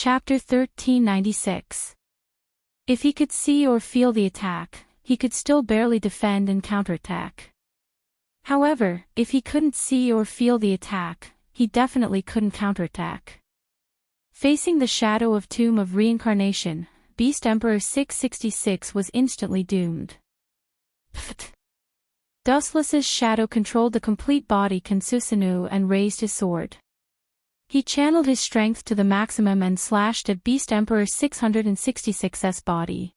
Chapter 1396. If he could see or feel the attack, he could still barely defend and counterattack. However, if he couldn't see or feel the attack, he definitely couldn't counterattack. Facing the shadow of Tomb of Reincarnation, Beast Emperor 666 was instantly doomed. Pfft. Dustless's shadow controlled the complete body Kansusanu and raised his sword. He channeled his strength to the maximum and slashed at Beast Emperor 666's body.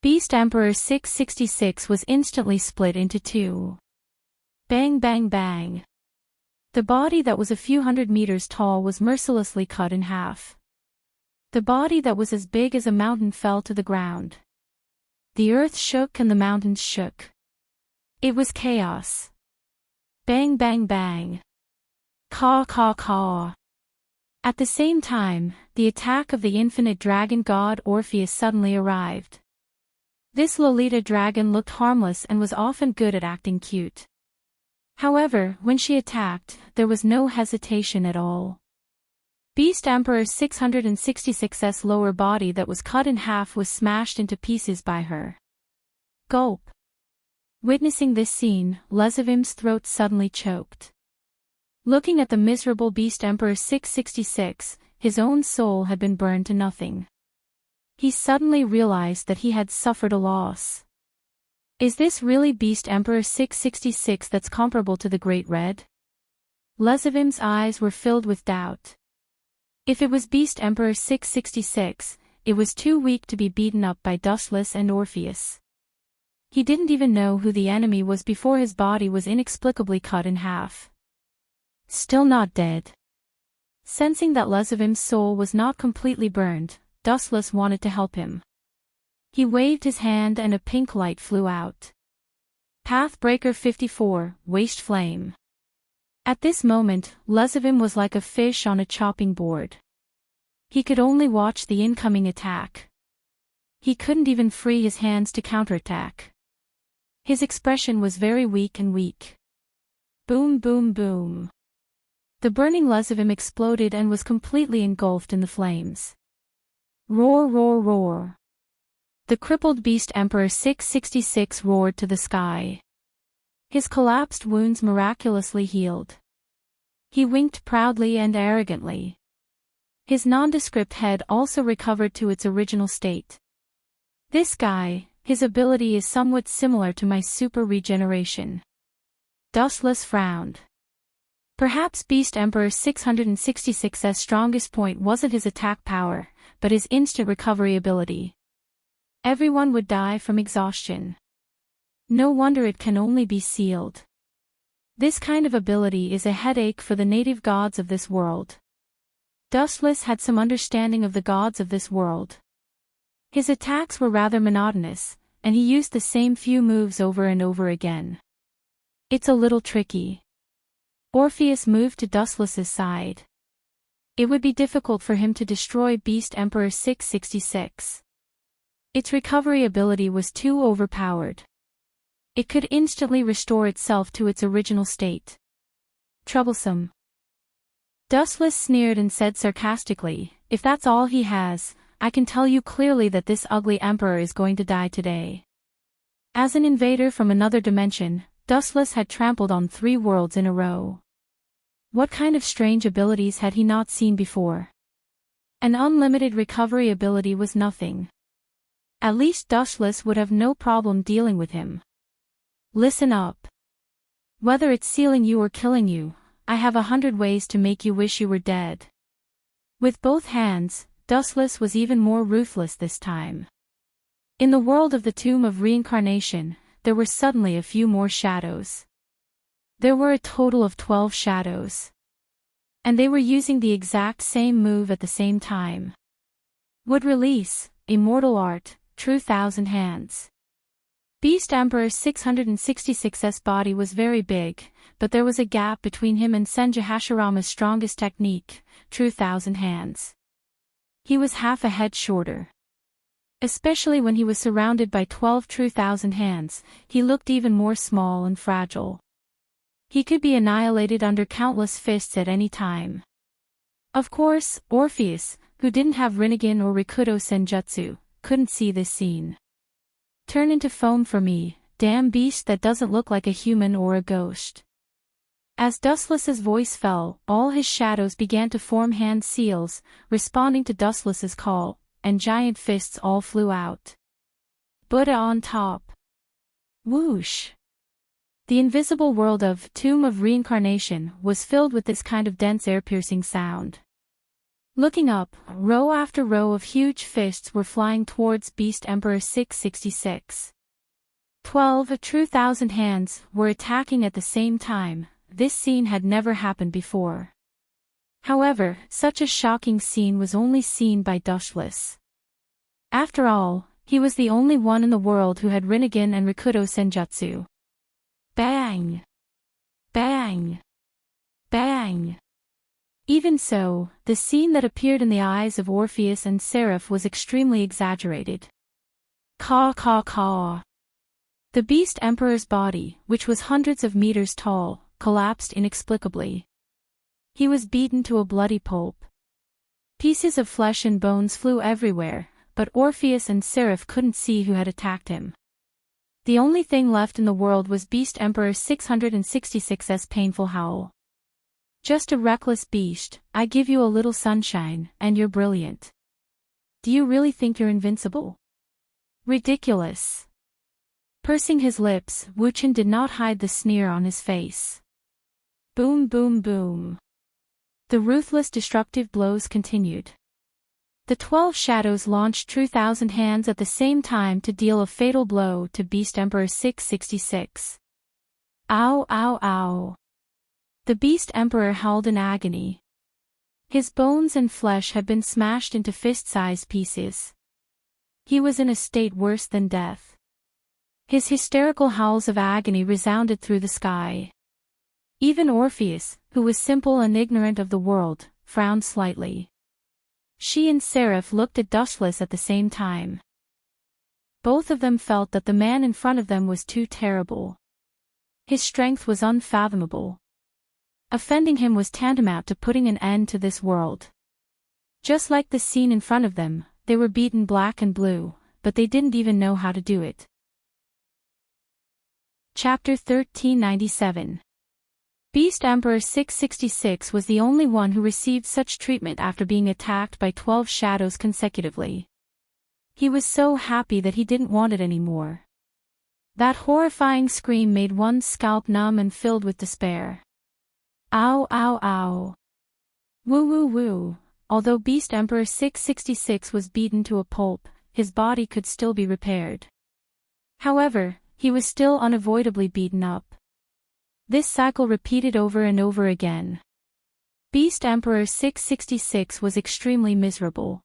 Beast Emperor 666 was instantly split into two. Bang bang bang. The body that was a few hundred meters tall was mercilessly cut in half. The body that was as big as a mountain fell to the ground. The earth shook and the mountains shook. It was chaos. Bang bang bang. Caw caw caw. At the same time, the attack of the infinite dragon god Orpheus suddenly arrived. This Lolita dragon looked harmless and was often good at acting cute. However, when she attacked, there was no hesitation at all. Beast Emperor 666's lower body that was cut in half was smashed into pieces by her. Gulp. Witnessing this scene, Lezivim's throat suddenly choked. Looking at the miserable Beast Emperor 666, his own soul had been burned to nothing. He suddenly realized that he had suffered a loss. Is this really Beast Emperor 666 that's comparable to the Great Red? Lezivim's eyes were filled with doubt. If it was Beast Emperor 666, it was too weak to be beaten up by Dustless and Orpheus. He didn't even know who the enemy was before his body was inexplicably cut in half. Still not dead. Sensing that Lezivim's soul was not completely burned, Dustless wanted to help him. He waved his hand and a pink light flew out. Pathbreaker 54, Waste Flame. At this moment, Lezivim was like a fish on a chopping board. He could only watch the incoming attack. He couldn't even free his hands to counterattack. His expression was very weak and weak. Boom boom boom. The burning Lezivim exploded and was completely engulfed in the flames. Roar roar roar. The crippled Beast Emperor 666 roared to the sky. His collapsed wounds miraculously healed. He winked proudly and arrogantly. His nondescript head also recovered to its original state. This guy, his ability is somewhat similar to my super regeneration. Dustless frowned. Perhaps Beast Emperor 666's strongest point wasn't his attack power, but his instant recovery ability. Everyone would die from exhaustion. No wonder it can only be sealed. This kind of ability is a headache for the native gods of this world. Dustless had some understanding of the gods of this world. His attacks were rather monotonous, and he used the same few moves over and over again. It's a little tricky. Orpheus moved to Dustless's side. It would be difficult for him to destroy Beast Emperor 666. Its recovery ability was too overpowered. It could instantly restore itself to its original state. Troublesome. Dustless sneered and said sarcastically, "If that's all he has, I can tell you clearly that this ugly emperor is going to die today." As an invader from another dimension, Dustless had trampled on 3 worlds in a row. What kind of strange abilities had he not seen before? An unlimited recovery ability was nothing. At least Dustless would have no problem dealing with him. Listen up. Whether it's sealing you or killing you, I have 100 ways to make you wish you were dead. With both hands, Dustless was even more ruthless this time. In the world of the Tomb of Reincarnation, there were suddenly a few more shadows. There were a total of 12 shadows. And they were using the exact same move at the same time. Would release, Immortal Art, True Thousand Hands. Beast Emperor 666's body was very big, but there was a gap between him and Senja Hashirama's strongest technique, True Thousand Hands. He was half a head shorter. Especially when he was surrounded by 12 True Thousand Hands, he looked even more small and fragile. He could be annihilated under countless fists at any time. Of course, Orpheus, who didn't have Rinnegan or Rikudo Senjutsu, couldn't see this scene. Turn into foam for me, damn beast that doesn't look like a human or a ghost. As Dustless's voice fell, all his shadows began to form hand seals, responding to Dustless's call, and giant fists all flew out. Buddha on top. Whoosh! The invisible world of Tomb of Reincarnation was filled with this kind of dense air-piercing sound. Looking up, row after row of huge fists were flying towards Beast Emperor 666. 12 true thousand hands were attacking at the same time. This scene had never happened before. However, such a shocking scene was only seen by Dustless. After all, he was the only one in the world who had Rinnegan and Rikudo Senjutsu. Bang! Bang! Bang! Even so, the scene that appeared in the eyes of Orpheus and Seraph was extremely exaggerated. Caw caw caw. The Beast Emperor's body, which was hundreds of meters tall, collapsed inexplicably. He was beaten to a bloody pulp. Pieces of flesh and bones flew everywhere, but Orpheus and Seraph couldn't see who had attacked him. The only thing left in the world was Beast Emperor 666's painful howl. Just a reckless beast, I give you a little sunshine, and you're brilliant. Do you really think you're invincible? Ridiculous. Pursing his lips, Wuchen did not hide the sneer on his face. Boom boom boom. The ruthless destructive blows continued. The 12 shadows launched true thousand hands at the same time to deal a fatal blow to Beast Emperor 666. Ow ow ow. The Beast Emperor howled in agony. His bones and flesh had been smashed into fist-sized pieces. He was in a state worse than death. His hysterical howls of agony resounded through the sky. Even Orpheus, who was simple and ignorant of the world, frowned slightly. She and Seraph looked at Dustless at the same time. Both of them felt that the man in front of them was too terrible. His strength was unfathomable. Offending him was tantamount to putting an end to this world. Just like the scene in front of them, they were beaten black and blue, but they didn't even know how to do it. Chapter 1397. Beast Emperor 666 was the only one who received such treatment after being attacked by 12 shadows consecutively. He was so happy that he didn't want it anymore. That horrifying scream made one's scalp numb and filled with despair. Ow ow ow. Woo woo woo. Although Beast Emperor 666 was beaten to a pulp, his body could still be repaired. However, he was still unavoidably beaten up. This cycle repeated over and over again. Beast Emperor 666 was extremely miserable.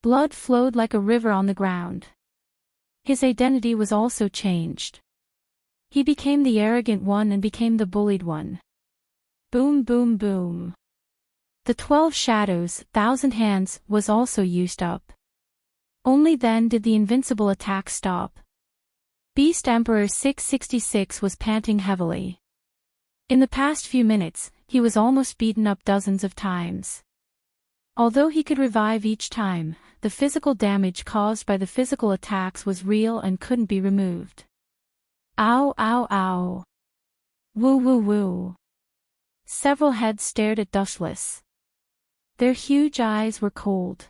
Blood flowed like a river on the ground. His identity was also changed. He became the arrogant one and became the bullied one. Boom boom boom. The 12 shadows, thousand hands, was also used up. Only then did the invincible attack stop. Beast Emperor 666 was panting heavily. In the past few minutes, he was almost beaten up dozens of times. Although he could revive each time, the physical damage caused by the physical attacks was real and couldn't be removed. Ow ow ow. Woo woo woo. Several heads stared at Dustless. Their huge eyes were cold.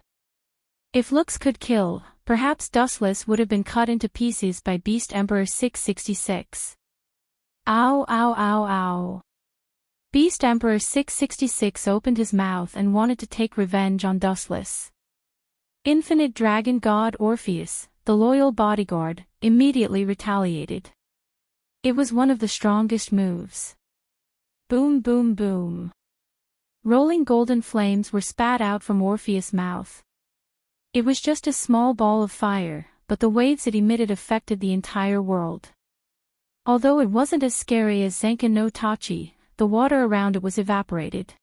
If looks could kill, perhaps Dustless would have been cut into pieces by Beast Emperor 666. Ow ow ow ow. Beast Emperor 666 opened his mouth and wanted to take revenge on Dustless. Infinite Dragon God Orpheus, the loyal bodyguard, immediately retaliated. It was one of the strongest moves. Boom boom boom. Rolling golden flames were spat out from Orpheus' mouth. It was just a small ball of fire, but the waves it emitted affected the entire world. Although it wasn't as scary as Zenkan no Tachi, the water around it was evaporated.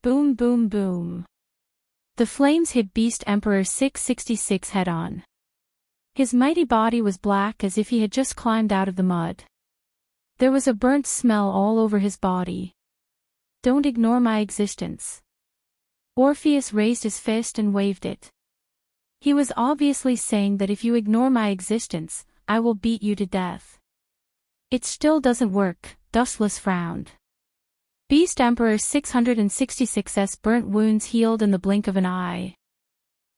Boom boom boom. The flames hit Beast Emperor 666 head-on. His mighty body was black as if he had just climbed out of the mud. There was a burnt smell all over his body. Don't ignore my existence. Orpheus raised his fist and waved it. He was obviously saying that if you ignore my existence, I will beat you to death. It still doesn't work, Dustless frowned. Beast Emperor 666's burnt wounds healed in the blink of an eye.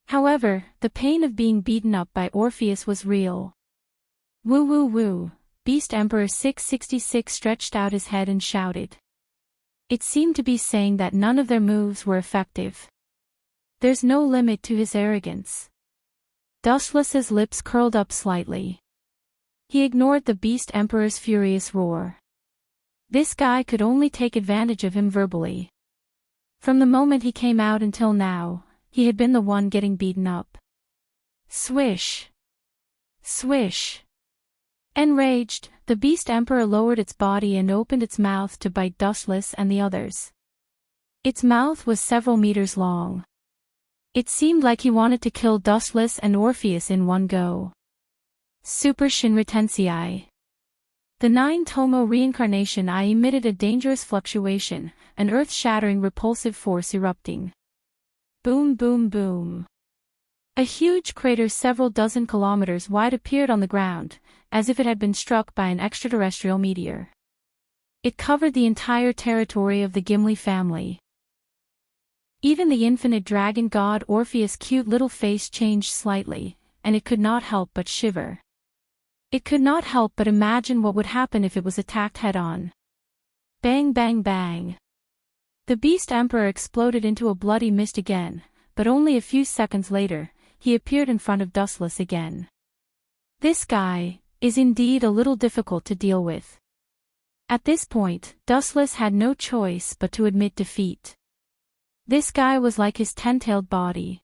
However, the pain of being beaten up by Orpheus was real. Woo woo woo, Beast Emperor 666 stretched out his head and shouted. It seemed to be saying that none of their moves were effective. There's no limit to his arrogance. Dustless's lips curled up slightly. He ignored the Beast Emperor's furious roar. This guy could only take advantage of him verbally. From the moment he came out until now, he had been the one getting beaten up. Swish! Swish! Enraged, the Beast Emperor lowered its body and opened its mouth to bite Dustless and the others. Its mouth was several meters long. It seemed like he wanted to kill Dustless and Orpheus in one go. Super Shinritensei. The 9-Tomo reincarnation eye emitted a dangerous fluctuation, an earth-shattering repulsive force erupting. Boom boom boom. A huge crater several dozen kilometers wide appeared on the ground, as if it had been struck by an extraterrestrial meteor. It covered the entire territory of the Gimli family. Even the infinite dragon god Orpheus' cute little face changed slightly, and it could not help but shiver. It could not help but imagine what would happen if it was attacked head-on. Bang bang bang. The Beast Emperor exploded into a bloody mist again, but only a few seconds later, he appeared in front of Dustless again. This guy is indeed a little difficult to deal with. At this point, Dustless had no choice but to admit defeat. This guy was like his 10-tailed body.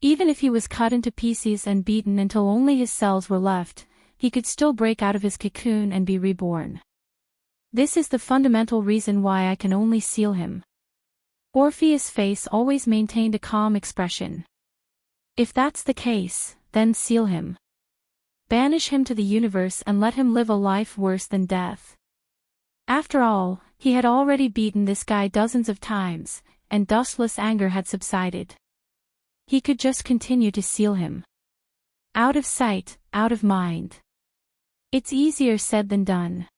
Even if he was cut into pieces and beaten until only his cells were left, he could still break out of his cocoon and be reborn. This is the fundamental reason why I can only seal him. Orpheus' face always maintained a calm expression. If that's the case, then seal him. Banish him to the universe and let him live a life worse than death. After all, he had already beaten this guy dozens of times, and Dustless' anger had subsided. He could just continue to seal him. Out of sight, out of mind. It's easier said than done.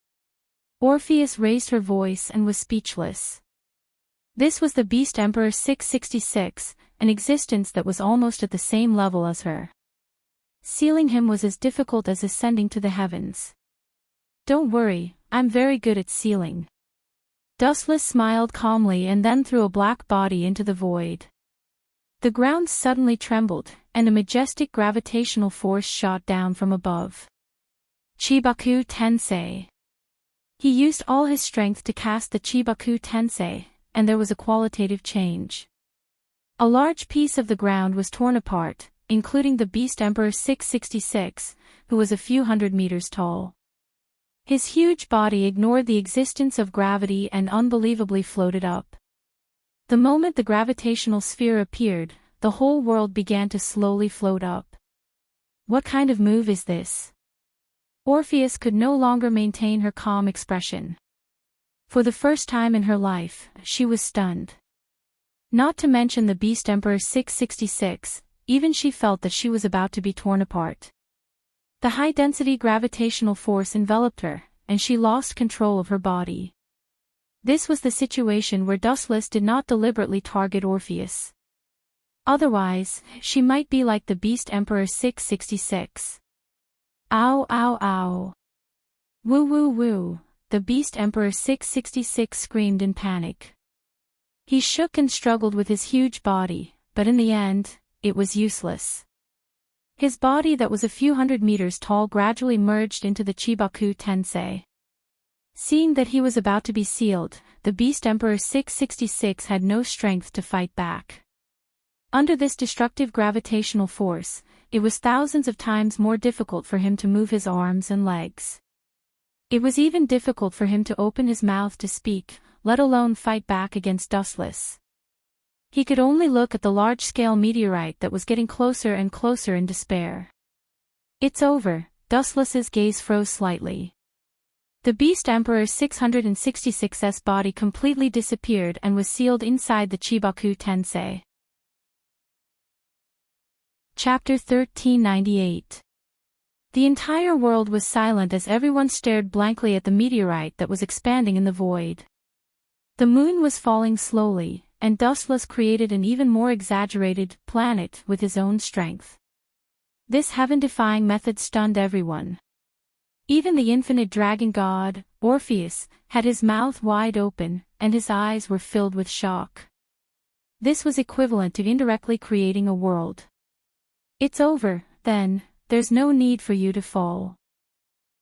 Orpheus raised her voice and was speechless. This was the Beast Emperor 666, an existence that was almost at the same level as her. Sealing him was as difficult as ascending to the heavens. Don't worry, I'm very good at sealing. Dustless smiled calmly and then threw a black body into the void. The ground suddenly trembled, and a majestic gravitational force shot down from above. Chibaku Tensei. He used all his strength to cast the Chibaku Tensei, and there was a qualitative change. A large piece of the ground was torn apart, including the Beast Emperor 666, who was a few hundred meters tall. His huge body ignored the existence of gravity and unbelievably floated up. The moment the gravitational sphere appeared, the whole world began to slowly float up. What kind of move is this? Orpheus could no longer maintain her calm expression. For the first time in her life, she was stunned. Not to mention the Beast Emperor 666, even she felt that she was about to be torn apart. The high-density gravitational force enveloped her, and she lost control of her body. This was the situation where Dustless did not deliberately target Orpheus. Otherwise, she might be like the Beast Emperor 666. Ow ow ow. Woo woo woo, the Beast Emperor 666 screamed in panic. He shook and struggled with his huge body, but in the end, it was useless. His body that was a few hundred meters tall gradually merged into the Chibaku Tensei. Seeing that he was about to be sealed, the Beast Emperor 666 had no strength to fight back. Under this destructive gravitational force, it was thousands of times more difficult for him to move his arms and legs. It was even difficult for him to open his mouth to speak, let alone fight back against Dustless. He could only look at the large-scale meteorite that was getting closer and closer in despair. It's over, Dustless's gaze froze slightly. The Beast Emperor 666's body completely disappeared and was sealed inside the Chibaku Tensei. Chapter 1398. The entire world was silent as everyone stared blankly at the meteorite that was expanding in the void. The moon was falling slowly, and Dustless created an even more exaggerated planet with his own strength. This heaven-defying method stunned everyone. Even the infinite dragon god, Orpheus, had his mouth wide open, and his eyes were filled with shock. This was equivalent to indirectly creating a world. It's over, then, there's no need for you to fall.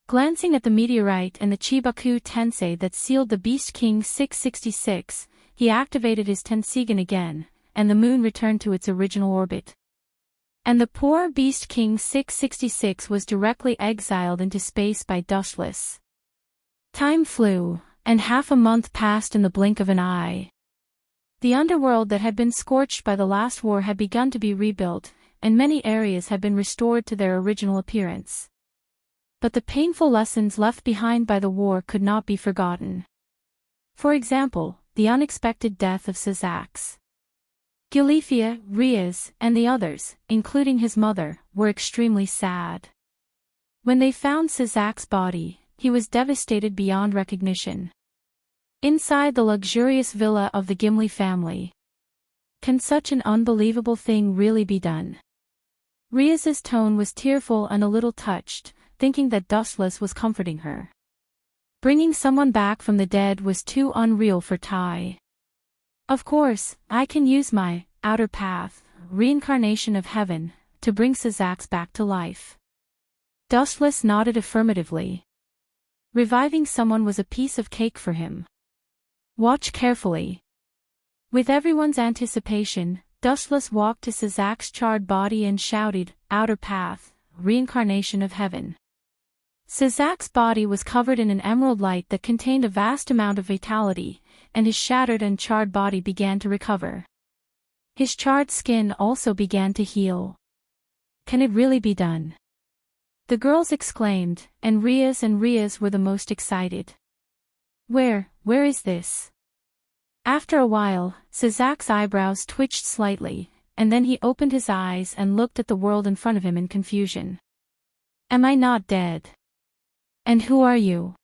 Glancing at the meteorite and the Chibaku Tensei that sealed the Beast King 666, he activated his Tensigen again, and the moon returned to its original orbit. And the poor Beast King 666 was directly exiled into space by Dustless. Time flew, and half a month passed in the blink of an eye. The underworld that had been scorched by the last war had begun to be rebuilt, and many areas had been restored to their original appearance. But the painful lessons left behind by the war could not be forgotten. For example, the unexpected death of Sazax. Gilifia, Riaz, and the others, including his mother, were extremely sad. When they found Sazax's body, he was devastated beyond recognition. Inside the luxurious villa of the Gimli family. Can such an unbelievable thing really be done? Riaz's tone was tearful and a little touched, thinking that Dustless was comforting her. Bringing someone back from the dead was too unreal for Tai. Of course, I can use my outer path, reincarnation of heaven, to bring Sazax back to life. Dustless nodded affirmatively. Reviving someone was a piece of cake for him. Watch carefully. With everyone's anticipation, Dustless walked to Sazax's charred body and shouted, "Outer path, reincarnation of heaven." Sazax's body was covered in an emerald light that contained a vast amount of vitality, and his shattered and charred body began to recover. His charred skin also began to heal. Can it really be done? The girls exclaimed, and Riaz were the most excited. Where is this? After a while, Sazax's eyebrows twitched slightly, and then he opened his eyes and looked at the world in front of him in confusion. Am I not dead? And who are you?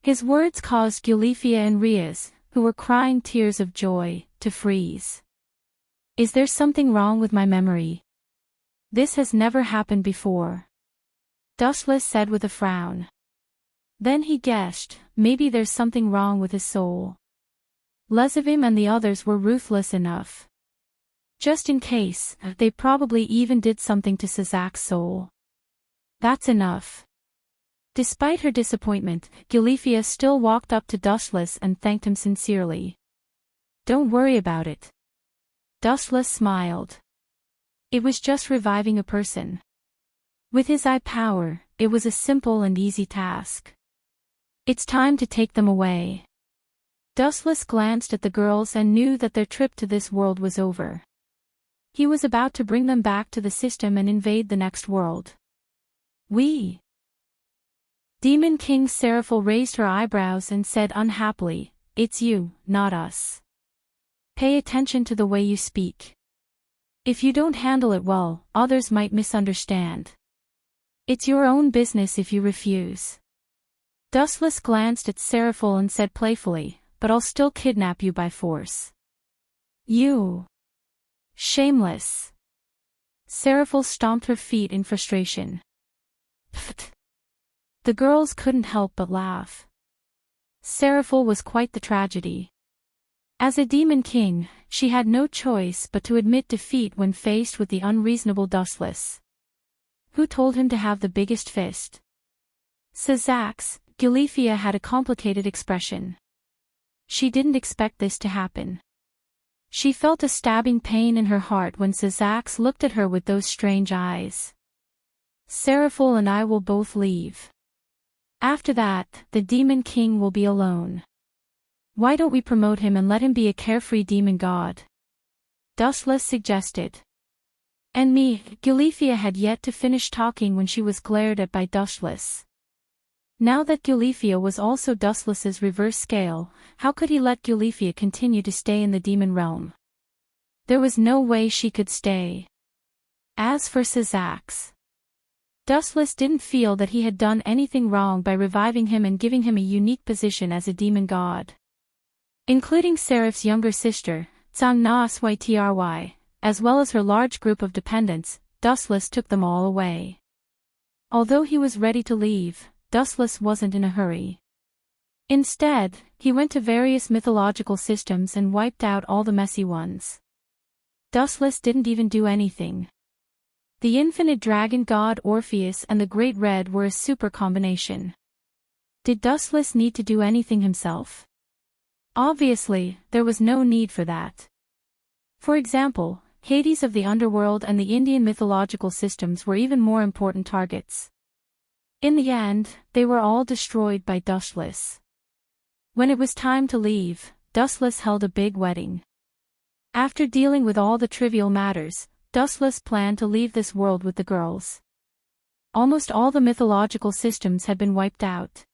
His words caused Gilifia and Riaz, who were crying tears of joy, to freeze. Is there something wrong with my memory? This has never happened before. Dustless said with a frown. Then he guessed, maybe there's something wrong with his soul. Lezavim and the others were ruthless enough. Just in case, they probably even did something to Sazax's soul. That's enough. Despite her disappointment, Gilifia still walked up to Dustless and thanked him sincerely. Don't worry about it. Dustless smiled. It was just reviving a person. With his eye power, it was a simple and easy task. It's time to take them away. Dustless glanced at the girls and knew that their trip to this world was over. He was about to bring them back to the system and invade the next world. We. Demon King Seraphil raised her eyebrows and said unhappily, "It's you, not us. Pay attention to the way you speak. If you don't handle it well, others might misunderstand. It's your own business if you refuse." Dustless glanced at Seraphil and said playfully, "But I'll still kidnap you by force." You. Shameless. Seraphil stomped her feet in frustration. Pfft. The girls couldn't help but laugh. Seraphil was quite the tragedy. As a demon king, she had no choice but to admit defeat when faced with the unreasonable Dustless. Who told him to have the biggest fist? Sazax. Gilifia had a complicated expression. She didn't expect this to happen. She felt a stabbing pain in her heart when Sazax looked at her with those strange eyes. Seraphil and I will both leave. After that, the Demon King will be alone. Why don't we promote him and let him be a carefree demon god? Dustless suggested. And me, Gilifia had yet to finish talking when she was glared at by Dustless. Now that Gulifia was also Dustless's reverse scale, how could he let Gulifia continue to stay in the demon realm? There was no way she could stay. As for Sazax, Dustless didn't feel that he had done anything wrong by reviving him and giving him a unique position as a demon god. Including Seraph's younger sister, Tsang Na Sytry, as well as her large group of dependents, Dustless took them all away. Although he was ready to leave, Dustless wasn't in a hurry. Instead, he went to various mythological systems and wiped out all the messy ones. Dustless didn't even do anything. The infinite dragon god Orpheus and the Great Red were a super combination. Did Dustless need to do anything himself? Obviously, there was no need for that. For example, Hades of the underworld and the Indian mythological systems were even more important targets. In the end, they were all destroyed by Dustless. When it was time to leave, Dustless held a big wedding. After dealing with all the trivial matters, Dustless planned to leave this world with the girls. Almost all the mythological systems had been wiped out.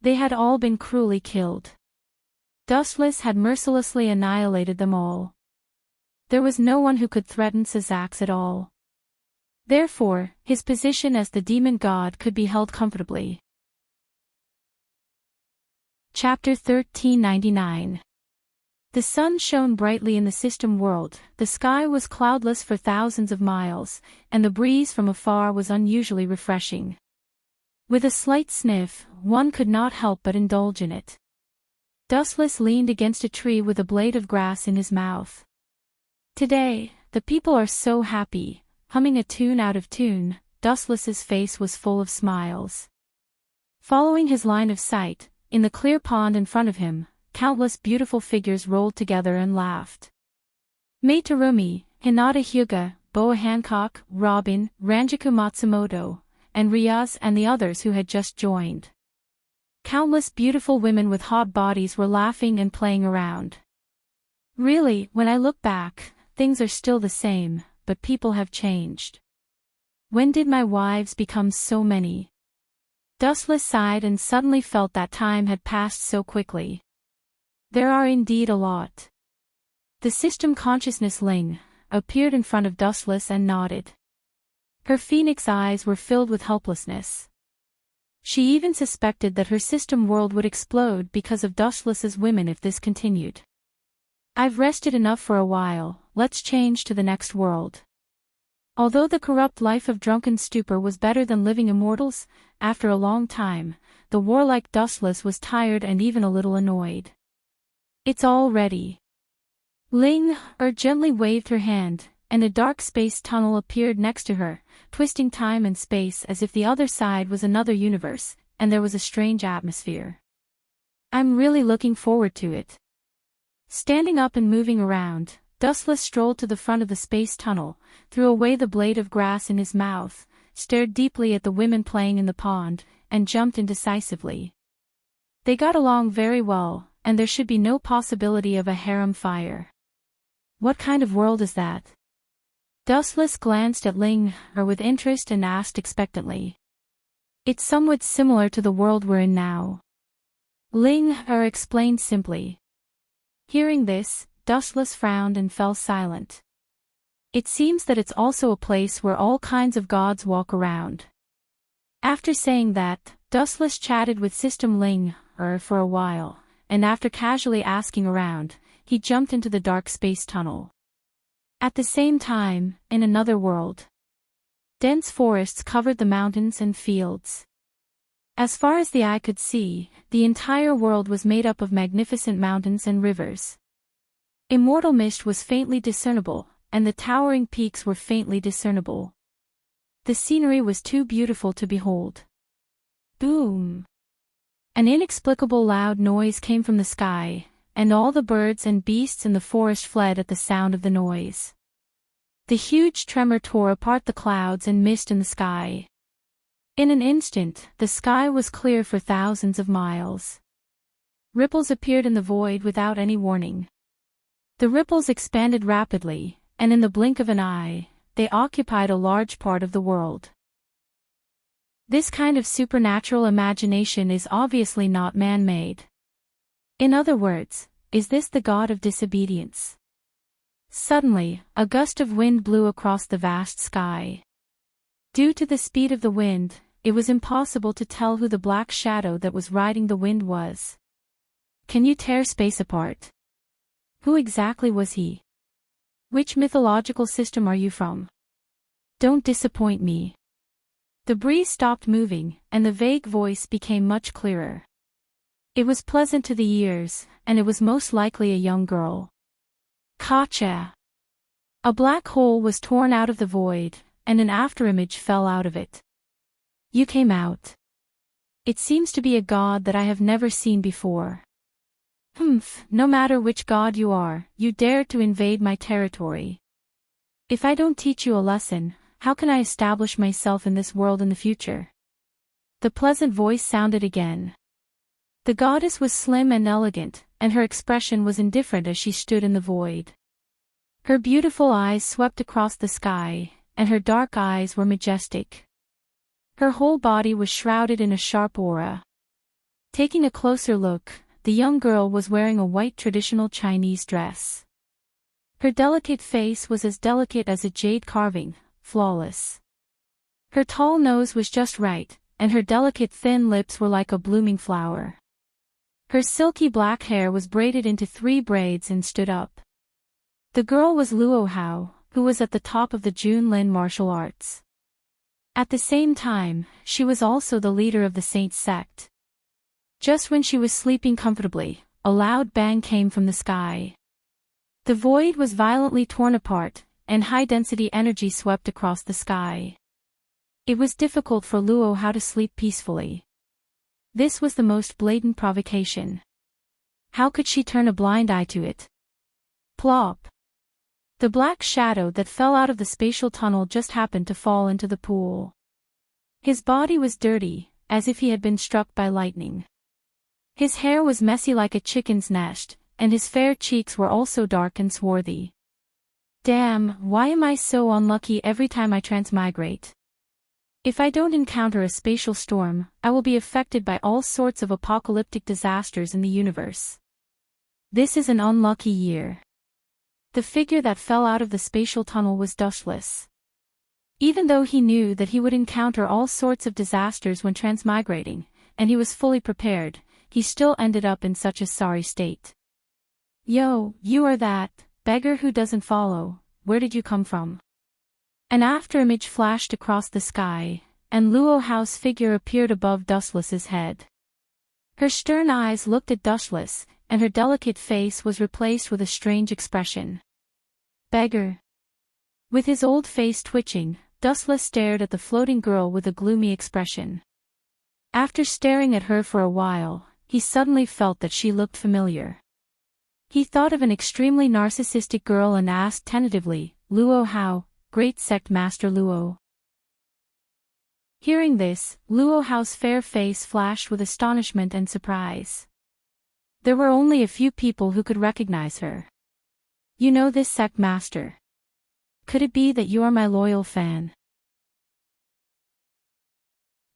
They had all been cruelly killed. Dustless had mercilessly annihilated them all. There was no one who could threaten Sazax at all. Therefore, his position as the demon god could be held comfortably. Chapter 1399. The sun shone brightly in the system world, the sky was cloudless for thousands of miles, and the breeze from afar was unusually refreshing. With a slight sniff, one could not help but indulge in it. Dustless leaned against a tree with a blade of grass in his mouth. Today, the people are so happy, humming a tune out of tune. Dustless's face was full of smiles. Following his line of sight, in the clear pond in front of him, countless beautiful figures rolled together and laughed. Mei Terumi, Hinata Hyuga, Boa Hancock, Robin, Ranjaku Matsumoto, and Ryaz and the others who had just joined. Countless beautiful women with hot bodies were laughing and playing around. Really, when I look back, things are still the same, but people have changed. When did my wives become so many? Dustless sighed and suddenly felt that time had passed so quickly. There are indeed a lot. The system consciousness Ling appeared in front of Dustless and nodded. Her phoenix eyes were filled with helplessness. She even suspected that her system world would explode because of Dustless's women if this continued. I've rested enough for a while, let's change to the next world. Although the corrupt life of drunken stupor was better than living immortals, after a long time, the warlike Dustless was tired and even a little annoyed. It's all ready. Ling gently waved her hand, and a dark space tunnel appeared next to her, twisting time and space as if the other side was another universe, and there was a strange atmosphere. I'm really looking forward to it. Standing up and moving around, Dustless strolled to the front of the space tunnel, threw away the blade of grass in his mouth, stared deeply at the women playing in the pond, and jumped in decisively. They got along very well, and there should be no possibility of a harem fire. What kind of world is that? Dustless glanced at Ling with interest and asked expectantly. It's somewhat similar to the world we're in now. Ling explained simply. Hearing this, Dustless frowned and fell silent. It seems that it's also a place where all kinds of gods walk around. After saying that, Dustless chatted with System Ling for a while, and after casually asking around, he jumped into the dark space tunnel. At the same time, in another world, dense forests covered the mountains and fields. As far as the eye could see, the entire world was made up of magnificent mountains and rivers. Immortal mist was faintly discernible, and the towering peaks were faintly discernible. The scenery was too beautiful to behold. Boom! An inexplicable loud noise came from the sky, and all the birds and beasts in the forest fled at the sound of the noise. The huge tremor tore apart the clouds and mist in the sky. In an instant, the sky was clear for thousands of miles. Ripples appeared in the void without any warning. The ripples expanded rapidly, and in the blink of an eye, they occupied a large part of the world. This kind of supernatural imagination is obviously not man-made. In other words, is this the god of disobedience? Suddenly, a gust of wind blew across the vast sky. Due to the speed of the wind, it was impossible to tell who the black shadow that was riding the wind was. Can you tear space apart? Who exactly was he? Which mythological system are you from? Don't disappoint me. The breeze stopped moving, and the vague voice became much clearer. It was pleasant to the ears, and it was most likely a young girl. Gotcha! A black hole was torn out of the void, and an afterimage fell out of it. You came out. It seems to be a god that I have never seen before. No matter which god you are, you dared to invade my territory. If I don't teach you a lesson, how can I establish myself in this world in the future? The pleasant voice sounded again. The goddess was slim and elegant, and her expression was indifferent as she stood in the void. Her beautiful eyes swept across the sky, and her dark eyes were majestic. Her whole body was shrouded in a sharp aura. Taking a closer look, the young girl was wearing a white traditional Chinese dress. Her delicate face was as delicate as a jade carving, flawless. Her tall nose was just right, and her delicate thin lips were like a blooming flower. Her silky black hair was braided into 3 braids and stood up. The girl was Luo Hao, who was at the top of the Junlin martial arts. At the same time, she was also the leader of the Saint sect. Just when she was sleeping comfortably, a loud bang came from the sky. The void was violently torn apart, and high-density energy swept across the sky. It was difficult for Luo Hao to sleep peacefully. This was the most blatant provocation. How could she turn a blind eye to it? Plop! The black shadow that fell out of the spatial tunnel just happened to fall into the pool. His body was dirty, as if he had been struck by lightning. His hair was messy like a chicken's nest, and his fair cheeks were also dark and swarthy. Damn, why am I so unlucky every time I transmigrate? If I don't encounter a spatial storm, I will be affected by all sorts of apocalyptic disasters in the universe. This is an unlucky year. The figure that fell out of the spatial tunnel was dustless. Even though he knew that he would encounter all sorts of disasters when transmigrating, and he was fully prepared, he still ended up in such a sorry state. Yo, you are that beggar who doesn't follow. Where did you come from? An afterimage flashed across the sky, and Luo Hao's figure appeared above Dustless's head. Her stern eyes looked at Dustless, and her delicate face was replaced with a strange expression. Beggar. With his old face twitching, Dustless stared at the floating girl with a gloomy expression. After staring at her for a while, he suddenly felt that she looked familiar. He thought of an extremely narcissistic girl and asked tentatively, Luo Hao, Great Sect Master Luo. Hearing this, Luo Hao's fair face flashed with astonishment and surprise. There were only a few people who could recognize her. You know this sect master. Could it be that you are my loyal fan?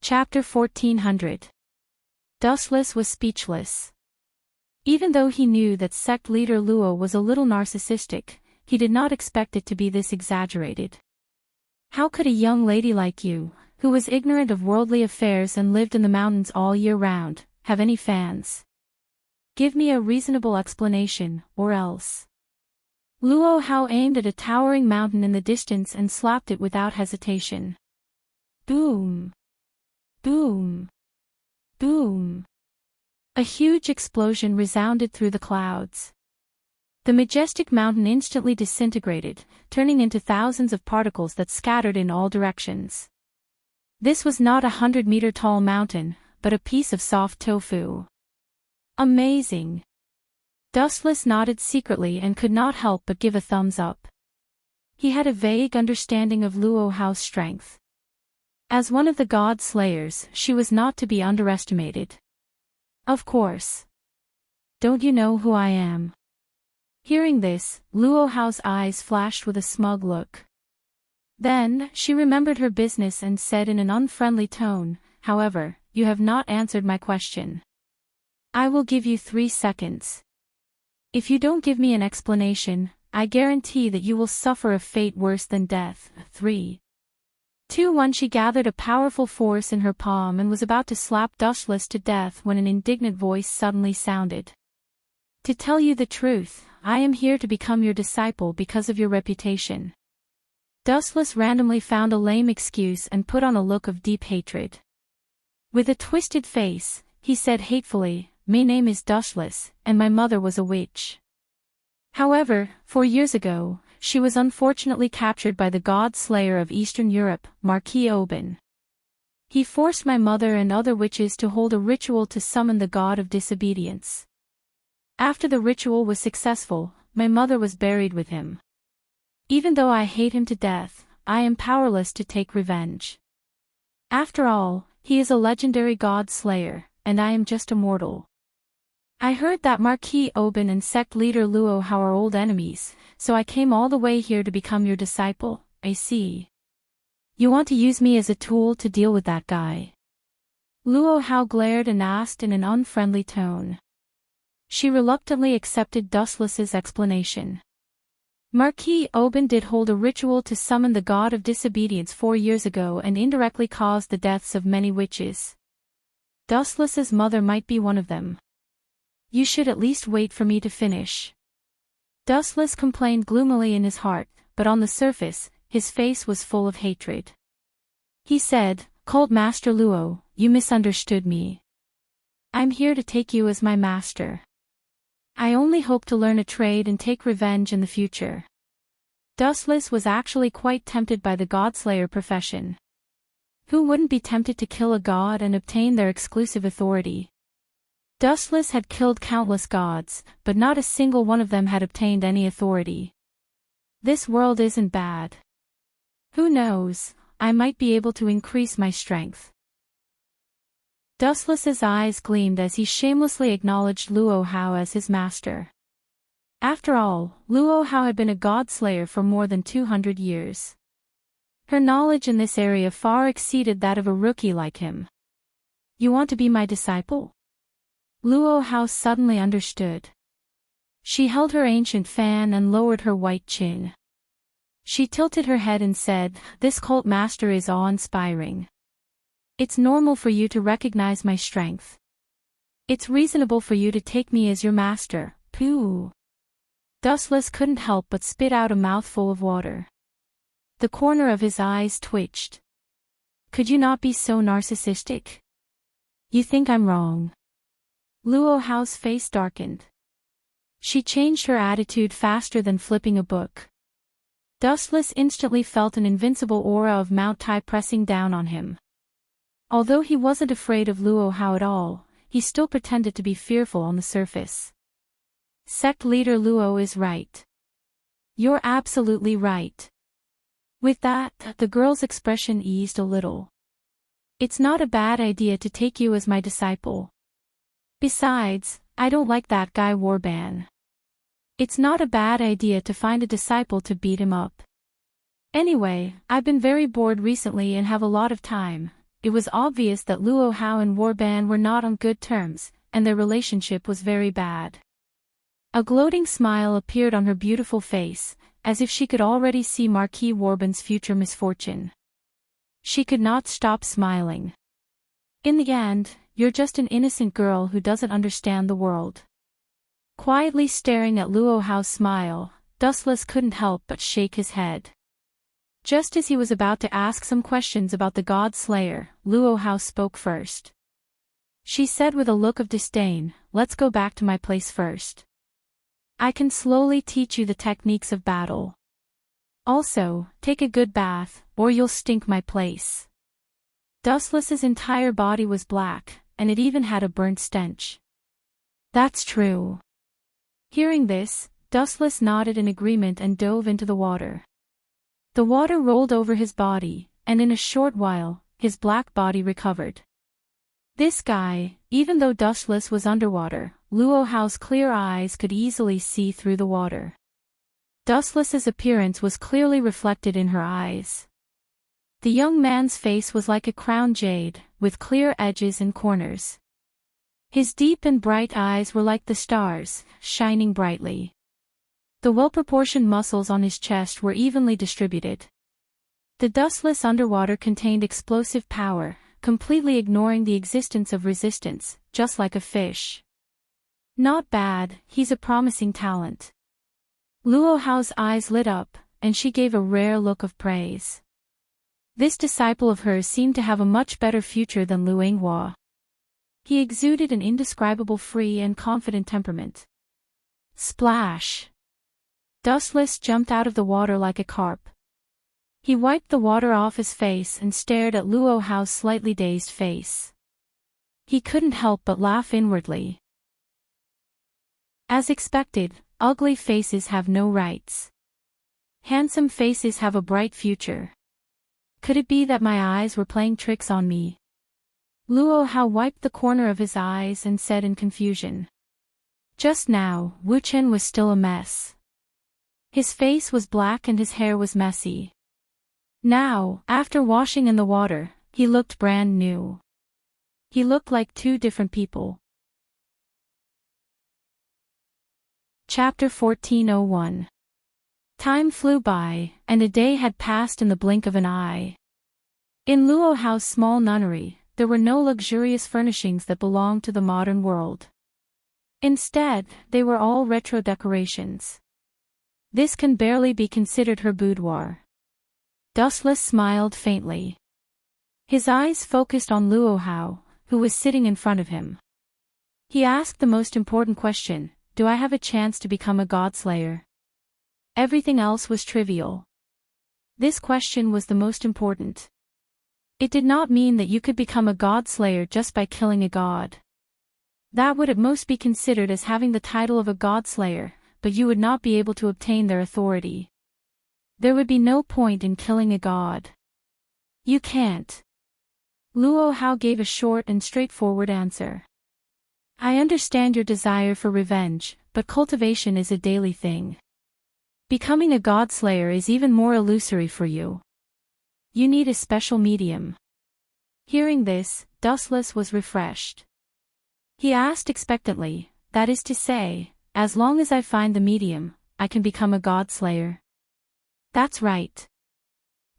Chapter 1400. Dustless was speechless. Even though he knew that sect leader Luo was a little narcissistic, he did not expect it to be this exaggerated. How could a young lady like you, who was ignorant of worldly affairs and lived in the mountains all year round, have any fans? Give me a reasonable explanation, or else. Luo Hao aimed at a towering mountain in the distance and slapped it without hesitation. Boom! Boom! Boom! A huge explosion resounded through the clouds. The majestic mountain instantly disintegrated, turning into thousands of particles that scattered in all directions. This was not a 100-meter-tall mountain, but a piece of soft tofu. Amazing! Dustless nodded secretly and could not help but give a thumbs up. He had a vague understanding of Luo Hao's strength. As one of the god slayers, she was not to be underestimated. Of course. Don't you know who I am? Hearing this, Luo Hao's eyes flashed with a smug look. Then, she remembered her business and said in an unfriendly tone, however, you have not answered my question. I will give you 3 seconds. If you don't give me an explanation, I guarantee that you will suffer a fate worse than death. 3, 2, 1. She gathered a powerful force in her palm and was about to slap Dustless to death when an indignant voice suddenly sounded. To tell you the truth, I am here to become your disciple because of your reputation. Dustless randomly found a lame excuse and put on a look of deep hatred. With a twisted face, he said hatefully, "My name is Dustless, and my mother was a witch. However, 4 years ago, she was unfortunately captured by the god slayer of Eastern Europe, Marquis Oban. He forced my mother and other witches to hold a ritual to summon the god of disobedience. After the ritual was successful, my mother was buried with him. Even though I hate him to death, I am powerless to take revenge. After all, he is a legendary god slayer, and I am just a mortal. I heard that Marquis Oban and sect leader Luo Hao are old enemies, so I came all the way here to become your disciple." "I see. You want to use me as a tool to deal with that guy?" Luo Hao glared and asked in an unfriendly tone. She reluctantly accepted Dustless's explanation. Marquis Oban did hold a ritual to summon the god of disobedience 4 years ago and indirectly caused the deaths of many witches. Dustless's mother might be one of them. "You should at least wait for me to finish." Dustless complained gloomily in his heart, but on the surface, his face was full of hatred. He said, "Cold Master Luo, you misunderstood me. I'm here to take you as my master. I only hope to learn a trade and take revenge in the future." Dustless was actually quite tempted by the godslayer profession. Who wouldn't be tempted to kill a god and obtain their exclusive authority? Dustless had killed countless gods, but not a single one of them had obtained any authority. This world isn't bad. Who knows, I might be able to increase my strength. Dustless's eyes gleamed as he shamelessly acknowledged Luo Hao as his master. After all, Luo Hao had been a god-slayer for more than 200 years. Her knowledge in this area far exceeded that of a rookie like him. "You want to be my disciple?" Luo Hao suddenly understood. She held her ancient fan and lowered her white chin. She tilted her head and said, "This cult master is awe-inspiring. It's normal for you to recognize my strength. It's reasonable for you to take me as your master." Pooh. Dustless couldn't help but spit out a mouthful of water. The corner of his eyes twitched. "Could you not be so narcissistic? You think I'm wrong?" Luo Hao's face darkened. She changed her attitude faster than flipping a book. Dustless instantly felt an invincible aura of Mount Tai pressing down on him. Although he wasn't afraid of Luo Hao at all, he still pretended to be fearful on the surface. "Sect leader Luo is right. You're absolutely right." With that, the girl's expression eased a little. "It's not a bad idea to take you as my disciple. Besides, I don't like that guy Warban. It's not a bad idea to find a disciple to beat him up. Anyway, I've been very bored recently and have a lot of time." It was obvious that Luo Hao and Warban were not on good terms, and their relationship was very bad. A gloating smile appeared on her beautiful face, as if she could already see Marquis Warban's future misfortune. She could not stop smiling. "In the end, you're just an innocent girl who doesn't understand the world." Quietly staring at Luo Hao's smile, Dustless couldn't help but shake his head. Just as he was about to ask some questions about the god slayer, Luo Hao spoke first. She said with a look of disdain, "Let's go back to my place first. I can slowly teach you the techniques of battle. Also, take a good bath, or you'll stink my place." Dustless's entire body was black, and it even had a burnt stench. "That's true." Hearing this, Dustless nodded in agreement and dove into the water. The water rolled over his body, and in a short while, his black body recovered. This guy, even though Dustless was underwater, Luo Hao's clear eyes could easily see through the water. Dustless's appearance was clearly reflected in her eyes. The young man's face was like a crown jade, with clear edges and corners. His deep and bright eyes were like the stars, shining brightly. The well-proportioned muscles on his chest were evenly distributed. The dustless underwater contained explosive power, completely ignoring the existence of resistance, just like a fish. Not bad, he's a promising talent. Luo Hao's eyes lit up, and she gave a rare look of praise. This disciple of hers seemed to have a much better future than Lu Yinghua. He exuded an indescribable free and confident temperament. Splash! Dustless jumped out of the water like a carp. He wiped the water off his face and stared at Luo Hao's slightly dazed face. He couldn't help but laugh inwardly. As expected, ugly faces have no rights. Handsome faces have a bright future. Could it be that my eyes were playing tricks on me? Luo Hao wiped the corner of his eyes and said in confusion. Just now, Wu Chen was still a mess. His face was black and his hair was messy. Now, after washing in the water, he looked brand new. He looked like two different people. Chapter 1401. Time flew by, and a day had passed in the blink of an eye. In Luo Hao's small nunnery, there were no luxurious furnishings that belonged to the modern world. Instead, they were all retro decorations. This can barely be considered her boudoir. Dustless smiled faintly. His eyes focused on Luo Hao, who was sitting in front of him. He asked the most important question, do I have a chance to become a godslayer? Everything else was trivial. This question was the most important. It did not mean that you could become a godslayer just by killing a god. That would at most be considered as having the title of a godslayer, but you would not be able to obtain their authority. There would be no point in killing a god. You can't. Luo Hao gave a short and straightforward answer. I understand your desire for revenge, but cultivation is a daily thing. Becoming a godslayer is even more illusory for you. You need a special medium. Hearing this, Dustless was refreshed. He asked expectantly, that is to say, as long as I find the medium, I can become a godslayer. That's right.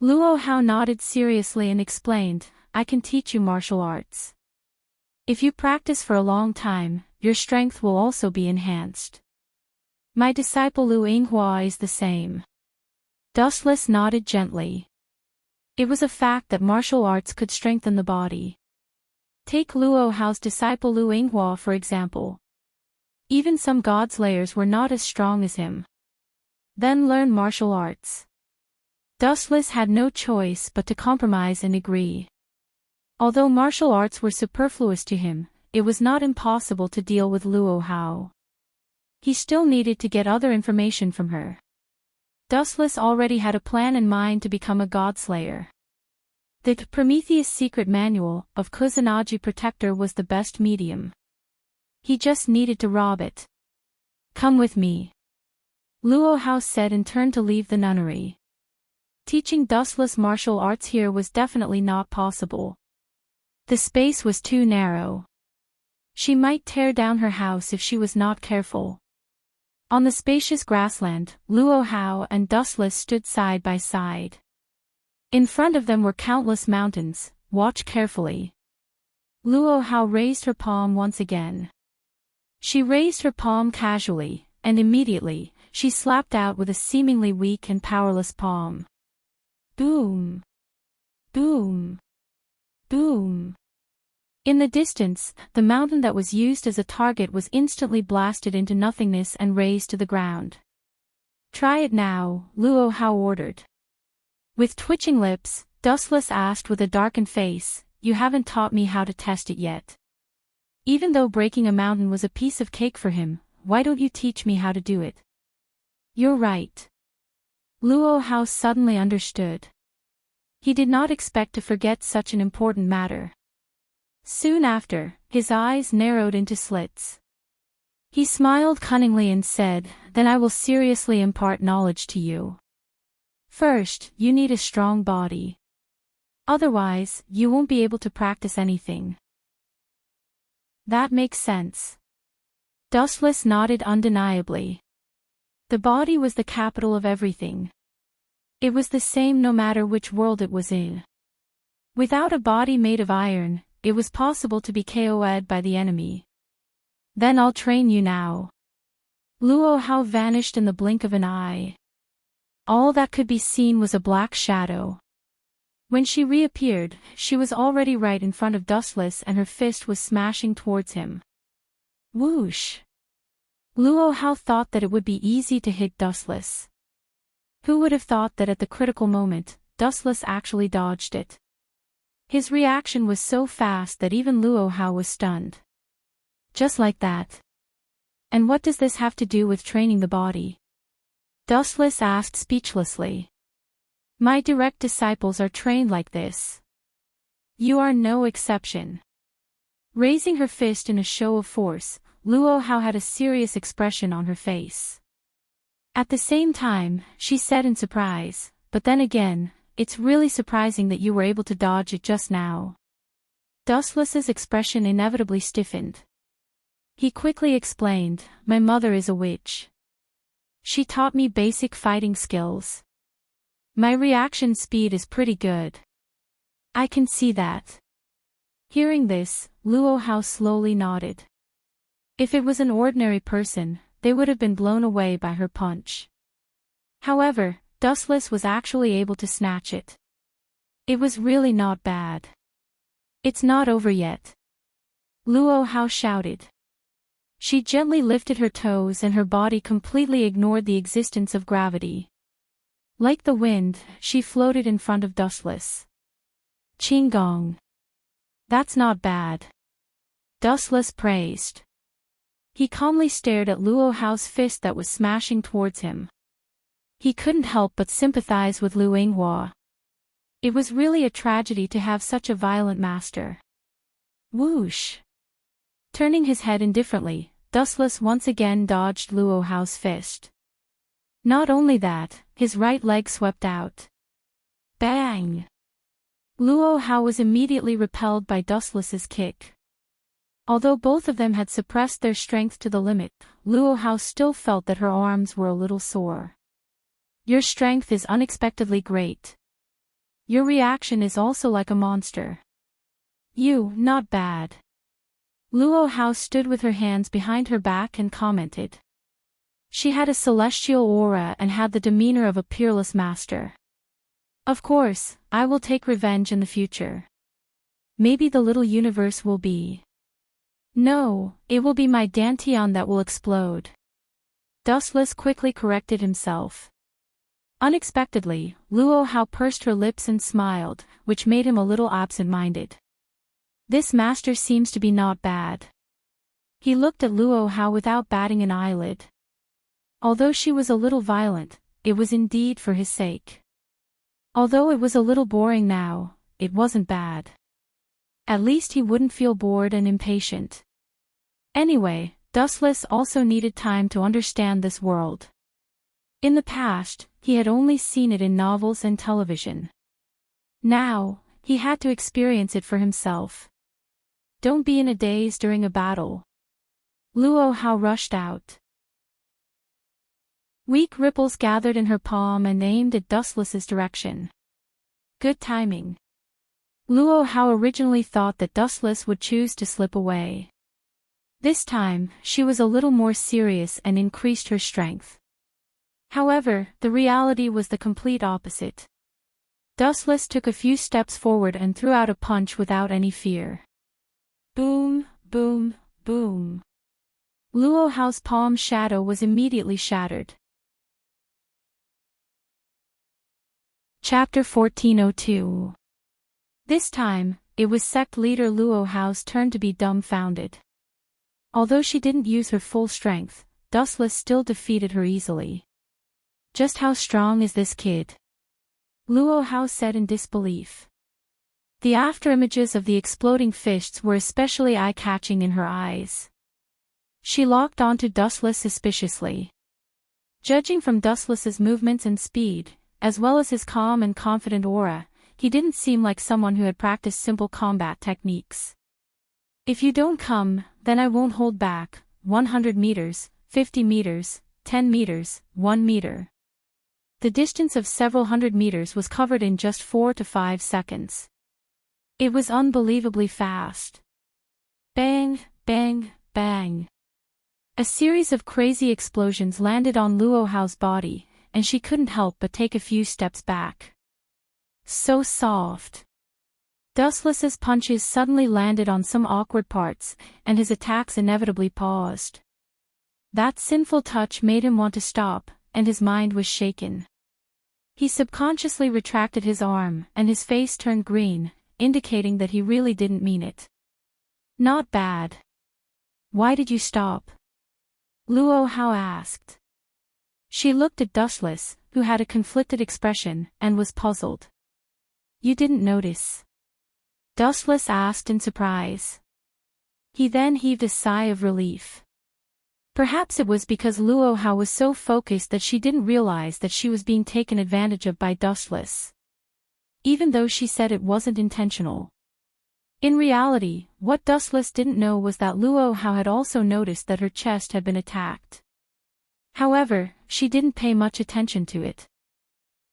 Luo Hao nodded seriously and explained, I can teach you martial arts. If you practice for a long time, your strength will also be enhanced. My disciple Lu Yinghua is the same. Dustless nodded gently. It was a fact that martial arts could strengthen the body. Take Luo Hao's disciple Lu Yinghua for example. Even some godslayers were not as strong as him. Then learn martial arts. Dustless had no choice but to compromise and agree. Although martial arts were superfluous to him, it was not impossible to deal with Luo Hao. He still needed to get other information from her. Dustless already had a plan in mind to become a godslayer. The Prometheus Secret Manual of Kusanagi Protector was the best medium. He just needed to rob it. Come with me. Luo Hao said and turned to leave the nunnery. Teaching Dustless martial arts here was definitely not possible. The space was too narrow. She might tear down her house if she was not careful. On the spacious grassland, Luo Hao and Dustless stood side by side. In front of them were countless mountains, watch carefully. Luo Hao raised her palm once again. She raised her palm casually, and immediately, she slapped out with a seemingly weak and powerless palm. Boom! Boom! Boom! In the distance, the mountain that was used as a target was instantly blasted into nothingness and razed to the ground. Try it now, Luo Hao ordered. With twitching lips, Dustless asked with a darkened face, you haven't taught me how to test it yet. Even though breaking a mountain was a piece of cake for him, why don't you teach me how to do it? You're right. Luo Hao suddenly understood. He did not expect to forget such an important matter. Soon after, his eyes narrowed into slits. He smiled cunningly and said, then I will seriously impart knowledge to you. First, you need a strong body. Otherwise, you won't be able to practice anything. That makes sense. Dustless nodded undeniably. The body was the capital of everything. It was the same no matter which world it was in. Without a body made of iron, it was possible to be KO'd by the enemy. Then I'll train you now. Luo Hao vanished in the blink of an eye. All that could be seen was a black shadow. When she reappeared, she was already right in front of Dustless and her fist was smashing towards him. Whoosh! Luo Hao thought that it would be easy to hit Dustless. Who would have thought that at the critical moment, Dustless actually dodged it? His reaction was so fast that even Luo Hao was stunned. Just like that. And what does this have to do with training the body? Dustless asked speechlessly. My direct disciples are trained like this. You are no exception. Raising her fist in a show of force, Luo Hao had a serious expression on her face. At the same time, she said in surprise, but then again, it's really surprising that you were able to dodge it just now. Dustless's expression inevitably stiffened. He quickly explained, my mother is a witch. She taught me basic fighting skills. My reaction speed is pretty good. I can see that. Hearing this, Luo Hao slowly nodded. If it was an ordinary person, they would have been blown away by her punch. However, Dustless was actually able to snatch it. It was really not bad. It's not over yet. Luo Hao shouted. She gently lifted her toes and her body completely ignored the existence of gravity. Like the wind, she floated in front of Dustless. Qinggong. That's not bad. Dustless praised. He calmly stared at Luo Hao's fist that was smashing towards him. He couldn't help but sympathize with Lu Yinghua. It was really a tragedy to have such a violent master. Whoosh! Turning his head indifferently, Dustless once again dodged Luo Hao's fist. Not only that, his right leg swept out. Bang! Luo Hao was immediately repelled by Dustless's kick. Although both of them had suppressed their strength to the limit, Luo Hao still felt that her arms were a little sore. Your strength is unexpectedly great. Your reaction is also like a monster. Not bad. Luo Hao stood with her hands behind her back and commented. She had a celestial aura and had the demeanor of a peerless master. Of course, I will take revenge in the future. Maybe the little universe will be. No, it will be my Dantian that will explode. Dustless quickly corrected himself. Unexpectedly, Luo Hao pursed her lips and smiled, which made him a little absent-minded. This master seems to be not bad. He looked at Luo Hao without batting an eyelid. Although she was a little violent, it was indeed for his sake. Although it was a little boring now, it wasn't bad. At least he wouldn't feel bored and impatient. Anyway, Dustless also needed time to understand this world. In the past, he had only seen it in novels and television. Now, he had to experience it for himself. Don't be in a daze during a battle. Luo Hao rushed out. Weak ripples gathered in her palm and aimed at Dustless's direction. Good timing. Luo Hao originally thought that Dustless would choose to slip away. This time, she was a little more serious and increased her strength. However, the reality was the complete opposite. Dustless took a few steps forward and threw out a punch without any fear. Boom, boom, boom. Luo Hao's palm shadow was immediately shattered. Chapter 1402. This time, it was sect leader Luo Hao's turn to be dumbfounded. Although she didn't use her full strength, Dustless still defeated her easily. Just how strong is this kid? Luo Hao said in disbelief. The afterimages of the exploding fists were especially eye-catching in her eyes. She locked onto Dustless suspiciously. Judging from Dustless's movements and speed, as well as his calm and confident aura, he didn't seem like someone who had practiced simple combat techniques. If you don't come, then I won't hold back. 100 meters, 50 meters, 10 meters, 1 meter. The distance of several hundred meters was covered in just 4 to 5 seconds. It was unbelievably fast. Bang, bang, bang. A series of crazy explosions landed on Luo Hao's body, and she couldn't help but take a few steps back. So soft. Dustless's punches suddenly landed on some awkward parts, and his attacks inevitably paused. That sinful touch made him want to stop, and his mind was shaken. He subconsciously retracted his arm, and his face turned green, indicating that he really didn't mean it. Not bad. Why did you stop? Luo Hao asked. She looked at Dustless, who had a conflicted expression, and was puzzled. You didn't notice? Dustless asked in surprise. He then heaved a sigh of relief. Perhaps it was because Luo Hao was so focused that she didn't realize that she was being taken advantage of by Dustless. Even though she said it wasn't intentional. In reality, what Dustless didn't know was that Luo Hao had also noticed that her chest had been attacked. However, she didn't pay much attention to it.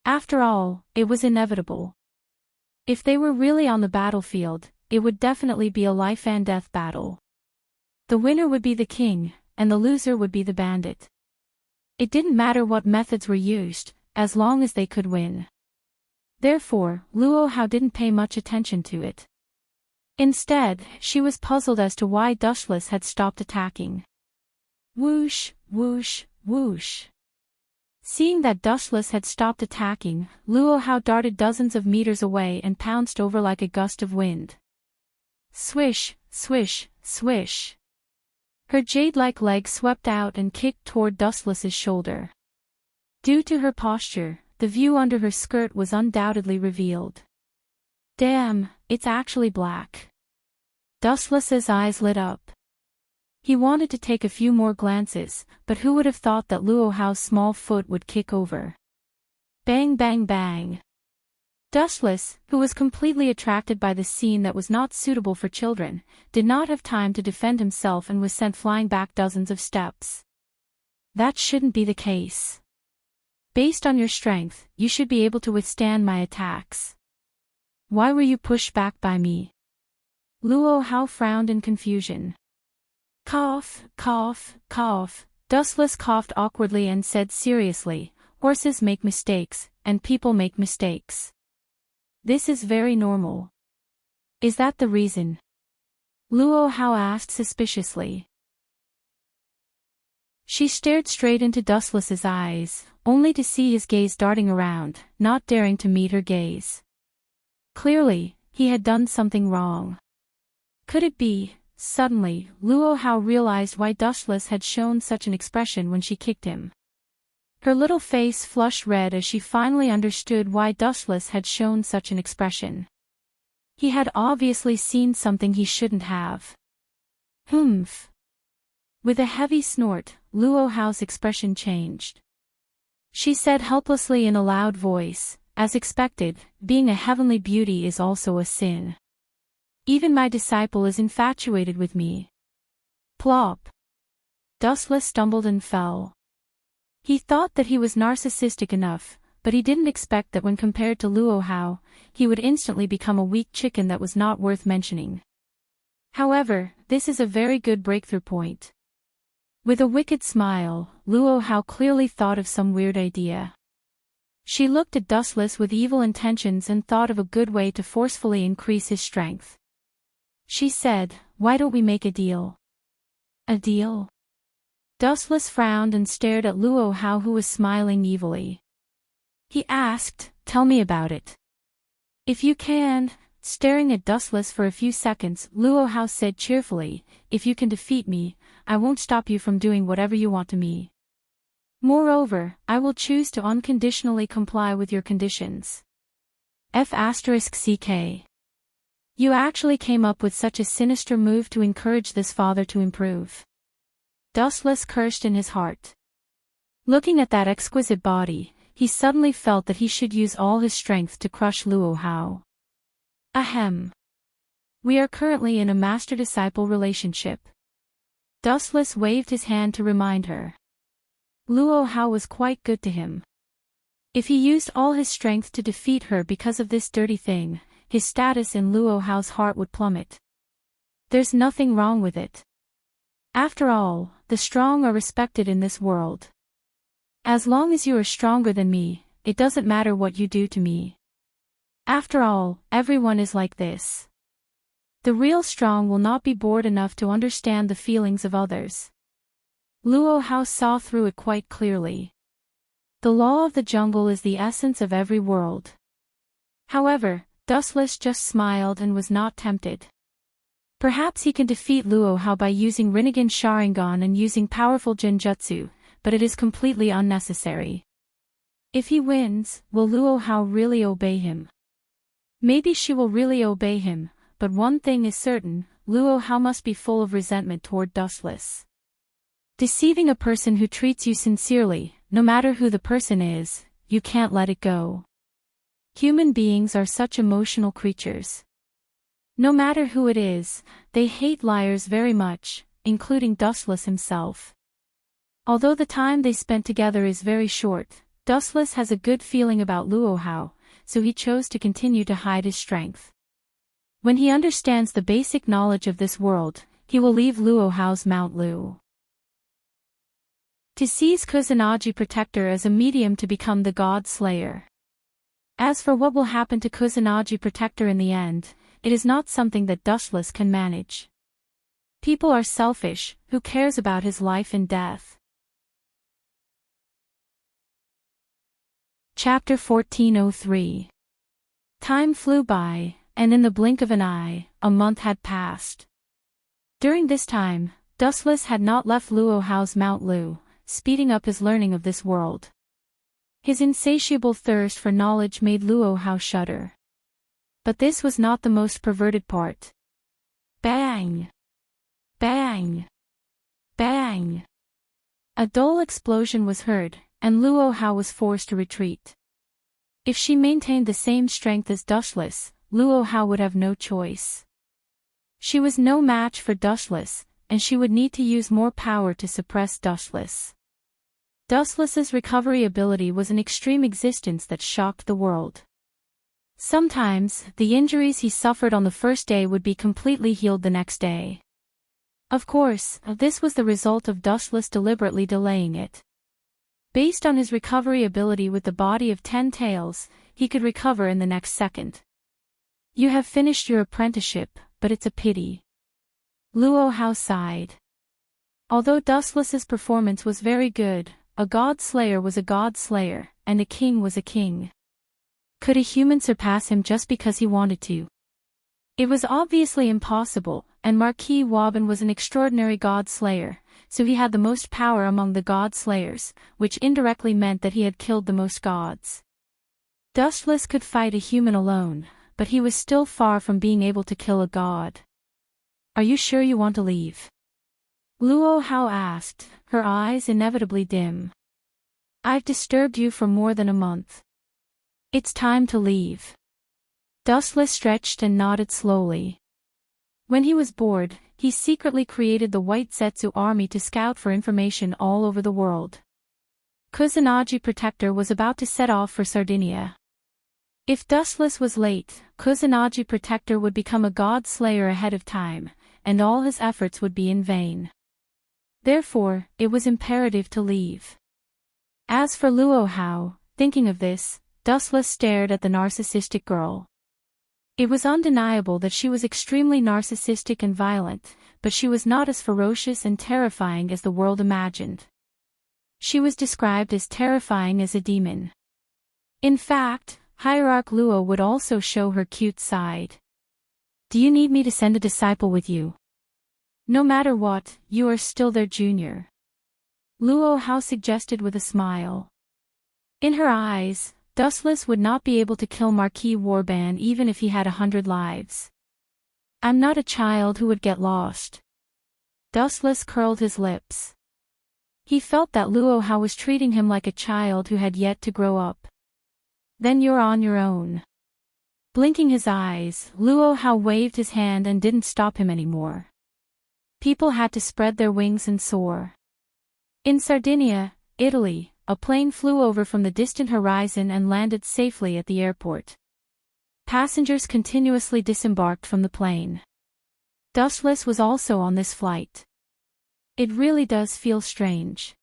After all, it was inevitable. If they were really on the battlefield, it would definitely be a life and death battle. The winner would be the king, and the loser would be the bandit. It didn't matter what methods were used, as long as they could win. Therefore, Luo Hao didn't pay much attention to it. Instead, she was puzzled as to why Dustless had stopped attacking. Whoosh, whoosh, whoosh. Seeing that Dustless had stopped attacking, Luo Hao darted dozens of meters away and pounced over like a gust of wind. Swish, swish, swish. Her jade-like leg swept out and kicked toward Dustless's shoulder. Due to her posture, the view under her skirt was undoubtedly revealed. Damn, it's actually black. Dustless's eyes lit up. He wanted to take a few more glances, but who would have thought that Luo Hao's small foot would kick over? Bang bang bang. Dustless, who was completely attracted by the scene that was not suitable for children, did not have time to defend himself and was sent flying back dozens of steps. That shouldn't be the case. Based on your strength, you should be able to withstand my attacks. Why were you pushed back by me? Luo Hao frowned in confusion. Cough, cough, cough. Dustless coughed awkwardly and said seriously, horses make mistakes, and people make mistakes. This is very normal. Is that the reason? Luo Hao asked suspiciously. She stared straight into Dustless's eyes, only to see his gaze darting around, not daring to meet her gaze. Clearly, he had done something wrong. Could it be? Suddenly, Luo Hao realized why Dustless had shown such an expression when she kicked him. Her little face flushed red as she finally understood why Dustless had shown such an expression. He had obviously seen something he shouldn't have. Humph. With a heavy snort, Luo Hao's expression changed. She said helplessly in a loud voice, as expected, being a heavenly beauty is also a sin. Even my disciple is infatuated with me. Plop. Dustless stumbled and fell. He thought that he was narcissistic enough, but he didn't expect that when compared to Luo Hao, he would instantly become a weak chicken that was not worth mentioning. However, this is a very good breakthrough point. With a wicked smile, Luo Hao clearly thought of some weird idea. She looked at Dustless with evil intentions and thought of a good way to forcefully increase his strength. She said, "Why don't we make a deal?" A deal? Dustless frowned and stared at Luo Hao, who was smiling evilly. He asked, "Tell me about it." "If you can." Staring at Dustless for a few seconds, Luo Hao said cheerfully, "If you can defeat me, I won't stop you from doing whatever you want to me. Moreover, I will choose to unconditionally comply with your conditions." F***ck. You actually came up with such a sinister move to encourage this father to improve. Dustless cursed in his heart. Looking at that exquisite body, he suddenly felt that he should use all his strength to crush Luo Hao. Ahem. We are currently in a master-disciple relationship. Dustless waved his hand to remind her. Luo Hao was quite good to him. If he used all his strength to defeat her because of this dirty thing, his status in Luo Hao's heart would plummet. There's nothing wrong with it. After all, the strong are respected in this world. As long as you are stronger than me, it doesn't matter what you do to me. After all, everyone is like this. The real strong will not be bored enough to understand the feelings of others. Luo Hao saw through it quite clearly. The law of the jungle is the essence of every world. However, Dustless just smiled and was not tempted. Perhaps he can defeat Luo Hao by using Rinnegan Sharingan and using powerful Genjutsu, but it is completely unnecessary. If he wins, will Luo Hao really obey him? Maybe she will really obey him, but one thing is certain, Luo Hao must be full of resentment toward Dustless. Deceiving a person who treats you sincerely, no matter who the person is, you can't let it go. Human beings are such emotional creatures. No matter who it is, they hate liars very much, including Dustless himself. Although the time they spent together is very short, Dustless has a good feeling about Luo Hao, so he chose to continue to hide his strength. When he understands the basic knowledge of this world, he will leave Luo Hao's Mount Lu. To seize Kusanagi Protector as a medium to become the God Slayer. As for what will happen to Kusanagi Protector in the end, it is not something that Dustless can manage. People are selfish, who cares about his life and death? Chapter 1403. Time flew by, and in the blink of an eye, a month had passed. During this time, Dustless had not left Luo Hao's Mount Lu, speeding up his learning of this world. His insatiable thirst for knowledge made Luo Hao shudder. But this was not the most perverted part. Bang! Bang! Bang! A dull explosion was heard, and Luo Hao was forced to retreat. If she maintained the same strength as Dustless, Luo Hao would have no choice. She was no match for Dustless, and she would need to use more power to suppress Dustless. Dustless's recovery ability was an extreme existence that shocked the world. Sometimes, the injuries he suffered on the first day would be completely healed the next day. Of course, this was the result of Dustless deliberately delaying it. Based on his recovery ability with the body of 10 tails, he could recover in the next second. You have finished your apprenticeship, but it's a pity. Luo Hao sighed. Although Dustless's performance was very good, a God Slayer was a God Slayer, and a king was a king. Could a human surpass him just because he wanted to? It was obviously impossible, and Marquis Waban was an extraordinary God Slayer, so he had the most power among the God Slayers, which indirectly meant that he had killed the most gods. Dustless could fight a human alone, but he was still far from being able to kill a god. Are you sure you want to leave? Luo Hao asked, her eyes inevitably dim. I've disturbed you for more than a month. It's time to leave. Dustless stretched and nodded slowly. When he was bored, he secretly created the White Zetsu army to scout for information all over the world. Kusanagi Protector was about to set off for Sardinia. If Dustless was late, Kusanagi Protector would become a God Slayer ahead of time, and all his efforts would be in vain. Therefore, it was imperative to leave. As for Luo Hao, thinking of this, Dustless stared at the narcissistic girl. It was undeniable that she was extremely narcissistic and violent, but she was not as ferocious and terrifying as the world imagined. She was described as terrifying as a demon. In fact, Hierarch Luo would also show her cute side. Do you need me to send a disciple with you? No matter what, you are still their junior. Luo Hao suggested with a smile. In her eyes, Dustless would not be able to kill Marquis Warban even if he had 100 lives. I'm not a child who would get lost. Dustless curled his lips. He felt that Luohao was treating him like a child who had yet to grow up. Then you're on your own. Blinking his eyes, Luohao waved his hand and didn't stop him anymore. People had to spread their wings and soar. In Sardinia, Italy, a plane flew over from the distant horizon and landed safely at the airport. Passengers continuously disembarked from the plane. Dustless was also on this flight. It really does feel strange.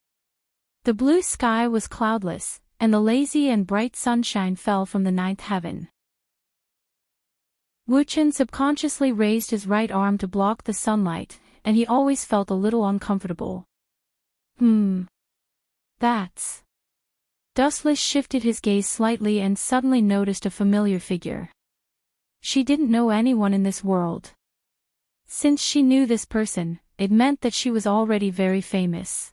The blue sky was cloudless, and the lazy and bright sunshine fell from the ninth heaven. Wuchen subconsciously raised his right arm to block the sunlight, and he always felt a little uncomfortable. That's... Dustless shifted his gaze slightly and suddenly noticed a familiar figure. She didn't know anyone in this world. Since she knew this person, it meant that she was already very famous.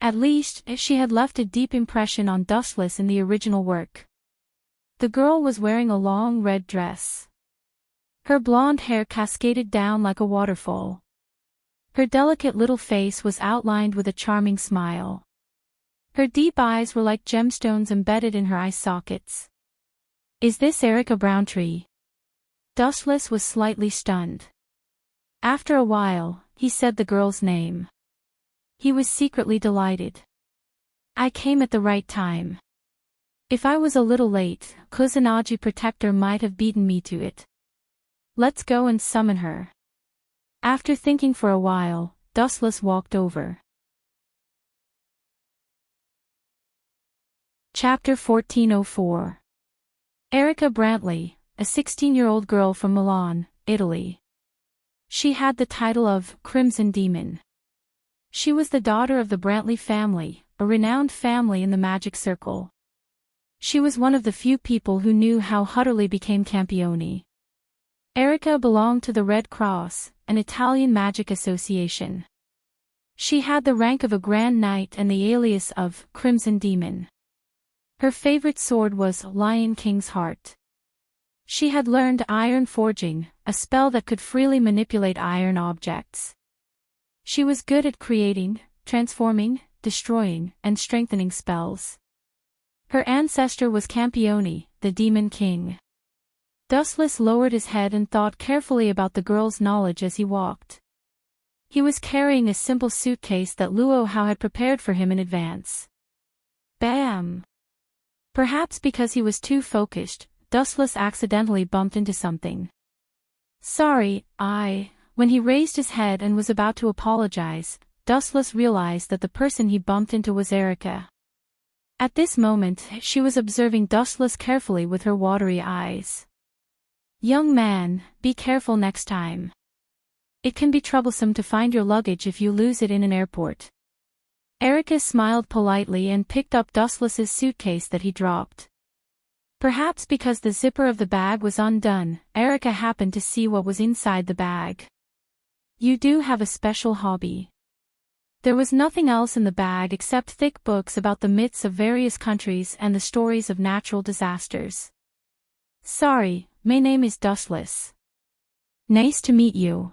At least, she had left a deep impression on Dustless in the original work. The girl was wearing a long red dress. Her blonde hair cascaded down like a waterfall. Her delicate little face was outlined with a charming smile. Her deep eyes were like gemstones embedded in her eye sockets. Is this Erica Browntree? Dustless was slightly stunned. After a while, he said the girl's name. He was secretly delighted. I came at the right time. If I was a little late, Kusanagi Protector might have beaten me to it. Let's go and summon her. After thinking for a while, Dustless walked over. Chapter 1404. Erica Brantley, a 16-year-old girl from Milan, Italy. She had the title of Crimson Demon. She was the daughter of the Brantley family, a renowned family in the magic circle. She was one of the few people who knew how Hutterly became Campione. Erica belonged to the Red Cross, an Italian magic association. She had the rank of a Grand Knight and the alias of Crimson Demon. Her favorite sword was Lion King's Heart. She had learned iron forging, a spell that could freely manipulate iron objects. She was good at creating, transforming, destroying, and strengthening spells. Her ancestor was Campione, the Demon King. Dustless lowered his head and thought carefully about the girl's knowledge as he walked. He was carrying a simple suitcase that Luohao had prepared for him in advance. Bam! Perhaps because he was too focused, Dustless accidentally bumped into something. Sorry, When he raised his head and was about to apologize, Dustless realized that the person he bumped into was Erica. At this moment, she was observing Dustless carefully with her watery eyes. Young man, be careful next time. It can be troublesome to find your luggage if you lose it in an airport. Erica smiled politely and picked up Dustless's suitcase that he dropped. Perhaps because the zipper of the bag was undone, Erica happened to see what was inside the bag. You do have a special hobby. There was nothing else in the bag except thick books about the myths of various countries and the stories of natural disasters. Sorry, my name is Dustless. Nice to meet you.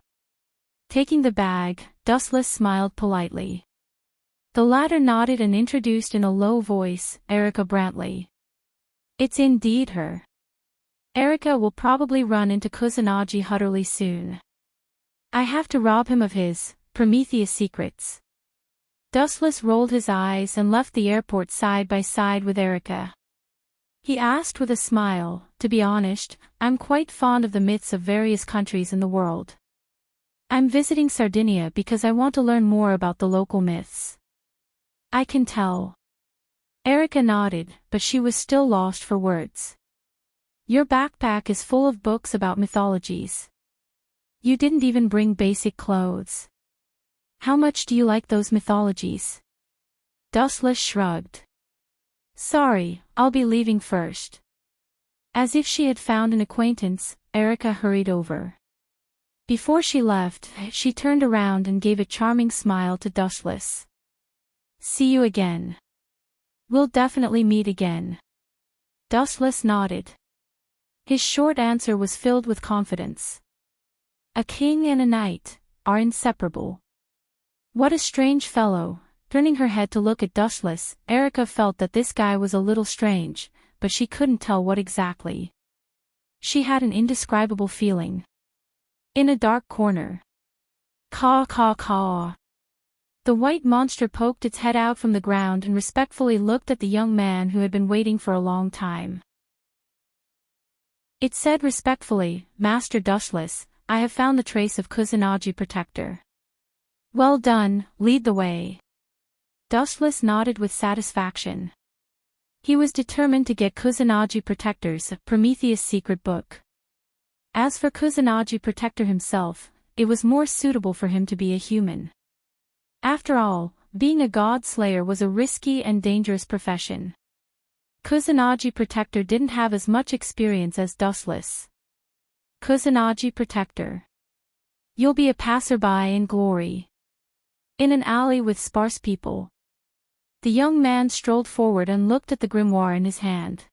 Taking the bag, Dustless smiled politely. The latter nodded and introduced in a low voice, Erica Brantley. It's indeed her. Erica will probably run into Kusanagi Hutterly soon. I have to rob him of his Prometheus secrets. Dustless rolled his eyes and left the airport side by side with Erica. He asked with a smile, to be honest, I'm quite fond of the myths of various countries in the world. I'm visiting Sardinia because I want to learn more about the local myths. I can tell. Erica nodded, but she was still lost for words. Your backpack is full of books about mythologies. You didn't even bring basic clothes. How much do you like those mythologies? Dustless shrugged. Sorry, I'll be leaving first. As if she had found an acquaintance, Erica hurried over. Before she left, she turned around and gave a charming smile to Dustless. See you again. We'll definitely meet again. Dustless nodded. His short answer was filled with confidence. A king and a knight are inseparable. What a strange fellow, Turning her head to look at Dustless, Erica felt that this guy was a little strange, but she couldn't tell what exactly. She had an indescribable feeling. In a dark corner. Caw caw caw. The white monster poked its head out from the ground and respectfully looked at the young man who had been waiting for a long time. It said respectfully, "Master Dustless, I have found the trace of Kusanagi Protector." "Well done, lead the way." Dustless nodded with satisfaction. He was determined to get Kusanagi Protector's Prometheus secret book. As for Kusanagi Protector himself, it was more suitable for him to be a human. After all, being a god slayer was a risky and dangerous profession. Kusanagi Protector didn't have as much experience as Dustless. Kusanagi Protector. You'll be a passerby in glory. In an alley with sparse people. The young man strolled forward and looked at the grimoire in his hand.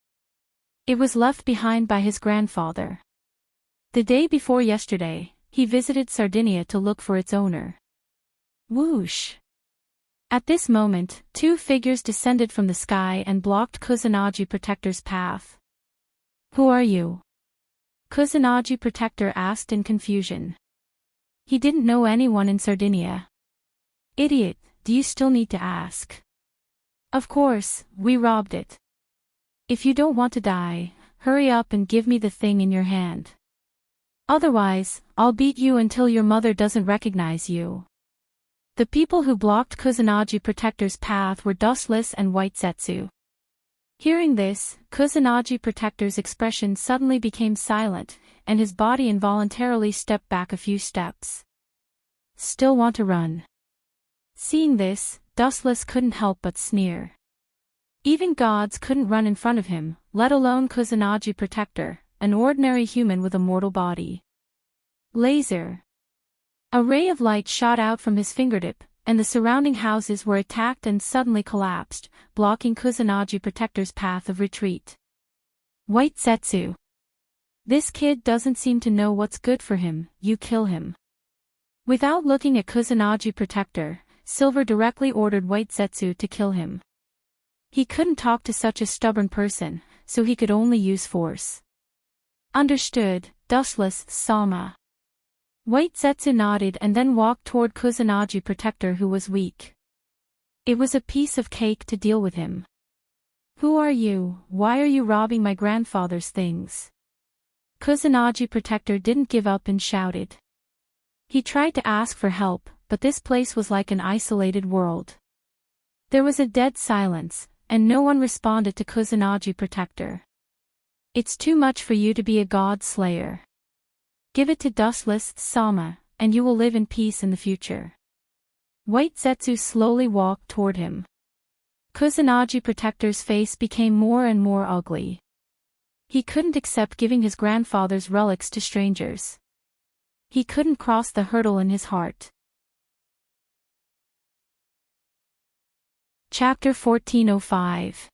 It was left behind by his grandfather. The day before yesterday, he visited Sardinia to look for its owner. Whoosh! At this moment, two figures descended from the sky and blocked Kusanagi Protector's path. "Who are you?" Kusanagi Protector asked in confusion. He didn't know anyone in Sardinia. "Idiot, do you still need to ask?" "Of course, we robbed it. If you don't want to die, hurry up and give me the thing in your hand. Otherwise, I'll beat you until your mother doesn't recognize you." The people who blocked Kusanagi Protector's path were Dustless and White Zetsu. Hearing this, Kusanagi Protector's expression suddenly became silent, and his body involuntarily stepped back a few steps. "Still want to run?" Seeing this, Dustless couldn't help but sneer. Even gods couldn't run in front of him, let alone Kusanagi Protector, an ordinary human with a mortal body. Laser. A ray of light shot out from his fingertip, and the surrounding houses were attacked and suddenly collapsed, blocking Kusanagi Protector's path of retreat. White Zetsu. This kid doesn't seem to know what's good for him, you kill him. Without looking at Kusanagi Protector, Silver directly ordered White Zetsu to kill him. He couldn't talk to such a stubborn person, so he could only use force. Understood, Dustless Sama. White Zetsu nodded and then walked toward Kusanagi Protector, who was weak. It was a piece of cake to deal with him. "Who are you? Why are you robbing my grandfather's things?" Kusanagi Protector didn't give up and shouted. He tried to ask for help, but this place was like an isolated world. There was a dead silence, and no one responded to Kusanagi Protector. "It's too much for you to be a god slayer. Give it to Dustless Sama, and you will live in peace in the future." White Zetsu slowly walked toward him. Kusanagi Protector's face became more and more ugly. He couldn't accept giving his grandfather's relics to strangers. He couldn't cross the hurdle in his heart. Chapter 1405.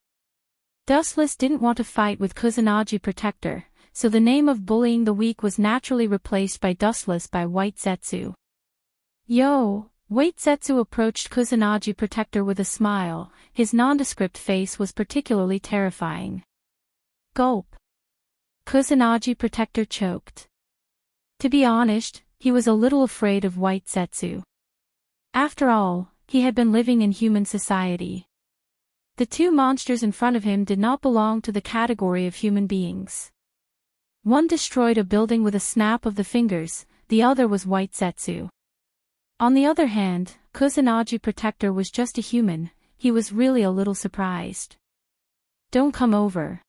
Dustless didn't want to fight with Kusanagi Protector, so the name of bullying the weak was naturally replaced by Dustless by White Zetsu. "Yo!" White Zetsu approached Kusanagi Protector with a smile. His nondescript face was particularly terrifying. Gulp. Kusanagi Protector choked. To be honest, he was a little afraid of White Zetsu. After all, he had been living in human society. The two monsters in front of him did not belong to the category of human beings. One destroyed a building with a snap of the fingers, the other was White Zetsu. On the other hand, Kusanagi Protector was just a human. He was really a little surprised. "Don't come over."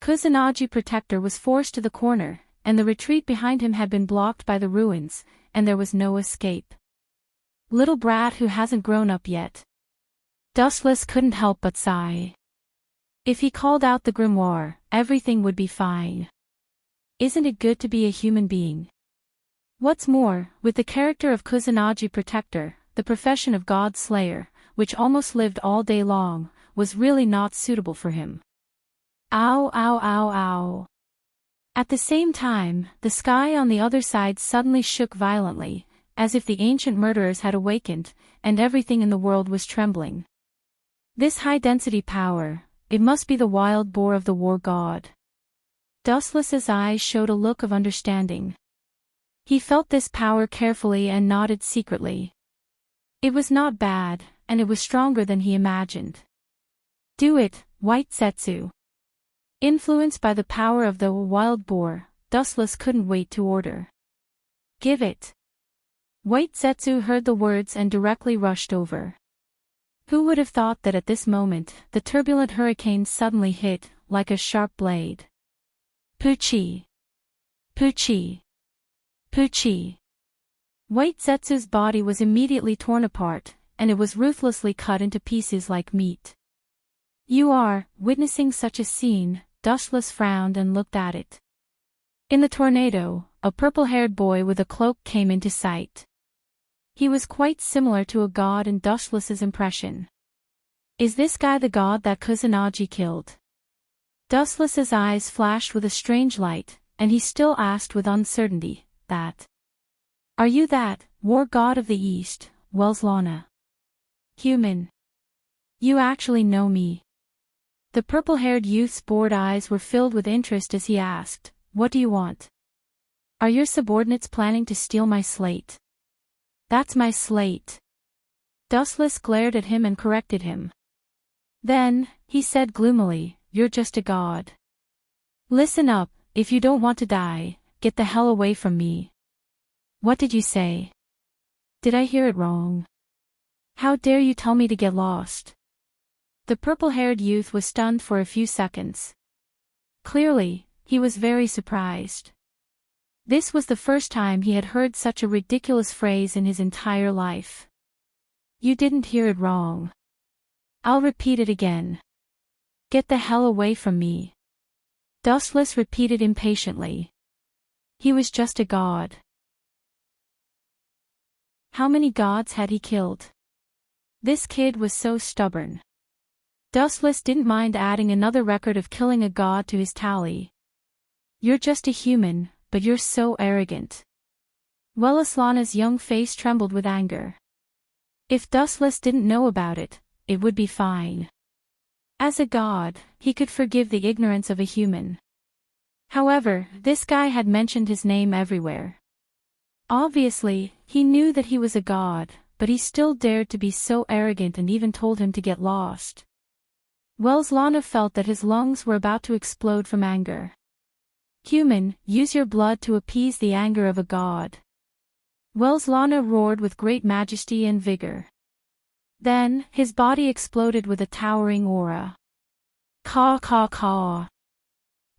Kusanagi Protector was forced to the corner, and the retreat behind him had been blocked by the ruins, and there was no escape. Little brat who hasn't grown up yet. Dustless couldn't help but sigh. If he called out the grimoire, everything would be fine. Isn't it good to be a human being? What's more, with the character of Kusanagi Protector, the profession of God Slayer, which almost lived all day long, was really not suitable for him. Ow ow ow ow. At the same time, the sky on the other side suddenly shook violently, as if the ancient murderers had awakened, and everything in the world was trembling. This high-density power, it must be the wild boar of the war god. Dustless's eyes showed a look of understanding. He felt this power carefully and nodded secretly. It was not bad, and it was stronger than he imagined. Do it, White Zetsu. Influenced by the power of the wild boar, Dustless couldn't wait to order. Give it. White Zetsu heard the words and directly rushed over. Who would have thought that at this moment, the turbulent hurricane suddenly hit, like a sharp blade. Pucci. Pucci. Pucci. White Zetsu's body was immediately torn apart, and it was ruthlessly cut into pieces like meat. You are, witnessing such a scene, Dustless frowned and looked at it. In the tornado, a purple-haired boy with a cloak came into sight. He was quite similar to a god in Dustless's impression. Is this guy the god that Kusanagi killed? Dustless's eyes flashed with a strange light, and he still asked with uncertainty, that. Are you that, war god of the East, Welslana? Human. You actually know me. The purple-haired youth's bored eyes were filled with interest as he asked, what do you want? Are your subordinates planning to steal my slate? That's my slate. Dustless glared at him and corrected him. Then, he said gloomily, you're just a god. Listen up, if you don't want to die, get the hell away from me. What did you say? Did I hear it wrong? How dare you tell me to get lost? The purple-haired youth was stunned for a few seconds. Clearly, he was very surprised. This was the first time he had heard such a ridiculous phrase in his entire life. You didn't hear it wrong. I'll repeat it again. Get the hell away from me. Dustless repeated impatiently. He was just a god. How many gods had he killed? This kid was so stubborn. Dustless didn't mind adding another record of killing a god to his tally. You're just a human, but you're so arrogant. Welslana's young face trembled with anger. If Dustless didn't know about it, it would be fine. As a god, he could forgive the ignorance of a human. However, this guy had mentioned his name everywhere. Obviously, he knew that he was a god, but he still dared to be so arrogant and even told him to get lost. Welslana felt that his lungs were about to explode from anger. Human, use your blood to appease the anger of a god. Welslana roared with great majesty and vigor. Then, his body exploded with a towering aura. Caw caw caw.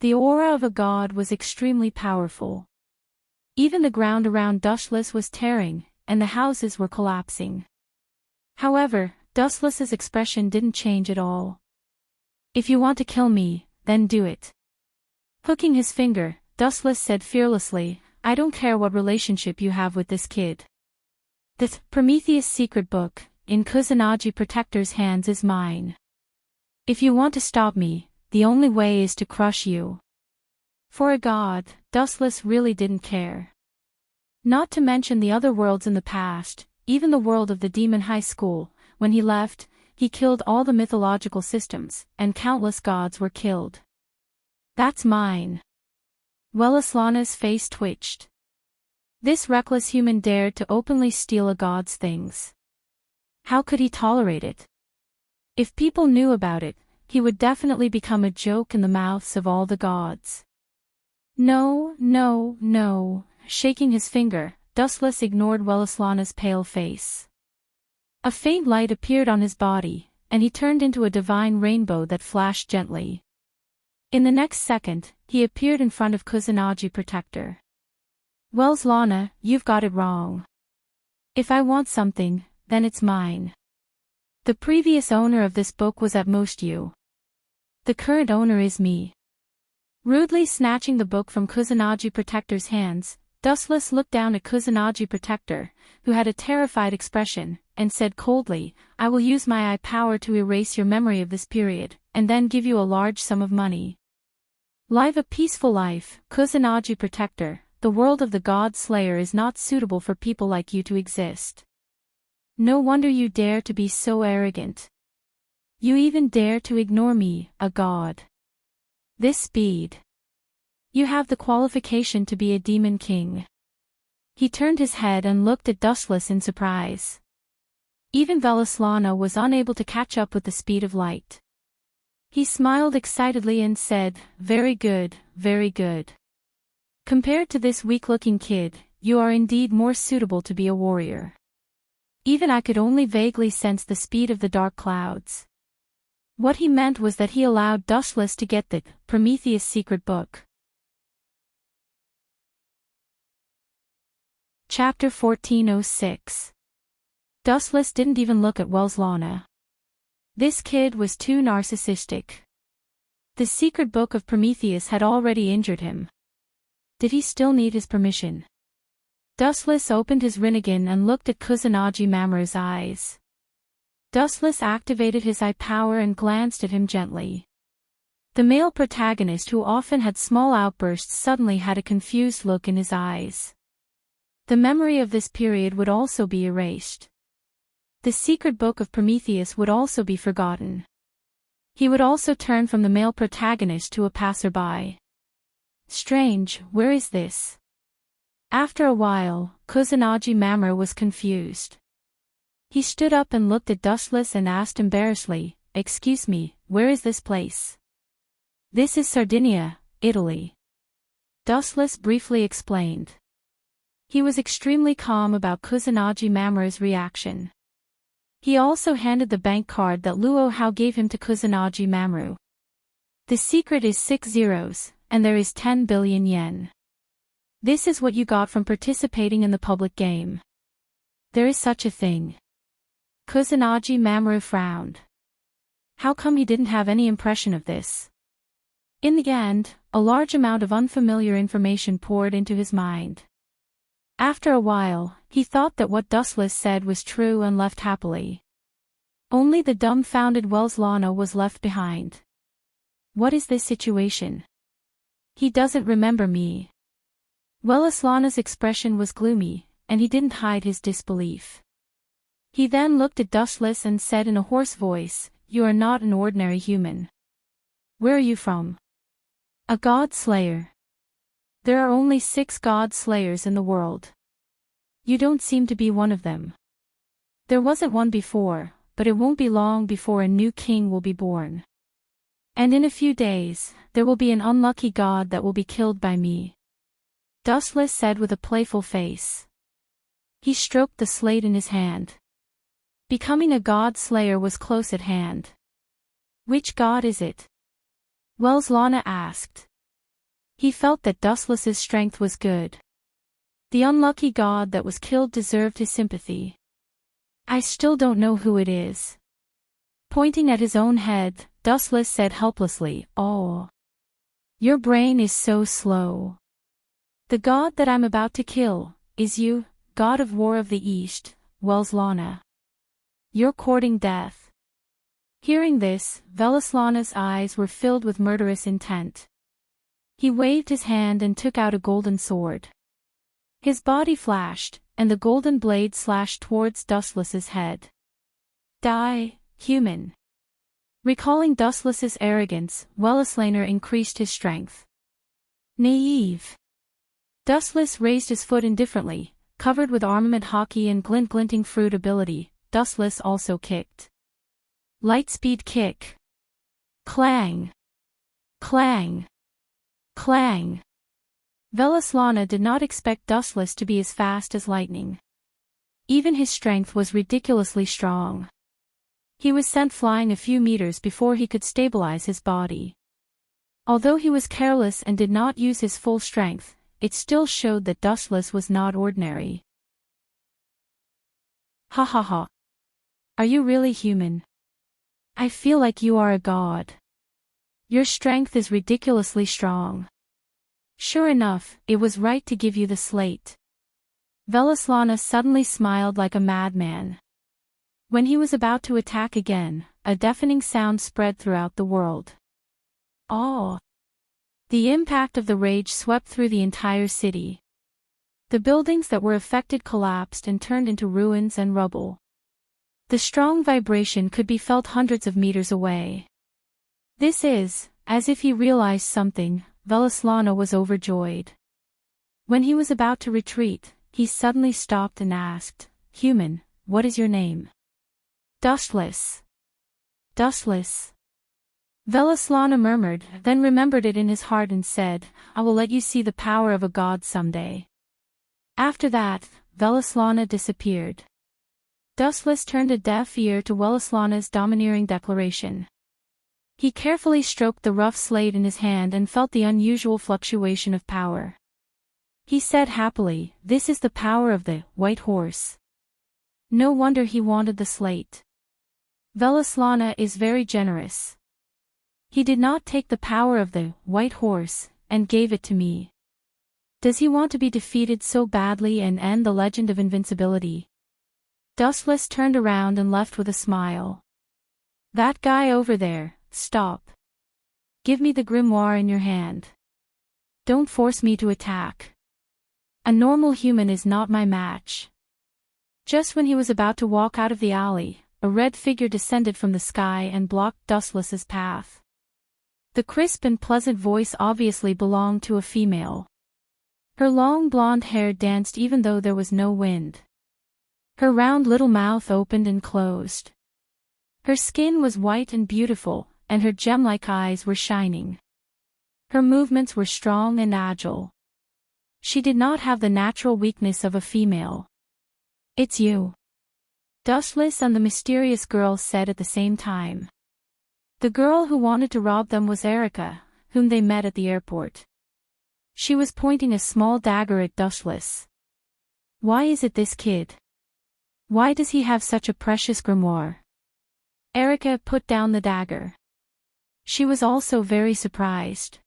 The aura of a god was extremely powerful. Even the ground around Dustless was tearing, and the houses were collapsing. However, Dustless's expression didn't change at all. If you want to kill me, then do it. Hooking his finger, Dustless said fearlessly, I don't care what relationship you have with this kid. The Prometheus secret book, in Kusanagi Protector's hands is mine. If you want to stop me, the only way is to crush you. For a god, Dustless really didn't care. Not to mention the other worlds in the past, even the world of the Demon High School, when he left, he killed all the mythological systems, and countless gods were killed. That's mine. Welslana's face twitched. This reckless human dared to openly steal a god's things. How could he tolerate it? If people knew about it, he would definitely become a joke in the mouths of all the gods. No, no, no, shaking his finger, Dustless ignored Welslana's pale face. A faint light appeared on his body, and he turned into a divine rainbow that flashed gently. In the next second, he appeared in front of Kusanagi Protector. Welslana, you've got it wrong. If I want something, then it's mine. The previous owner of this book was at most you. The current owner is me. Rudely snatching the book from Kusanagi Protector's hands, Dustless looked down at Kusanagi Protector, who had a terrified expression, and said coldly, I will use my eye power to erase your memory of this period, and then give you a large sum of money. Live a peaceful life, Kusanagi Protector, the the world of the God Slayer is not suitable for people like you to exist. No wonder you dare to be so arrogant. You even dare to ignore me, a god. This speed. You have the qualification to be a demon king. He turned his head and looked at Dustless in surprise. Even Velaslana was unable to catch up with the speed of light. He smiled excitedly and said, very good, very good. Compared to this weak-looking kid, you are indeed more suitable to be a warrior. Even I could only vaguely sense the speed of the dark clouds. What he meant was that he allowed Dustless to get the Prometheus secret book. Chapter 1406. Dustless didn't even look at Velaslana. This kid was too narcissistic. The secret book of Prometheus had already injured him. Did he still need his permission? Dustless opened his Rinnegan and looked at Kusanagi Mamoru's eyes. Dustless activated his eye power and glanced at him gently. The male protagonist, who often had small outbursts, suddenly had a confused look in his eyes. The memory of this period would also be erased. The secret book of Prometheus would also be forgotten. He would also turn from the male protagonist to a passerby. Strange, where is this? After a while, Kusanagi Mamoru was confused. He stood up and looked at Dustless and asked embarrassedly, excuse me, where is this place? This is Sardinia, Italy. Dustless briefly explained. He was extremely calm about Kusanagi Mamoru's reaction. He also handed the bank card that Luo Hao gave him to Kusanagi Mamoru. The secret is 6 zeros, and there is 10 billion yen. This is what you got from participating in the public game. There is such a thing. Kusanagi Mamoru frowned. How come he didn't have any impression of this? In the end, a large amount of unfamiliar information poured into his mind. After a while, he thought that what Dustless said was true and left happily. Only the dumbfounded Velaslana was left behind. What is this situation? He doesn't remember me. Velaslana's expression was gloomy, and he didn't hide his disbelief. He then looked at Dustless and said in a hoarse voice, you are not an ordinary human. Where are you from? A god slayer. There are only 6 god slayers in the world. You don't seem to be one of them. There wasn't one before, but it won't be long before a new king will be born. And in a few days, there will be an unlucky god that will be killed by me. Dustless said with a playful face. He stroked the slate in his hand. Becoming a god slayer was close at hand. Which god is it? Velaslana asked. He felt that Dustless's strength was good. The unlucky god that was killed deserved his sympathy. I still don't know who it is. Pointing at his own head, Dustless said helplessly, oh. Your brain is so slow. The god that I'm about to kill, is you, god of war of the East, Velaslana. You're courting death. Hearing this, Velaslana's eyes were filled with murderous intent. He waved his hand and took out a golden sword. His body flashed, and the golden blade slashed towards Dustless's head. Die, human. Recalling Dustless's arrogance, Velaslana increased his strength. Naive. Dustless raised his foot indifferently, covered with armament hockey and glinting fruit ability. Dustless also kicked. Lightspeed kick. Clang. Clang. Clang. Velaslana did not expect Dustless to be as fast as lightning. Even his strength was ridiculously strong. He was sent flying a few meters before he could stabilize his body. Although he was careless and did not use his full strength, it still showed that Dustless was not ordinary. Ha ha ha. Are you really human? I feel like you are a god. Your strength is ridiculously strong. Sure enough, it was right to give you the slate. Velaslana suddenly smiled like a madman. When he was about to attack again, a deafening sound spread throughout the world. Oh! The impact of the rage swept through the entire city. The buildings that were affected collapsed and turned into ruins and rubble. The strong vibration could be felt hundreds of meters away. This is, as if he realized something, Veleslana was overjoyed. When he was about to retreat, he suddenly stopped and asked, "Human, what is your name?" "Dustless." "Dustless." Veleslana murmured, then remembered it in his heart and said, "I will let you see the power of a god someday." After that, Veleslana disappeared. Dustless turned a deaf ear to Veleslana's domineering declaration. He carefully stroked the rough slate in his hand and felt the unusual fluctuation of power. He said happily, "This is the power of the white horse." No wonder he wanted the slate. Veleslana is very generous. He did not take the power of the white horse and gave it to me. Does he want to be defeated so badly and end the legend of invincibility? Dustless turned around and left with a smile. "That guy over there, stop. Give me the grimoire in your hand. Don't force me to attack. A normal human is not my match." Just when he was about to walk out of the alley, a red figure descended from the sky and blocked Dustless's path. The crisp and pleasant voice obviously belonged to a female. Her long blonde hair danced even though there was no wind. Her round little mouth opened and closed. Her skin was white and beautiful, and her gem-like eyes were shining. Her movements were strong and agile. She did not have the natural weakness of a female. "It's you." Dustless and the mysterious girl said at the same time. The girl who wanted to rob them was Erica, whom they met at the airport. She was pointing a small dagger at Dustless. "Why is it this kid? Why does he have such a precious grimoire?" Erica put down the dagger. She was also very surprised.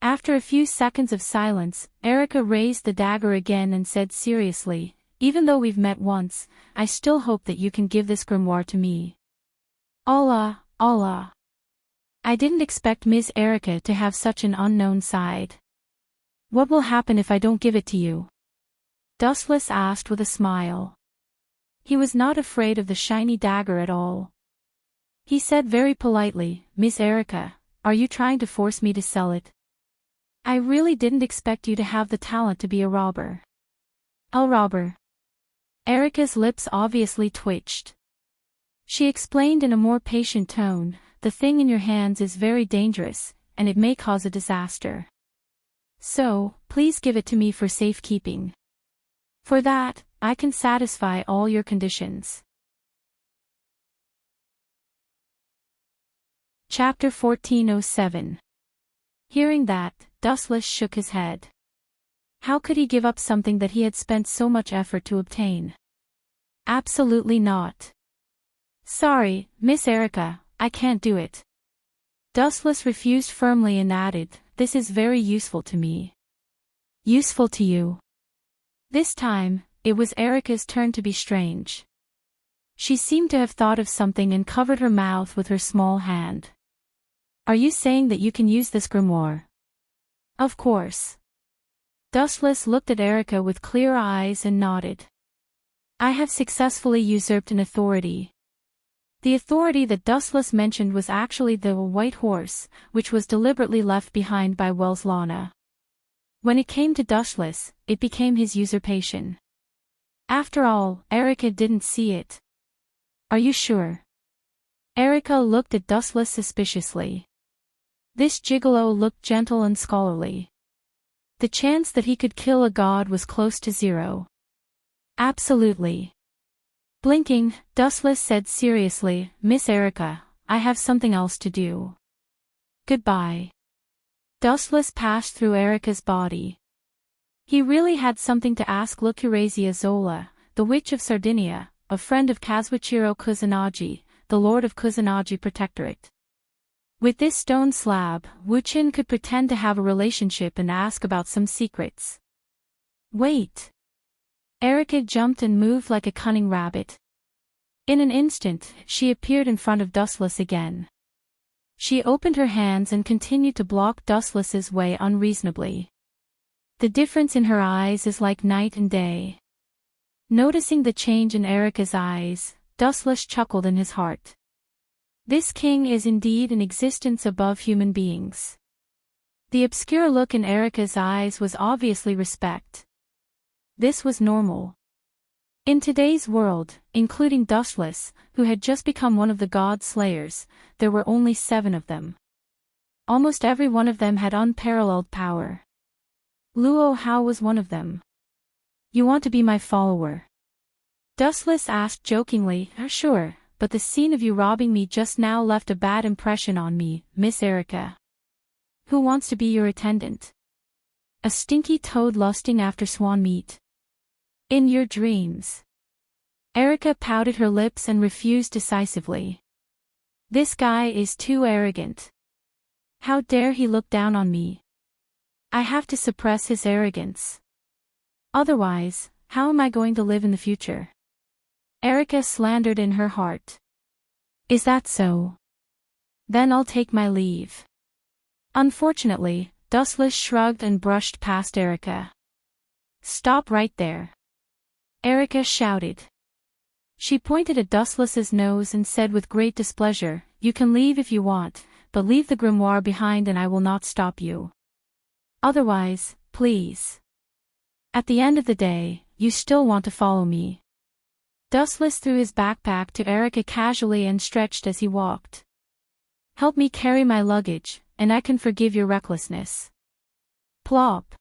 After a few seconds of silence, Erica raised the dagger again and said seriously, "Even though we've met once, I still hope that you can give this grimoire to me." Allah, Allah. I didn't expect Miss Erica to have such an unknown side. "What will happen if I don't give it to you?" Dustless asked with a smile. He was not afraid of the shiny dagger at all. He said very politely, "Miss Erica, are you trying to force me to sell it? I really didn't expect you to have the talent to be a robber." "A robber?" Erica's lips obviously twitched. She explained in a more patient tone, "The thing in your hands is very dangerous, and it may cause a disaster. So, please give it to me for safekeeping. For that, I can satisfy all your conditions." Chapter 1407. Hearing that, Dustless shook his head. How could he give up something that he had spent so much effort to obtain? Absolutely not. "Sorry, Miss Erica, I can't do it." Dustless refused firmly and added, "This is very useful to me." "Useful to you?" This time, it was Erica's turn to be strange. She seemed to have thought of something and covered her mouth with her small hand. "Are you saying that you can use this grimoire?" "Of course." Dustless looked at Erica with clear eyes and nodded. "I have successfully usurped an authority." The authority that Dustless mentioned was actually the white horse, which was deliberately left behind by Veleslana. When it came to Dustless, it became his usurpation. After all, Erica didn't see it. "Are you sure?" Erica looked at Dustless suspiciously. This gigolo looked gentle and scholarly. The chance that he could kill a god was close to zero. "Absolutely." Blinking, Dustless said seriously, "Miss Erica, I have something else to do. Goodbye." Dustless passed through Erica's body. He really had something to ask Lucrezia Zola, the witch of Sardinia, a friend of Kazuichiro Kusanagi, the lord of Kusanagi Protectorate. With this stone slab, Wuchin could pretend to have a relationship and ask about some secrets. "Wait." Erica jumped and moved like a cunning rabbit. In an instant, she appeared in front of Dustless again. She opened her hands and continued to block Dustless's way unreasonably. The difference in her eyes is like night and day. Noticing the change in Erica's eyes, Dustless chuckled in his heart. This king is indeed an existence above human beings. The obscure look in Erica's eyes was obviously respect. This was normal. In today's world, including Dustless, who had just become one of the god slayers, there were only 7 of them. Almost every one of them had unparalleled power. Luo Hao was one of them. You want to be my follower? Dustless asked jokingly. Sure, but the scene of you robbing me just now left a bad impression on me, Miss Erica. Who wants to be your attendant? A stinky toad lusting after swan meat. In your dreams. Erica pouted her lips and refused decisively. This guy is too arrogant. How dare he look down on me? I have to suppress his arrogance. Otherwise, how am I going to live in the future? Erica slandered in her heart. Is that so? Then I'll take my leave. Unfortunately, Dustless shrugged and brushed past Erica. Stop right there. Erica shouted. She pointed at Dustless's nose and said with great displeasure, You can leave if you want, but leave the grimoire behind and I will not stop you. Otherwise, please. At the end of the day, you still want to follow me. Dustless threw his backpack to Erica casually and stretched as he walked. Help me carry my luggage, and I can forgive your recklessness. Plop.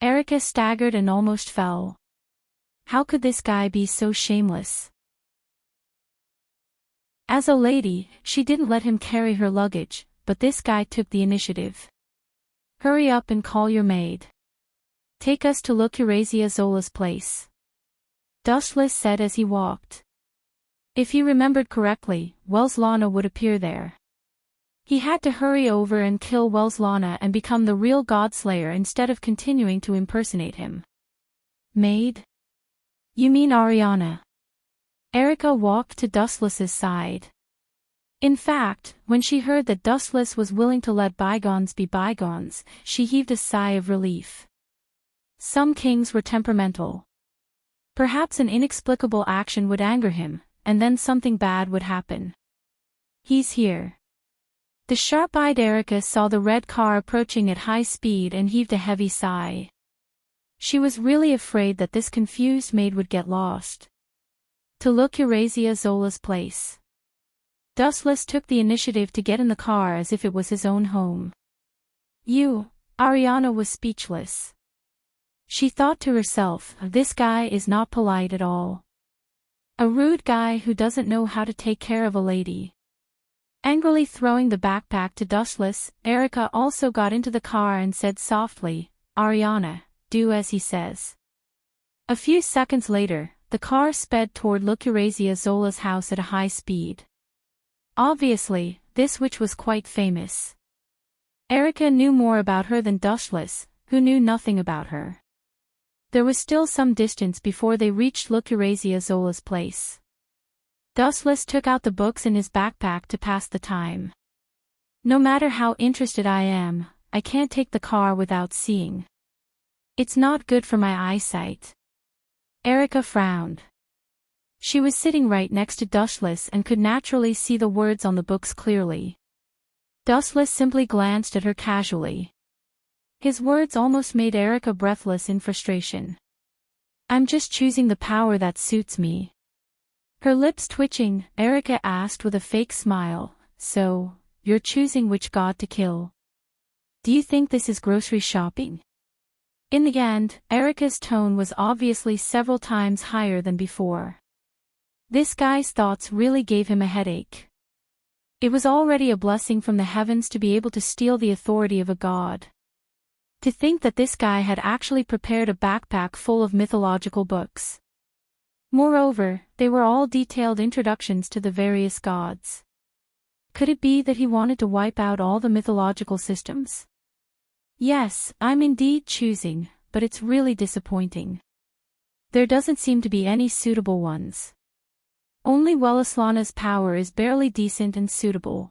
Erica staggered and almost fell. How could this guy be so shameless? As a lady, she didn't let him carry her luggage, but this guy took the initiative. Hurry up and call your maid. Take us to Lucurezia Zola's place. Dustless said as he walked. If he remembered correctly, Welslana would appear there. He had to hurry over and kill Welslana and become the real Godslayer instead of continuing to impersonate him. Maid? You mean Ariana? Erica walked to Dustless's side. In fact, when she heard that Dustless was willing to let bygones be bygones, she heaved a sigh of relief. Some kings were temperamental. Perhaps an inexplicable action would anger him, and then something bad would happen. He's here. The sharp-eyed Erica saw the red car approaching at high speed and heaved a heavy sigh. She was really afraid that this confused maid would get lost. To Lucurezia Zola's place. Dustless took the initiative to get in the car as if it was his own home. Ariana was speechless. She thought to herself, this guy is not polite at all. A rude guy who doesn't know how to take care of a lady. Angrily throwing the backpack to Dustless, Erica also got into the car and said softly, Ariana, do as he says. A few seconds later, the car sped toward Lucurezia Zola's house at a high speed. Obviously, this witch was quite famous. Erica knew more about her than Dustless, who knew nothing about her. There was still some distance before they reached Lucurezia Zola's place. Dustless took out the books in his backpack to pass the time. No matter how interested I am, I can't take the car without seeing. It's not good for my eyesight. Erica frowned. She was sitting right next to Dustless and could naturally see the words on the books clearly. Dustless simply glanced at her casually. His words almost made Erica breathless in frustration. I'm just choosing the power that suits me. Her lips twitching, Erica asked with a fake smile, so, you're choosing which god to kill? Do you think this is grocery shopping? In the end, Erica's tone was obviously several times higher than before. This guy's thoughts really gave him a headache. It was already a blessing from the heavens to be able to steal the authority of a god. To think that this guy had actually prepared a backpack full of mythological books. Moreover, they were all detailed introductions to the various gods. Could it be that he wanted to wipe out all the mythological systems? Yes, I'm indeed choosing, but it's really disappointing. There doesn't seem to be any suitable ones. Only Welslana's power is barely decent and suitable.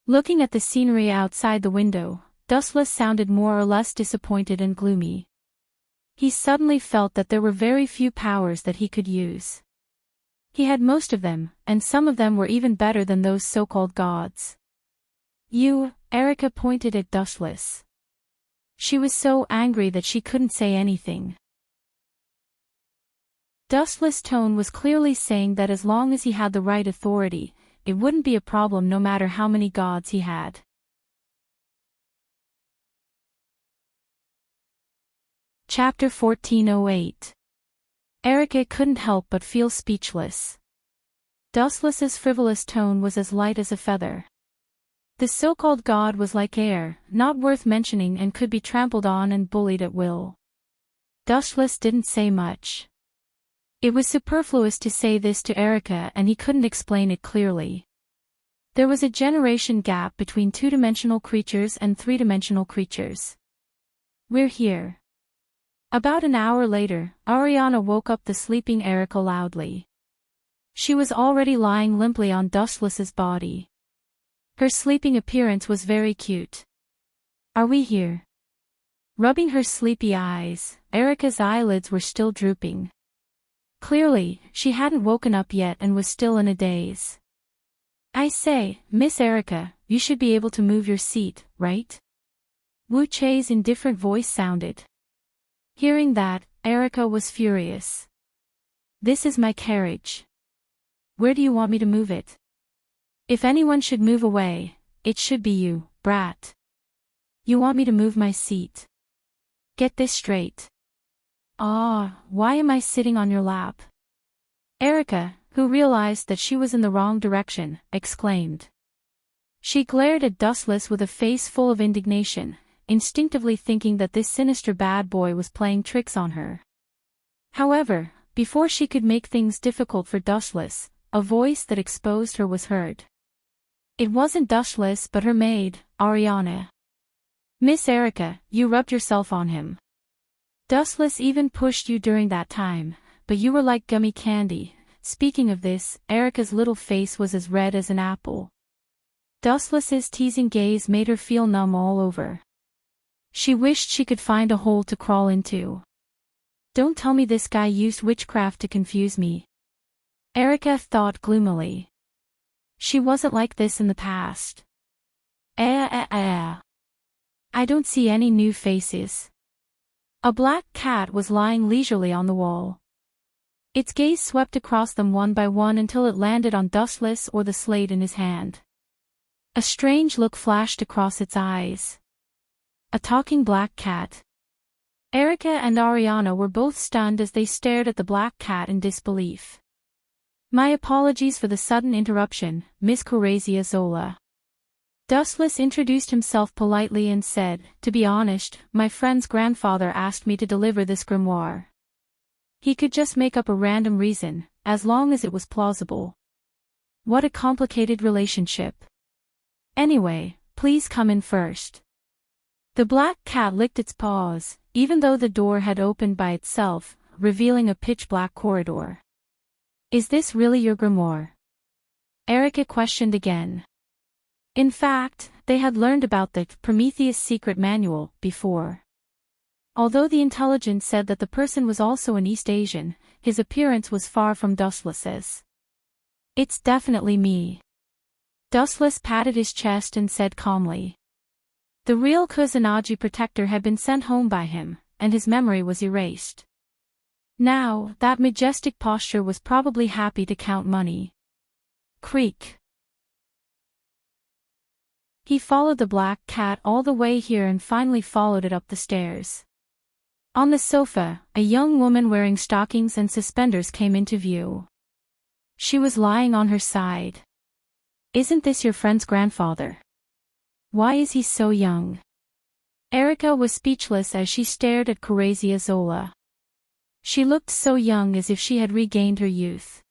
Looking at the scenery outside the window, Dustless sounded more or less disappointed and gloomy. He suddenly felt that there were very few powers that he could use. He had most of them, and some of them were even better than those so-called gods. You, Erica pointed at Dustless. She was so angry that she couldn't say anything. Dustless' tone was clearly saying that as long as he had the right authority, it wouldn't be a problem no matter how many gods he had. Chapter 1408. Erica couldn't help but feel speechless. Dustless's frivolous tone was as light as a feather. The so-called god was like air, not worth mentioning and could be trampled on and bullied at will. Dustless didn't say much. It was superfluous to say this to Erica and he couldn't explain it clearly. There was a generation gap between two-dimensional creatures and three-dimensional creatures. We're here. About an hour later, Ariana woke up the sleeping Erica loudly. She was already lying limply on Dustless's body. Her sleeping appearance was very cute. Are we here? Rubbing her sleepy eyes, Erica's eyelids were still drooping. Clearly, she hadn't woken up yet and was still in a daze. I say, Miss Erica, you should be able to move your seat, right? Wu Chei's indifferent voice sounded. Hearing that, Erica was furious. This is my carriage. Where do you want me to move it? If anyone should move away, it should be you, brat. You want me to move my seat. Get this straight. Why am I sitting on your lap? Erica, who realized that she was in the wrong direction, exclaimed. She glared at Dustless with a face full of indignation, instinctively thinking that this sinister bad boy was playing tricks on her. However, before she could make things difficult for Dustless, a voice that exposed her was heard. It wasn't Dustless but her maid, Ariana. Miss Erica, you rubbed yourself on him. Dustless even pushed you during that time, but you were like gummy candy. Speaking of this, Erica's little face was as red as an apple. Dustless's teasing gaze made her feel numb all over. She wished she could find a hole to crawl into. Don't tell me this guy used witchcraft to confuse me. Erica thought gloomily. She wasn't like this in the past. I don't see any new faces. A black cat was lying leisurely on the wall. Its gaze swept across them one by one until it landed on Dustless or the slate in his hand. A strange look flashed across its eyes. A talking black cat. Erica and Ariana were both stunned as they stared at the black cat in disbelief. My apologies for the sudden interruption, Miss Corazia Zola. Dustless introduced himself politely and said, to be honest, my friend's grandfather asked me to deliver this grimoire. He could just make up a random reason, as long as it was plausible. What a complicated relationship. Anyway, please come in first. The black cat licked its paws, even though the door had opened by itself, revealing a pitch-black corridor. Is this really your grimoire? Erica questioned again. In fact, they had learned about the Prometheus secret manual before. Although the intelligence said that the person was also an East Asian, his appearance was far from Dustless's. It's definitely me. Dustless patted his chest and said calmly. The real Kusanagi protector had been sent home by him, and his memory was erased. Now, that majestic posture was probably happy to count money. Creak. He followed the black cat all the way here and finally followed it up the stairs. On the sofa, a young woman wearing stockings and suspenders came into view. She was lying on her side. Isn't this your friend's grandfather? Why is he so young? Erica was speechless as she stared at Corazia Zola. She looked so young as if she had regained her youth.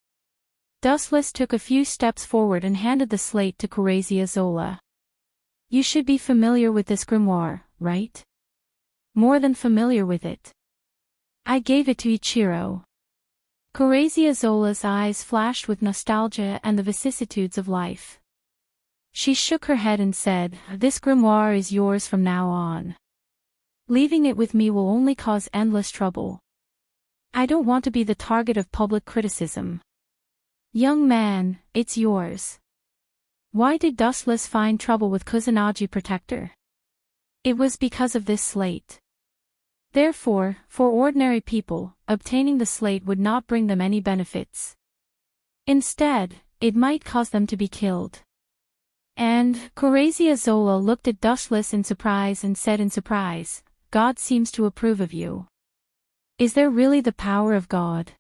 Dustless took a few steps forward and handed the slate to Corazia Zola. You should be familiar with this grimoire, right? More than familiar with it. I gave it to Ichiro. Corazia Zola's eyes flashed with nostalgia and the vicissitudes of life. She shook her head and said, "This grimoire is yours from now on. Leaving it with me will only cause endless trouble. I don't want to be the target of public criticism. Young man, it's yours." Why did Dustless find trouble with Kusanagi Protector? It was because of this slate. Therefore, for ordinary people, obtaining the slate would not bring them any benefits. Instead, it might cause them to be killed. And Corazia Zola looked at Dustless in surprise and said in surprise, "God seems to approve of you. Is there really the power of God?"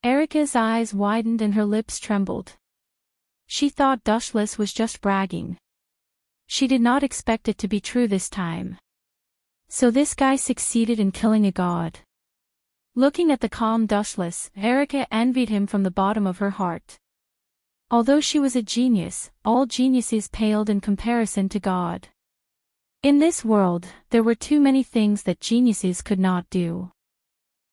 Erica's eyes widened and her lips trembled. She thought Dustless was just bragging. She did not expect it to be true this time. So this guy succeeded in killing a god. Looking at the calm Dustless, Erica envied him from the bottom of her heart. Although she was a genius, all geniuses paled in comparison to God. In this world, there were too many things that geniuses could not do.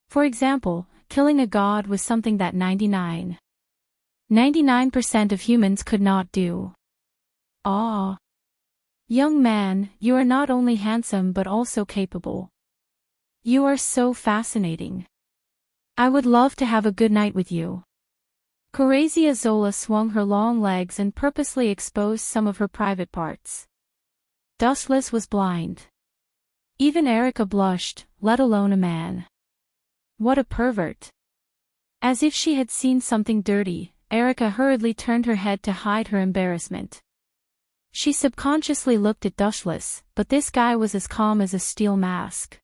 For example, killing a god was something that 99% of humans could not do. Ah. Young man, you are not only handsome but also capable. You are so fascinating. I would love to have a good night with you. Corazia Zola swung her long legs and purposely exposed some of her private parts. Dustless was blind. Even Erica blushed, let alone a man. What a pervert. As if she had seen something dirty, Erica hurriedly turned her head to hide her embarrassment. She subconsciously looked at Dustless, but this guy was as calm as a steel mask.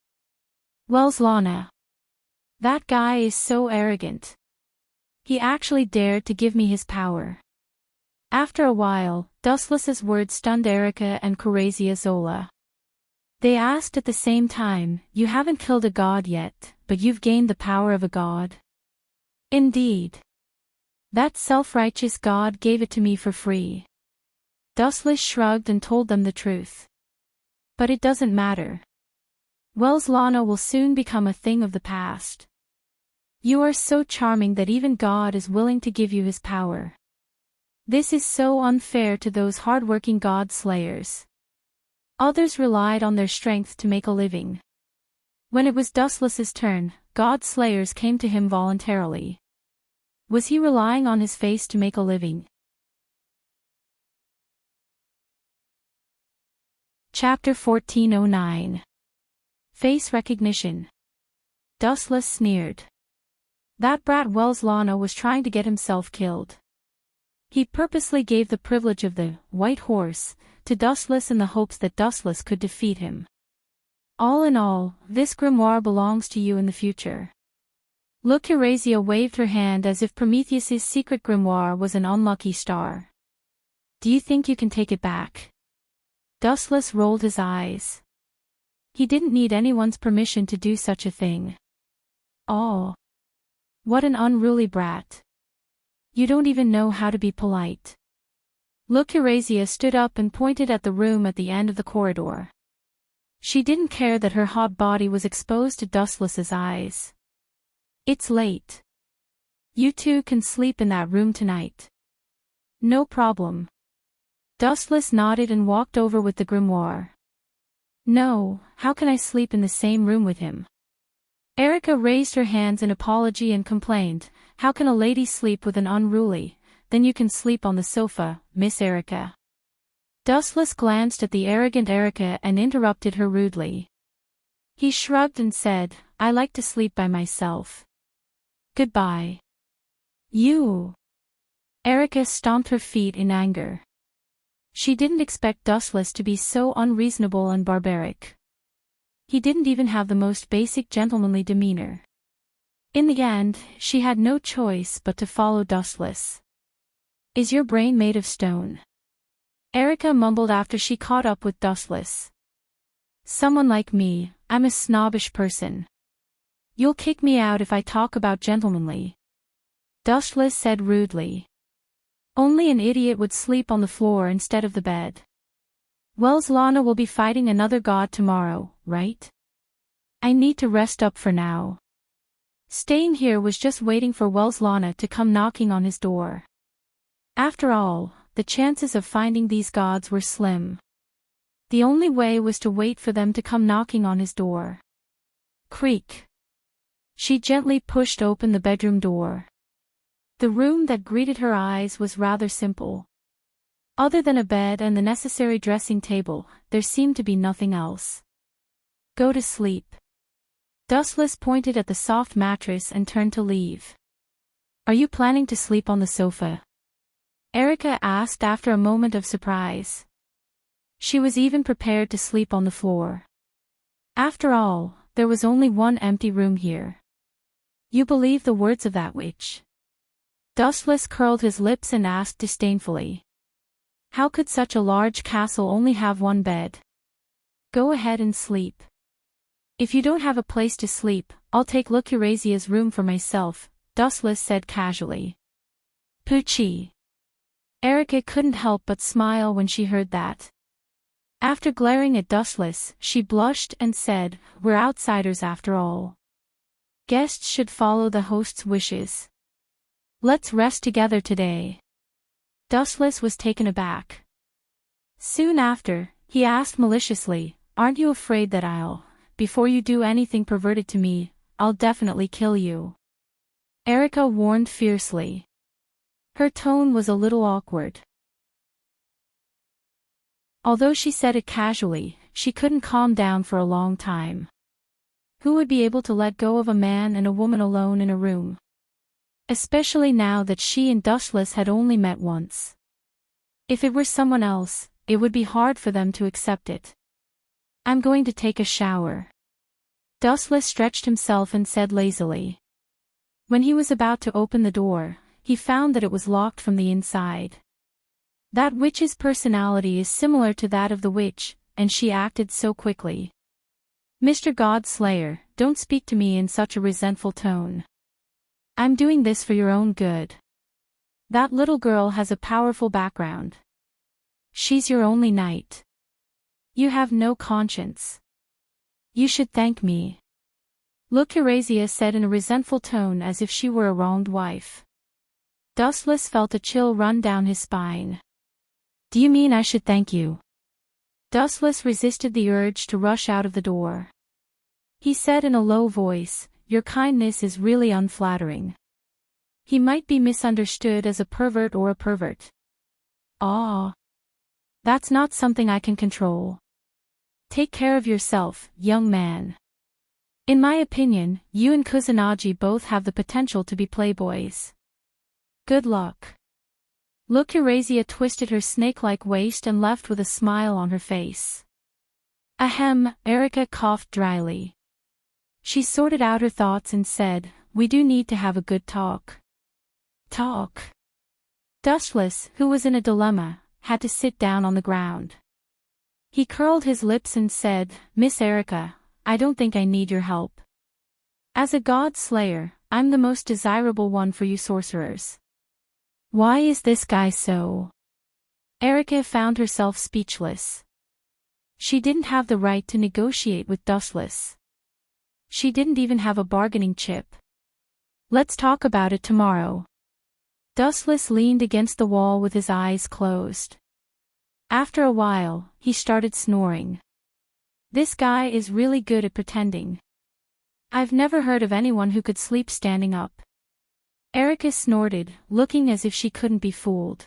Wells Lana. That guy is so arrogant. He actually dared to give me his power. After a while, Dustless's words stunned Erica and Corazia Zola. They asked at the same time, "You haven't killed a god yet, but you've gained the power of a god?" "Indeed. That self-righteous god gave it to me for free." Dustless shrugged and told them the truth. "But it doesn't matter. Wells Lana will soon become a thing of the past. You are so charming that even God is willing to give you his power. This is so unfair to those hard-working god slayers. Others relied on their strength to make a living. When it was Dustless's turn, god slayers came to him voluntarily. Was he relying on his face to make a living? Chapter 1409. Face Recognition. Dustless sneered. That brat Wells Lana was trying to get himself killed. He purposely gave the privilege of the white horse to Dustless in the hopes that Dustless could defeat him. All in all, this grimoire belongs to you in the future. Look, Corazia waved her hand as if Prometheus's secret grimoire was an unlucky star. Do you think you can take it back? Dustless rolled his eyes. He didn't need anyone's permission to do such a thing. Oh. What an unruly brat. You don't even know how to be polite. Look, Corazia stood up and pointed at the room at the end of the corridor. She didn't care that her hot body was exposed to Dustless's eyes. It's late. You two can sleep in that room tonight. No problem. Dustless nodded and walked over with the grimoire. No, how can I sleep in the same room with him? Erica raised her hands in apology and complained, "How can a lady sleep with an unruly? Then you can sleep on the sofa, Miss Erica." Dustless glanced at the arrogant Erica and interrupted her rudely. He shrugged and said, "I like to sleep by myself. Goodbye." You. Erica stomped her feet in anger. She didn't expect Dustless to be so unreasonable and barbaric. He didn't even have the most basic gentlemanly demeanor. In the end, she had no choice but to follow Dustless. Is your brain made of stone? Erica mumbled after she caught up with Dustless. Someone like me, I'm a snobbish person. You'll kick me out if I talk about gentlemanly. Dustless said rudely. Only an idiot would sleep on the floor instead of the bed. Wells Lana will be fighting another god tomorrow, right? I need to rest up for now. Staying here was just waiting for Wells Lana to come knocking on his door. After all, the chances of finding these gods were slim. The only way was to wait for them to come knocking on his door. Creak. She gently pushed open the bedroom door. The room that greeted her eyes was rather simple. Other than a bed and the necessary dressing table, there seemed to be nothing else. Go to sleep. Dustless pointed at the soft mattress and turned to leave. Are you planning to sleep on the sofa? Erica asked after a moment of surprise. She was even prepared to sleep on the floor. After all, there was only one empty room here. You believe the words of that witch? Dustless curled his lips and asked disdainfully. How could such a large castle only have one bed? Go ahead and sleep. If you don't have a place to sleep, I'll take Lucurasia's room for myself, Dustless said casually. Poochie. Erica couldn't help but smile when she heard that. After glaring at Dustless, she blushed and said, We're outsiders after all. Guests should follow the host's wishes. Let's rest together today. Dustless was taken aback. Soon after, he asked maliciously, Aren't you afraid that before you do anything perverted to me, I'll definitely kill you? Erica warned fiercely. Her tone was a little awkward. Although she said it casually, she couldn't calm down for a long time. Who would be able to let go of a man and a woman alone in a room? Especially now that she and Dustless had only met once. If it were someone else, it would be hard for them to accept it. I'm going to take a shower. Dustless stretched himself and said lazily. When he was about to open the door, he found that it was locked from the inside. That witch's personality is similar to that of the witch, and she acted so quickly. Mr. Godslayer, don't speak to me in such a resentful tone. I'm doing this for your own good. That little girl has a powerful background. She's your only knight. You have no conscience. You should thank me. Lucurasia said in a resentful tone as if she were a wronged wife. Dustless felt a chill run down his spine. Do you mean I should thank you? Dustless resisted the urge to rush out of the door. He said in a low voice, Your kindness is really unflattering. He might be misunderstood as a pervert or a pervert. Ah. That's not something I can control. Take care of yourself, young man. In my opinion, you and Kusanagi both have the potential to be playboys. Good luck. Lucurasia twisted her snake-like waist and left with a smile on her face. Ahem, Erica coughed dryly. She sorted out her thoughts and said, We do need to have a good talk. Talk. Dustless, who was in a dilemma, had to sit down on the ground. He curled his lips and said, Miss Erica, I don't think I need your help. As a god slayer, I'm the most desirable one for you sorcerers. Why is this guy so? Erica found herself speechless. She didn't have the right to negotiate with Dustless. She didn't even have a bargaining chip. Let's talk about it tomorrow. Dustless leaned against the wall with his eyes closed. After a while, he started snoring. This guy is really good at pretending. I've never heard of anyone who could sleep standing up. Erica snorted, looking as if she couldn't be fooled.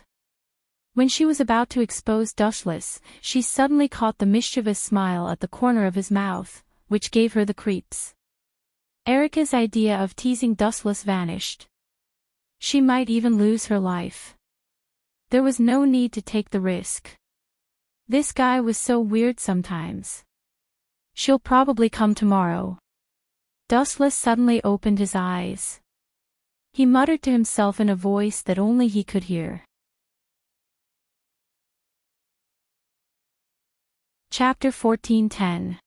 When she was about to expose Dustless, she suddenly caught the mischievous smile at the corner of his mouth, which gave her the creeps. Erica's idea of teasing Dustless vanished. She might even lose her life. There was no need to take the risk. This guy was so weird sometimes. She'll probably come tomorrow. Dustless suddenly opened his eyes. He muttered to himself in a voice that only he could hear. Chapter 14:10.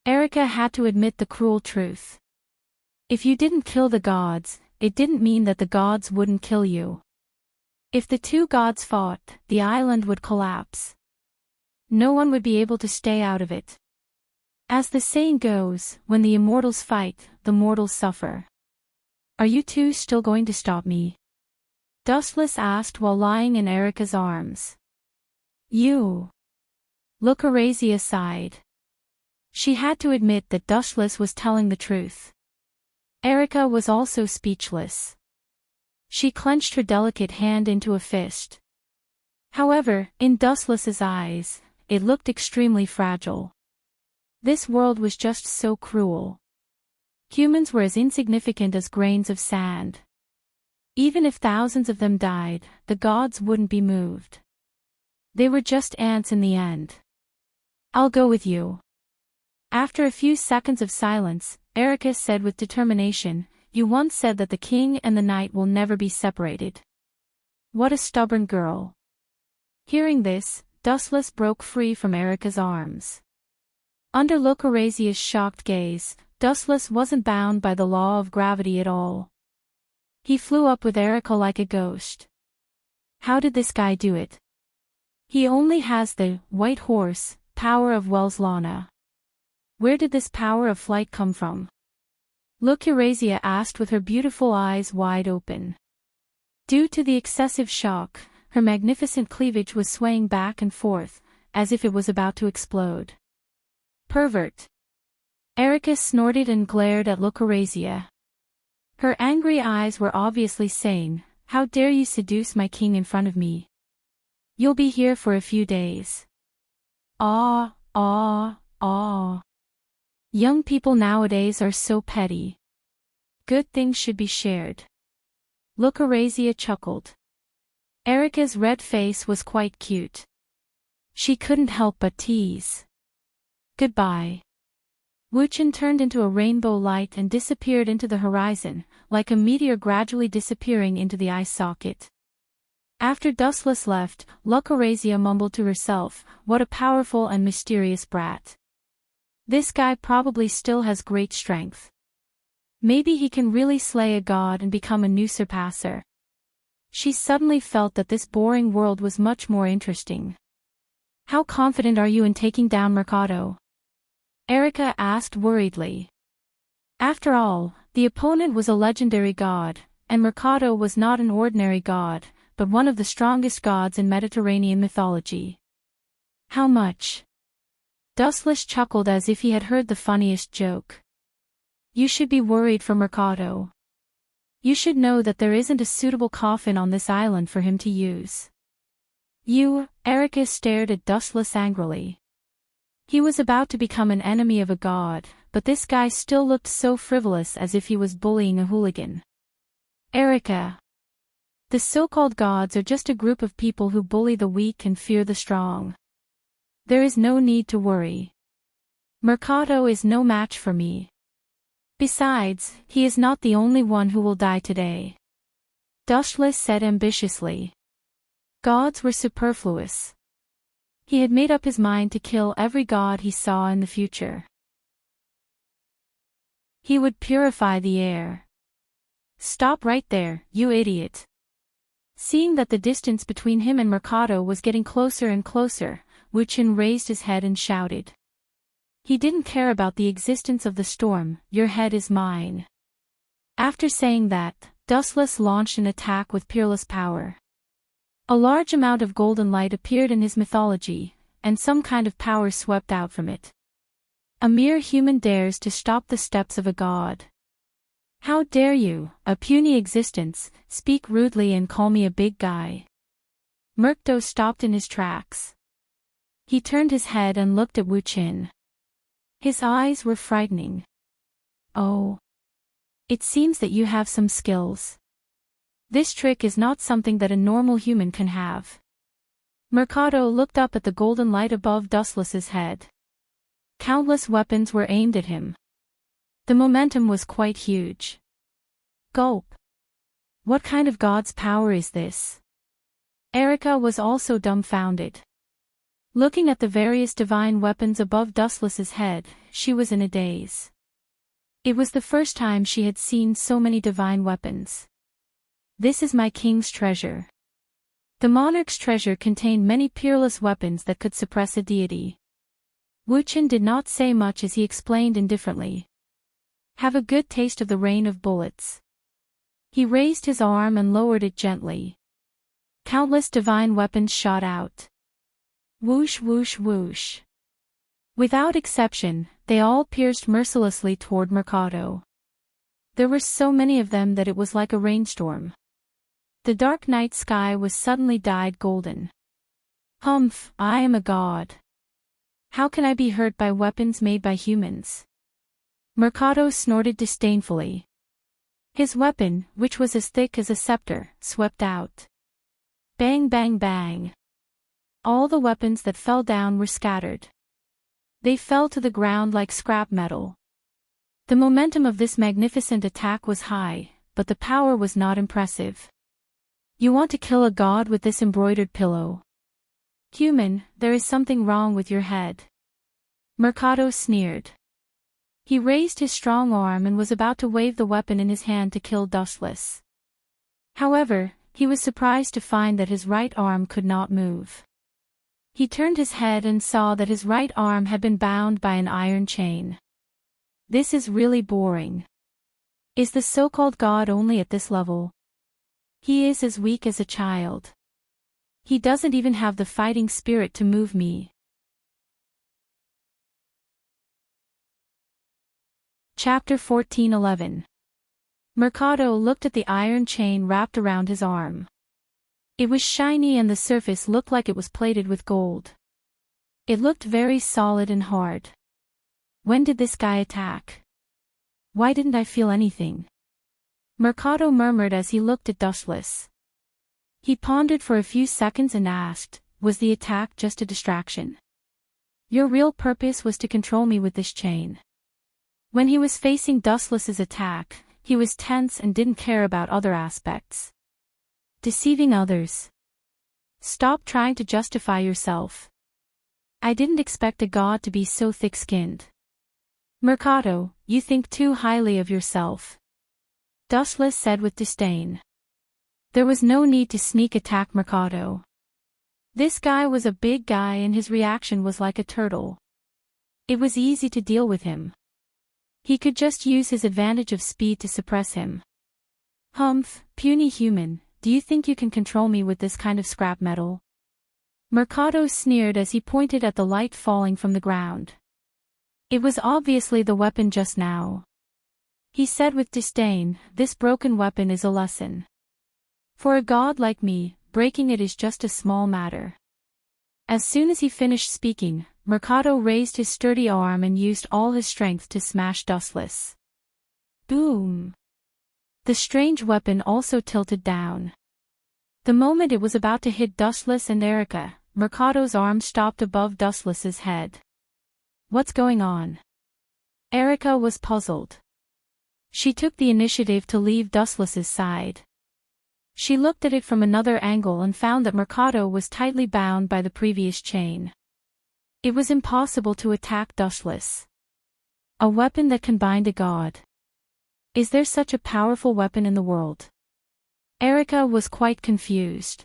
Erica had to admit the cruel truth. If you didn't kill the gods, it didn't mean that the gods wouldn't kill you. If the two gods fought, the island would collapse. No one would be able to stay out of it. As the saying goes, when the immortals fight, the mortals suffer. Are you two still going to stop me? Dustless asked while lying in Erica's arms. You. Lucrezia sighed. She had to admit that Dustless was telling the truth. Erica was also speechless. She clenched her delicate hand into a fist. However, in Dustless's eyes, it looked extremely fragile. This world was just so cruel. Humans were as insignificant as grains of sand. Even if thousands of them died, the gods wouldn't be moved. They were just ants in the end. I'll go with you. After a few seconds of silence, Erica said with determination, You once said that the king and the knight will never be separated. What a stubborn girl. Hearing this, Dustless broke free from Erica's arms. Under Lucrezia's shocked gaze, Dustless wasn't bound by the law of gravity at all. He flew up with Erica like a ghost. How did this guy do it? He only has the white horse power of Wells Lana. Where did this power of flight come from? Lucrezia asked with her beautiful eyes wide open. Due to the excessive shock, her magnificent cleavage was swaying back and forth, as if it was about to explode. Pervert. Erica snorted and glared at Lucrezia. Her angry eyes were obviously saying, How dare you seduce my king in front of me? You'll be here for a few days. Ah. Young people nowadays are so petty. Good things should be shared. Lucrezia chuckled. Erica's red face was quite cute. She couldn't help but tease. Goodbye. Wuchen turned into a rainbow light and disappeared into the horizon, like a meteor gradually disappearing into the eye socket. After Dustless left, Lucrezia mumbled to herself, What a powerful and mysterious brat. This guy probably still has great strength. Maybe he can really slay a god and become a new surpasser. She suddenly felt that this boring world was much more interesting. How confident are you in taking down Mercado? Erica asked worriedly. After all, the opponent was a legendary god, and Mercado was not an ordinary god, but one of the strongest gods in Mediterranean mythology. How much? Dustless chuckled as if he had heard the funniest joke. You should be worried for Mercado. You should know that there isn't a suitable coffin on this island for him to use. Erica stared at Dustless angrily. He was about to become an enemy of a god, but this guy still looked so frivolous as if he was bullying a hooligan. Erica. The so-called gods are just a group of people who bully the weak and fear the strong. There is no need to worry. Mercado is no match for me. Besides, he is not the only one who will die today. Dustless said ambitiously. Gods were superfluous. He had made up his mind to kill every god he saw in the future. He would purify the air. Stop right there, you idiot. Seeing that the distance between him and Mercado was getting closer and closer, Wuchen raised his head and shouted. He didn't care about the existence of the storm, your head is mine. After saying that, Dustless launched an attack with peerless power. A large amount of golden light appeared in his mythology, and some kind of power swept out from it. A mere human dares to stop the steps of a god. How dare you, a puny existence, speak rudely and call me a big guy? Mercado stopped in his tracks. He turned his head and looked at Wuchen. His eyes were frightening. Oh. It seems that you have some skills. This trick is not something that a normal human can have. Mercado looked up at the golden light above Dustless's head. Countless weapons were aimed at him. The momentum was quite huge. Gulp. What kind of god's power is this? Erica was also dumbfounded. Looking at the various divine weapons above Dustless's head, she was in a daze. It was the first time she had seen so many divine weapons. This is my king's treasure. The monarch's treasure contained many peerless weapons that could suppress a deity. Wuchen did not say much as he explained indifferently. Have a good taste of the rain of bullets. He raised his arm and lowered it gently. Countless divine weapons shot out. Whoosh whoosh whoosh. Without exception, they all pierced mercilessly toward Mercado. There were so many of them that it was like a rainstorm. The dark night sky was suddenly dyed golden. Humph, I am a god. How can I be hurt by weapons made by humans? Mercado snorted disdainfully. His weapon, which was as thick as a scepter, swept out. Bang bang bang. All the weapons that fell down were scattered. They fell to the ground like scrap metal. The momentum of this magnificent attack was high, but the power was not impressive. You want to kill a god with this embroidered pillow? Human, there is something wrong with your head. Mercado sneered. He raised his strong arm and was about to wave the weapon in his hand to kill Dustless. However, he was surprised to find that his right arm could not move. He turned his head and saw that his right arm had been bound by an iron chain. This is really boring. Is the so-called god only at this level? He is as weak as a child. He doesn't even have the fighting spirit to move me. Chapter 14:11. Mercado looked at the iron chain wrapped around his arm. It was shiny and the surface looked like it was plated with gold. It looked very solid and hard. When did this guy attack? Why didn't I feel anything? Mercado murmured as he looked at Dustless. He pondered for a few seconds and asked, was the attack just a distraction? Your real purpose was to control me with this chain. When he was facing Dustless's attack, he was tense and didn't care about other aspects. Deceiving others. Stop trying to justify yourself. I didn't expect a god to be so thick-skinned. Mercado, you think too highly of yourself. Dustless said with disdain. There was no need to sneak attack Mercado. This guy was a big guy and his reaction was like a turtle. It was easy to deal with him. He could just use his advantage of speed to suppress him. Humph, puny human, do you think you can control me with this kind of scrap metal? Mercado sneered as he pointed at the light falling from the ground. It was obviously the weapon just now. He said with disdain, this broken weapon is a lesson. For a god like me, breaking it is just a small matter. As soon as he finished speaking, Mercado raised his sturdy arm and used all his strength to smash Dustless. Boom! The strange weapon also tilted down. The moment it was about to hit Dustless and Erica, Mercado's arm stopped above Dustless's head. What's going on? Erica was puzzled. She took the initiative to leave Dustless's side. She looked at it from another angle and found that Mercado was tightly bound by the previous chain. It was impossible to attack Dustless. A weapon that can bind a god. Is there such a powerful weapon in the world? Erica was quite confused.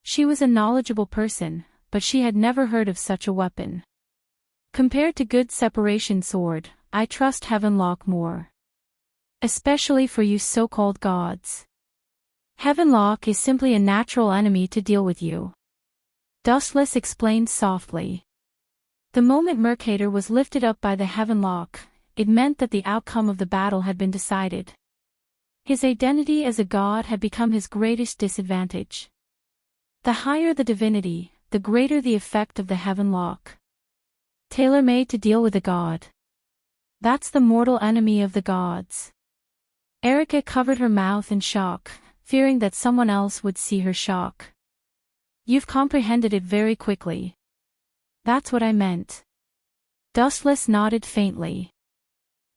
She was a knowledgeable person, but she had never heard of such a weapon. Compared to good separation sword, I trust Heavenlock more. Especially for you so-called gods. Heavenlock is simply a natural enemy to deal with you. Dustless explained softly. The moment Mercator was lifted up by the Heavenlock, it meant that the outcome of the battle had been decided. His identity as a god had become his greatest disadvantage. The higher the divinity, the greater the effect of the Heavenlock. Tailor-made to deal with a god. That's the mortal enemy of the gods. Erica covered her mouth in shock, fearing that someone else would see her shock. You've comprehended it very quickly. That's what I meant. Dustless nodded faintly.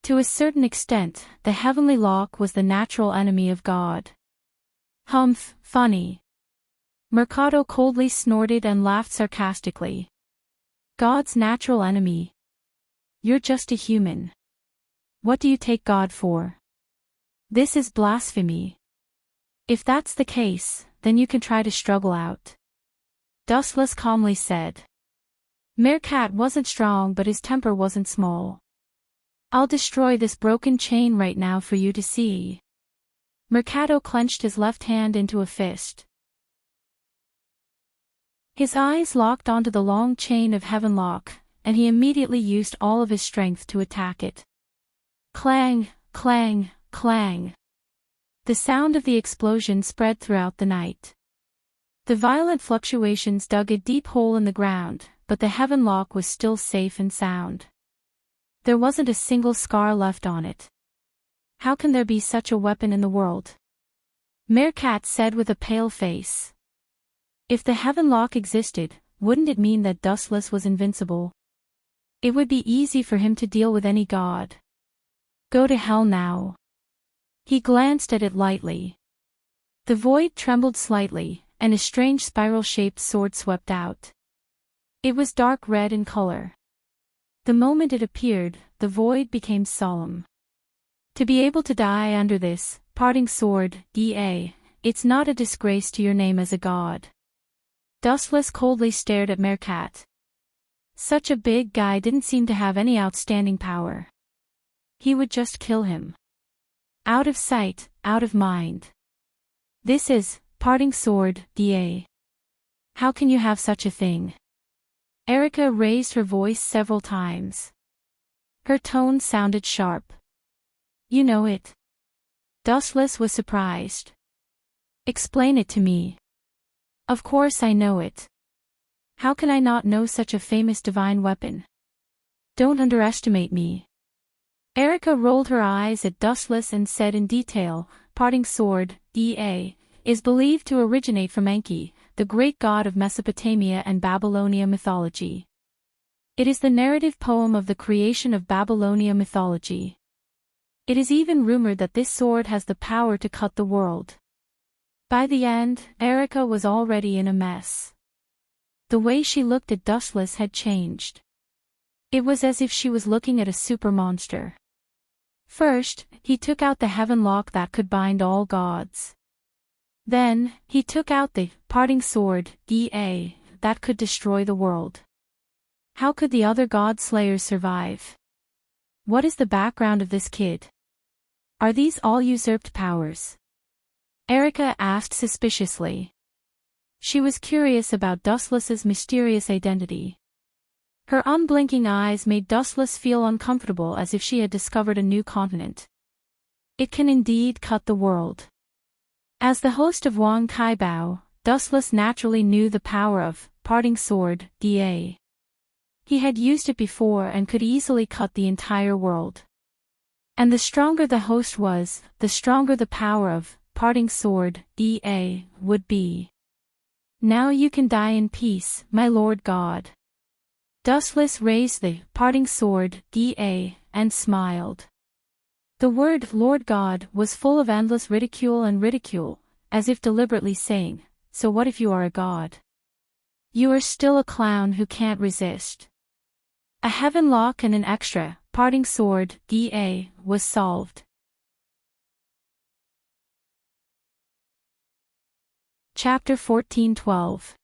To a certain extent, the heavenly lock was the natural enemy of God. Humph, funny. Mercado coldly snorted and laughed sarcastically. God's natural enemy. You're just a human. What do you take God for? This is blasphemy. If that's the case, then you can try to struggle out. Dustless calmly said. Meerkat wasn't strong but his temper wasn't small. I'll destroy this broken chain right now for you to see. Mercado clenched his left hand into a fist. His eyes locked onto the long chain of Heavenlock, and he immediately used all of his strength to attack it. Clang, clang, clang. The sound of the explosion spread throughout the night. The violent fluctuations dug a deep hole in the ground, but the Heavenlock was still safe and sound. There wasn't a single scar left on it. How can there be such a weapon in the world? Meerkat said with a pale face. If the Heavenlock existed, wouldn't it mean that Dustless was invincible? It would be easy for him to deal with any god. Go to hell now. He glanced at it lightly. The void trembled slightly, and a strange spiral-shaped sword swept out. It was dark red in color. The moment it appeared, the void became solemn. To be able to die under this parting sword, it's not a disgrace to your name as a god. Dustless coldly stared at Meerkat. Such a big guy didn't seem to have any outstanding power. He would just kill him. Out of sight, out of mind. This is parting sword, How can you have such a thing? Erica raised her voice several times. Her tone sounded sharp. You know it. Dustless was surprised. Explain it to me. Of course I know it. How can I not know such a famous divine weapon? Don't underestimate me. Erica rolled her eyes at Dustless and said in detail, parting sword, is believed to originate from Enki, the great god of Mesopotamia and Babylonia mythology. It is the narrative poem of the creation of Babylonia mythology. It is even rumored that this sword has the power to cut the world. By the end, Erica was already in a mess. The way she looked at Dustless had changed. It was as if she was looking at a super monster. First, he took out the Heavenlock that could bind all gods. Then, he took out the parting sword, that could destroy the world. How could the other god slayers survive? What is the background of this kid? Are these all usurped powers? Erica asked suspiciously. She was curious about Dustless's mysterious identity. Her unblinking eyes made Dustless feel uncomfortable as if she had discovered a new continent. It can indeed cut the world. As the host of Wang Kaibao, Dustless naturally knew the power of parting sword, He had used it before and could easily cut the entire world. And the stronger the host was, the stronger the power of parting sword, would be. Now you can die in peace, my Lord God. Dustless raised the parting sword, and smiled. The word Lord God was full of endless ridicule, as if deliberately saying, so what if you are a god? You are still a clown who can't resist. A Heavenlock and an extra parting sword, was solved. Chapter 14:12.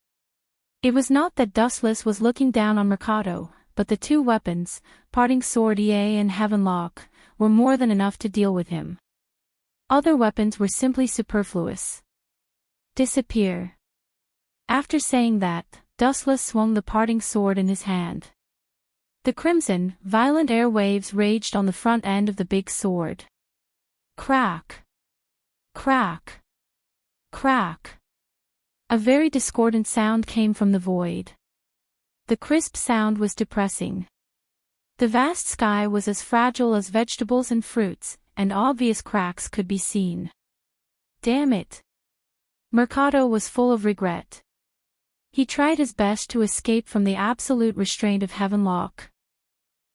It was not that Dustless was looking down on Mercado, but the two weapons, parting sword and Heavenlock, were more than enough to deal with him. Other weapons were simply superfluous. Disappear. After saying that, Dustless swung the parting sword in his hand. The crimson, violent air waves raged on the front end of the big sword. Crack. Crack. Crack. A very discordant sound came from the void. The crisp sound was depressing. The vast sky was as fragile as vegetables and fruits, and obvious cracks could be seen. Damn it. Mercado was full of regret. He tried his best to escape from the absolute restraint of Heavenlock.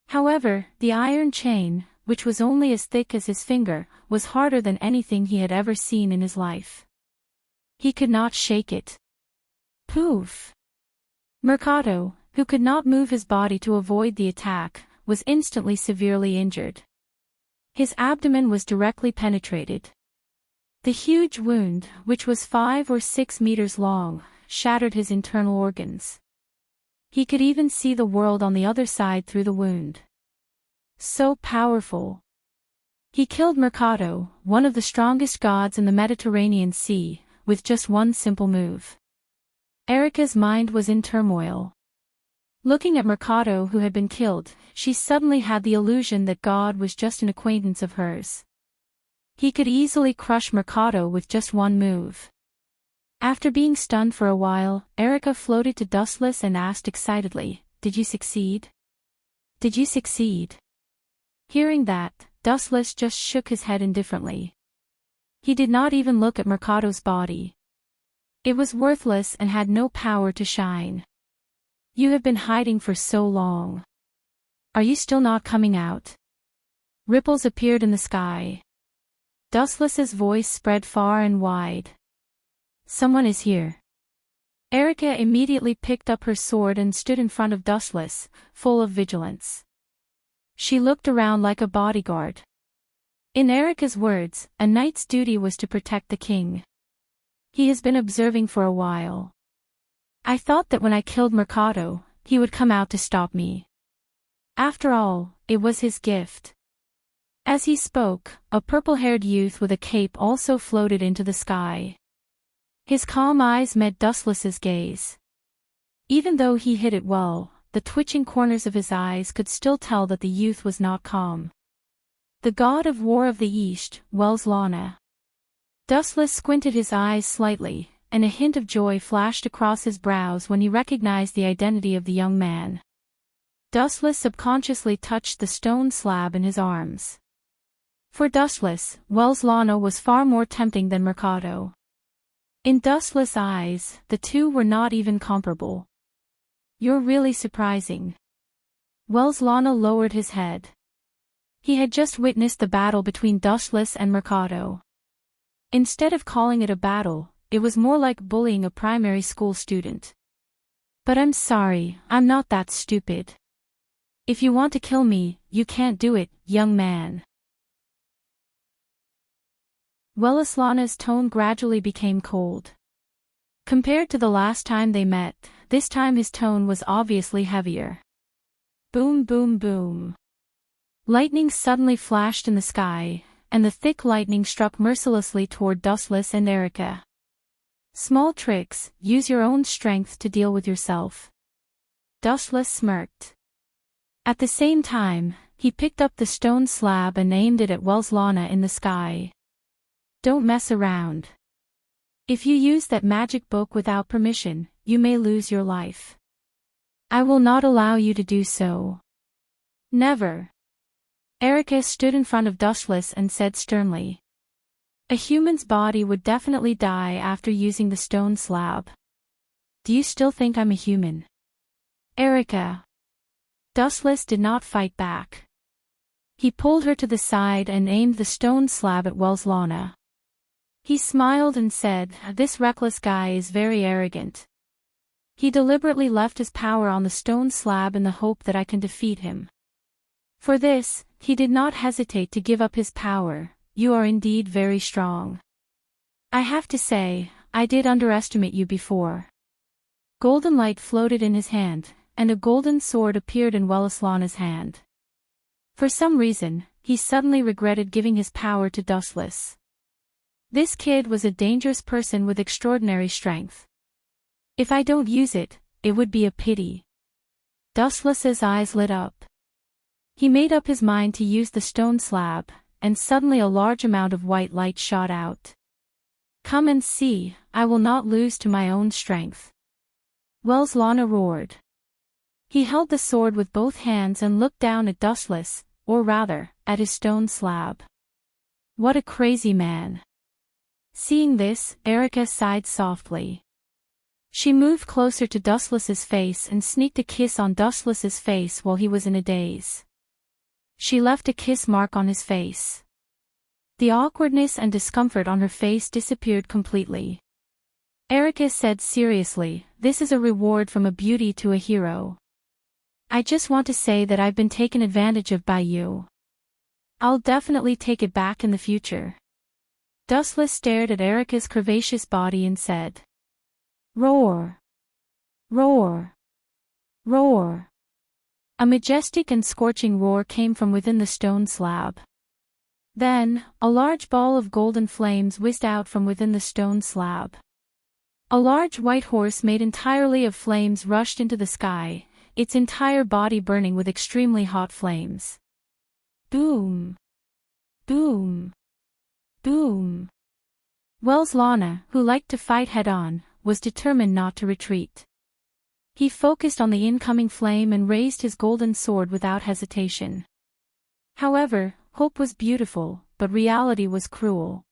However, the iron chain, which was only as thick as his finger, was harder than anything he had ever seen in his life. He could not shake it. Poof! Mercado, who could not move his body to avoid the attack, was instantly severely injured. His abdomen was directly penetrated. The huge wound, which was 5 or 6 meters long, shattered his internal organs. He could even see the world on the other side through the wound. So powerful. He killed Mercado, one of the strongest gods in the Mediterranean Sea, with just one simple move. Erica's mind was in turmoil. Looking at Mercado who had been killed, she suddenly had the illusion that God was just an acquaintance of hers. He could easily crush Mercado with just one move. After being stunned for a while, Erica floated to Dustless and asked excitedly, "Did you succeed? Did you succeed?" Hearing that, Dustless just shook his head indifferently. He did not even look at Mercado's body. It was worthless and had no power to shine. "You have been hiding for so long. Are you still not coming out?" Ripples appeared in the sky. Dustless's voice spread far and wide. "Someone is here." Erica immediately picked up her sword and stood in front of Dustless, full of vigilance. She looked around like a bodyguard. In Erica's words, a knight's duty was to protect the king. He has been observing for a while. I thought that when I killed Mercado, he would come out to stop me. After all, it was his gift. As he spoke, a purple-haired youth with a cape also floated into the sky. His calm eyes met Dustless's gaze. Even though he hid it well, the twitching corners of his eyes could still tell that the youth was not calm. The god of war of the East, LoveLore. Dustless squinted his eyes slightly, and a hint of joy flashed across his brows when he recognized the identity of the young man. Dustless subconsciously touched the stone slab in his arms. For Dustless, LoveLore was far more tempting than Mercado. In Dustless' eyes, the two were not even comparable. "You're really surprising." LoveLore lowered his head. He had just witnessed the battle between Dustless and Mercado. Instead of calling it a battle, it was more like bullying a primary school student. "But I'm sorry, I'm not that stupid. If you want to kill me, you can't do it, young man." LoveLore's tone gradually became cold. Compared to the last time they met, this time his tone was obviously heavier. Boom, boom, boom. Lightning suddenly flashed in the sky, and the thick lightning struck mercilessly toward Dustless and Erica. "Small tricks, use your own strength to deal with yourself." Dustless smirked. At the same time, he picked up the stone slab and aimed it at LoveLore in the sky. "Don't mess around. If you use that magic book without permission, you may lose your life. I will not allow you to do so." "Never." Erica stood in front of Dustless and said sternly. "A human's body would definitely die after using the stone slab. Do you still think I'm a human?" "Erica." Dustless did not fight back. He pulled her to the side and aimed the stone slab at LoveLore. He smiled and said, "This reckless guy is very arrogant. He deliberately left his power on the stone slab in the hope that I can defeat him. For this, he did not hesitate to give up his power. You are indeed very strong. I have to say, I did underestimate you before." Golden light floated in his hand, and a golden sword appeared in LoveLore's hand. For some reason, he suddenly regretted giving his power to Dustless. This kid was a dangerous person with extraordinary strength. If I don't use it, it would be a pity. Dustless's eyes lit up. He made up his mind to use the stone slab, and suddenly a large amount of white light shot out. "Come and see, I will not lose to my own strength." LoveLore roared. He held the sword with both hands and looked down at Dustless, or rather, at his stone slab. What a crazy man. Seeing this, Erica sighed softly. She moved closer to Dustless's face and sneaked a kiss on Dustless's face while he was in a daze. She left a kiss mark on his face. The awkwardness and discomfort on her face disappeared completely. Erica said seriously, "This is a reward from a beauty to a hero. I just want to say that I've been taken advantage of by you. I'll definitely take it back in the future." Dustless stared at Erica's curvaceous body and said, "Roar! Roar! Roar!" A majestic and scorching roar came from within the stone slab. Then, a large ball of golden flames whizzed out from within the stone slab. A large white horse made entirely of flames rushed into the sky, its entire body burning with extremely hot flames. Boom! Boom! Boom! Wells Lana, who liked to fight head-on, was determined not to retreat. He focused on the incoming flame and raised his golden sword without hesitation. However, hope was beautiful, but reality was cruel.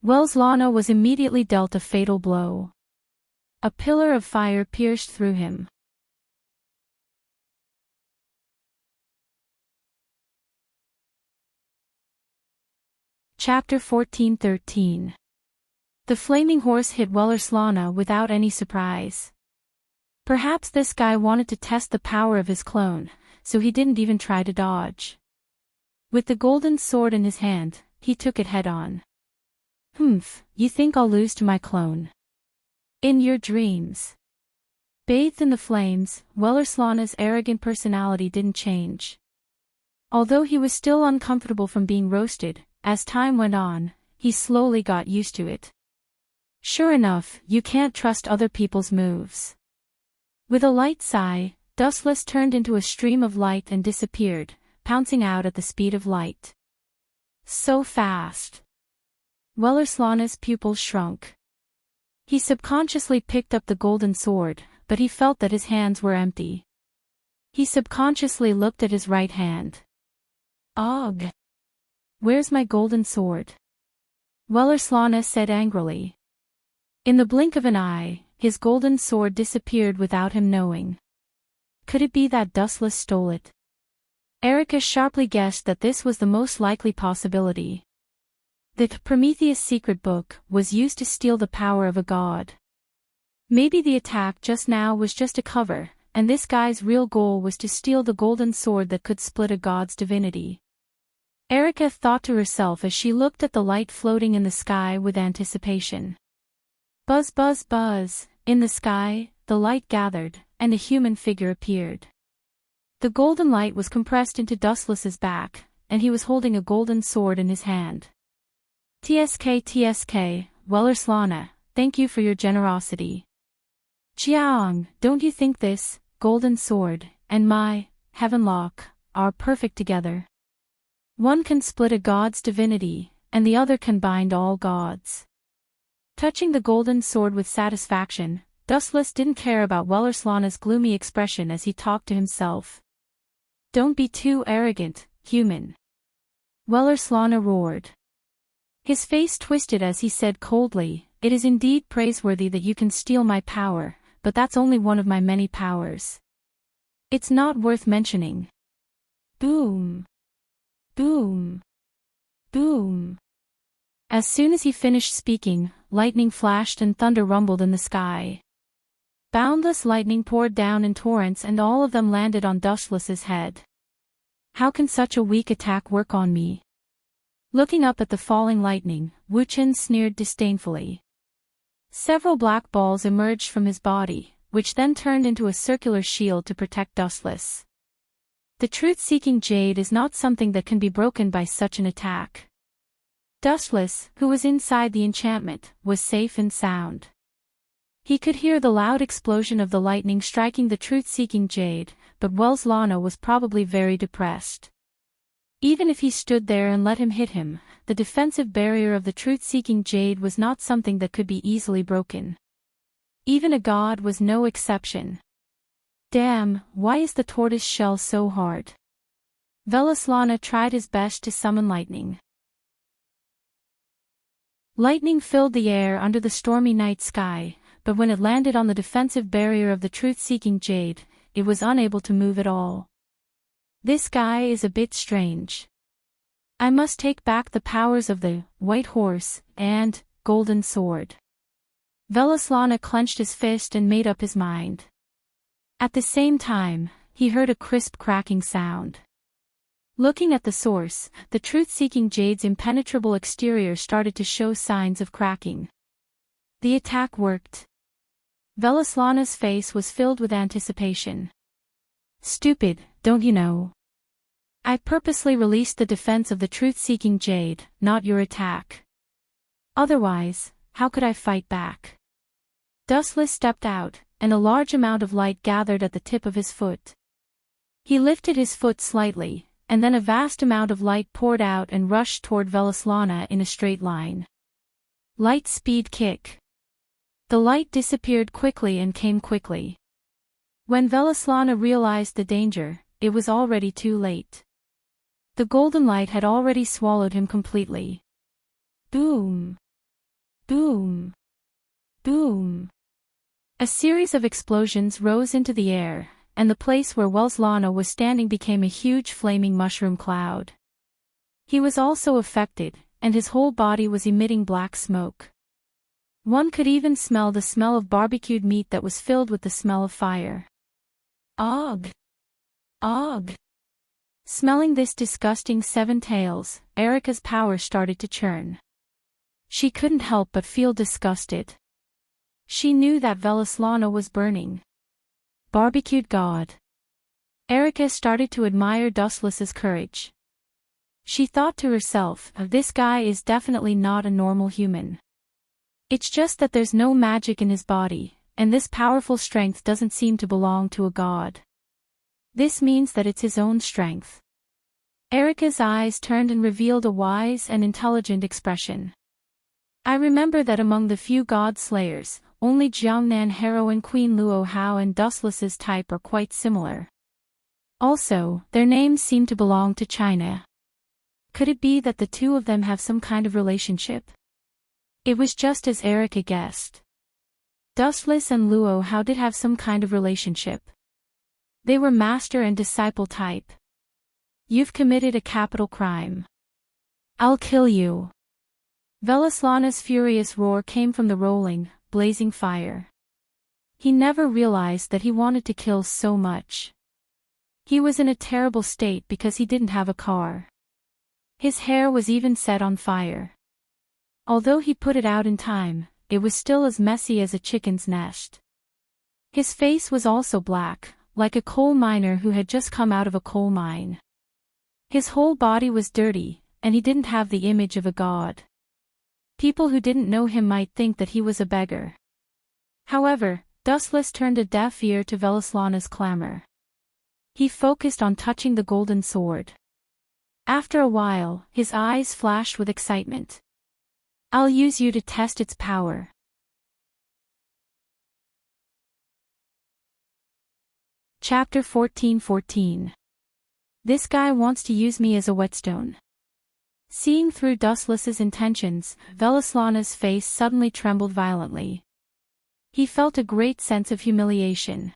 Wells Lana was immediately dealt a fatal blow. A pillar of fire pierced through him. Chapter 14:13. The flaming horse hit Wells Lana without any surprise. Perhaps this guy wanted to test the power of his clone, so he didn't even try to dodge. With the golden sword in his hand, he took it head-on. You think I'll lose to my clone? In your dreams. Bathed in the flames, Wells Lana's arrogant personality didn't change. Although he was still uncomfortable from being roasted, as time went on, he slowly got used to it. Sure enough, you can't trust other people's moves. With a light sigh, Dustless turned into a stream of light and disappeared, pouncing out at the speed of light. So fast. Wells Lana's pupils shrunk. He subconsciously picked up the golden sword, but he felt that his hands were empty. He subconsciously looked at his right hand. Ugh! Where's my golden sword? Wells Lana said angrily. In the blink of an eye, his golden sword disappeared without him knowing. Could it be that Dustless stole it? Erica sharply guessed that this was the most likely possibility. The Prometheus secret book was used to steal the power of a god. Maybe the attack just now was just a cover, and this guy's real goal was to steal the golden sword that could split a god's divinity. Erica thought to herself as she looked at the light floating in the sky with anticipation. Buzz buzz buzz, in the sky, the light gathered, and a human figure appeared. The golden light was compressed into Dustless's back, and he was holding a golden sword in his hand. TSK, Wells Lana, thank you for your generosity. Jiang, don't you think this, golden sword, and my, Heavenlock, are perfect together? One can split a god's divinity, and the other can bind all gods. Touching the golden sword with satisfaction, Dustless didn't care about Wells Lana's gloomy expression as he talked to himself. Don't be too arrogant, human. Wells Lana roared. His face twisted as he said coldly, it is indeed praiseworthy that you can steal my power, but that's only one of my many powers. It's not worth mentioning. Boom. Boom. Boom. As soon as he finished speaking, lightning flashed and thunder rumbled in the sky. Boundless lightning poured down in torrents and all of them landed on Dustless's head. How can such a weak attack work on me? Looking up at the falling lightning, Wu Chen sneered disdainfully. Several black balls emerged from his body, which then turned into a circular shield to protect Dustless. The truth-seeking jade is not something that can be broken by such an attack. Dustless, who was inside the enchantment, was safe and sound. He could hear the loud explosion of the lightning striking the truth-seeking jade, but Wells Lana was probably very depressed. Even if he stood there and let him hit him, the defensive barrier of the truth-seeking jade was not something that could be easily broken. Even a god was no exception. Damn, why is the tortoise shell so hard? Wells Lana tried his best to summon lightning. Lightning filled the air under the stormy night sky, but when it landed on the defensive barrier of the truth-seeking jade, it was unable to move at all. This guy is a bit strange. I must take back the powers of the white horse and golden sword. Wells Lana clenched his fist and made up his mind. At the same time, he heard a crisp cracking sound. Looking at the source, the truth-seeking jade's impenetrable exterior started to show signs of cracking. The attack worked. Wells Lana's face was filled with anticipation. Stupid, don't you know? I purposely released the defense of the truth-seeking jade, not your attack. Otherwise, how could I fight back? Dustless stepped out, and a large amount of light gathered at the tip of his foot. He lifted his foot slightly, and then a vast amount of light poured out and rushed toward Velaslana in a straight line. Light speed kick. The light disappeared quickly and came quickly. When Velaslana realized the danger, it was already too late. The golden light had already swallowed him completely. Boom! Boom! Boom! A series of explosions rose into the air, and the place where Velaslana was standing became a huge flaming mushroom cloud. He was also affected, and his whole body was emitting black smoke. One could even smell the smell of barbecued meat that was filled with the smell of fire. Ugh! Ugh! Smelling this disgusting seven tails, Erica's power started to churn. She couldn't help but feel disgusted. She knew that Velaslana was burning. Barbecued God. Erica started to admire Dustless's courage. She thought to herself, this guy is definitely not a normal human. It's just that there's no magic in his body, and this powerful strength doesn't seem to belong to a god. This means that it's his own strength. Erica's eyes turned and revealed a wise and intelligent expression. I remember that among the few god slayers, only Jiangnan Hero and Queen Luo Hao and Dustless's type are quite similar. Also, their names seem to belong to China. Could it be that the two of them have some kind of relationship? It was just as Erica guessed. Dustless and Luo Hao did have some kind of relationship. They were master and disciple type. You've committed a capital crime. I'll kill you. Velaslana's furious roar came from the rolling, blazing fire. He never realized that he wanted to kill so much. He was in a terrible state because he didn't have a car. His hair was even set on fire. Although he put it out in time, it was still as messy as a chicken's nest. His face was also black, like a coal miner who had just come out of a coal mine. His whole body was dirty, and he didn't have the image of a god. People who didn't know him might think that he was a beggar. However, Dustless turned a deaf ear to Velaslana's clamor. He focused on touching the golden sword. After a while, his eyes flashed with excitement. I'll use you to test its power. Chapter 14:14. This guy wants to use me as a whetstone. Seeing through Dustless's intentions, Velaslana's face suddenly trembled violently. He felt a great sense of humiliation.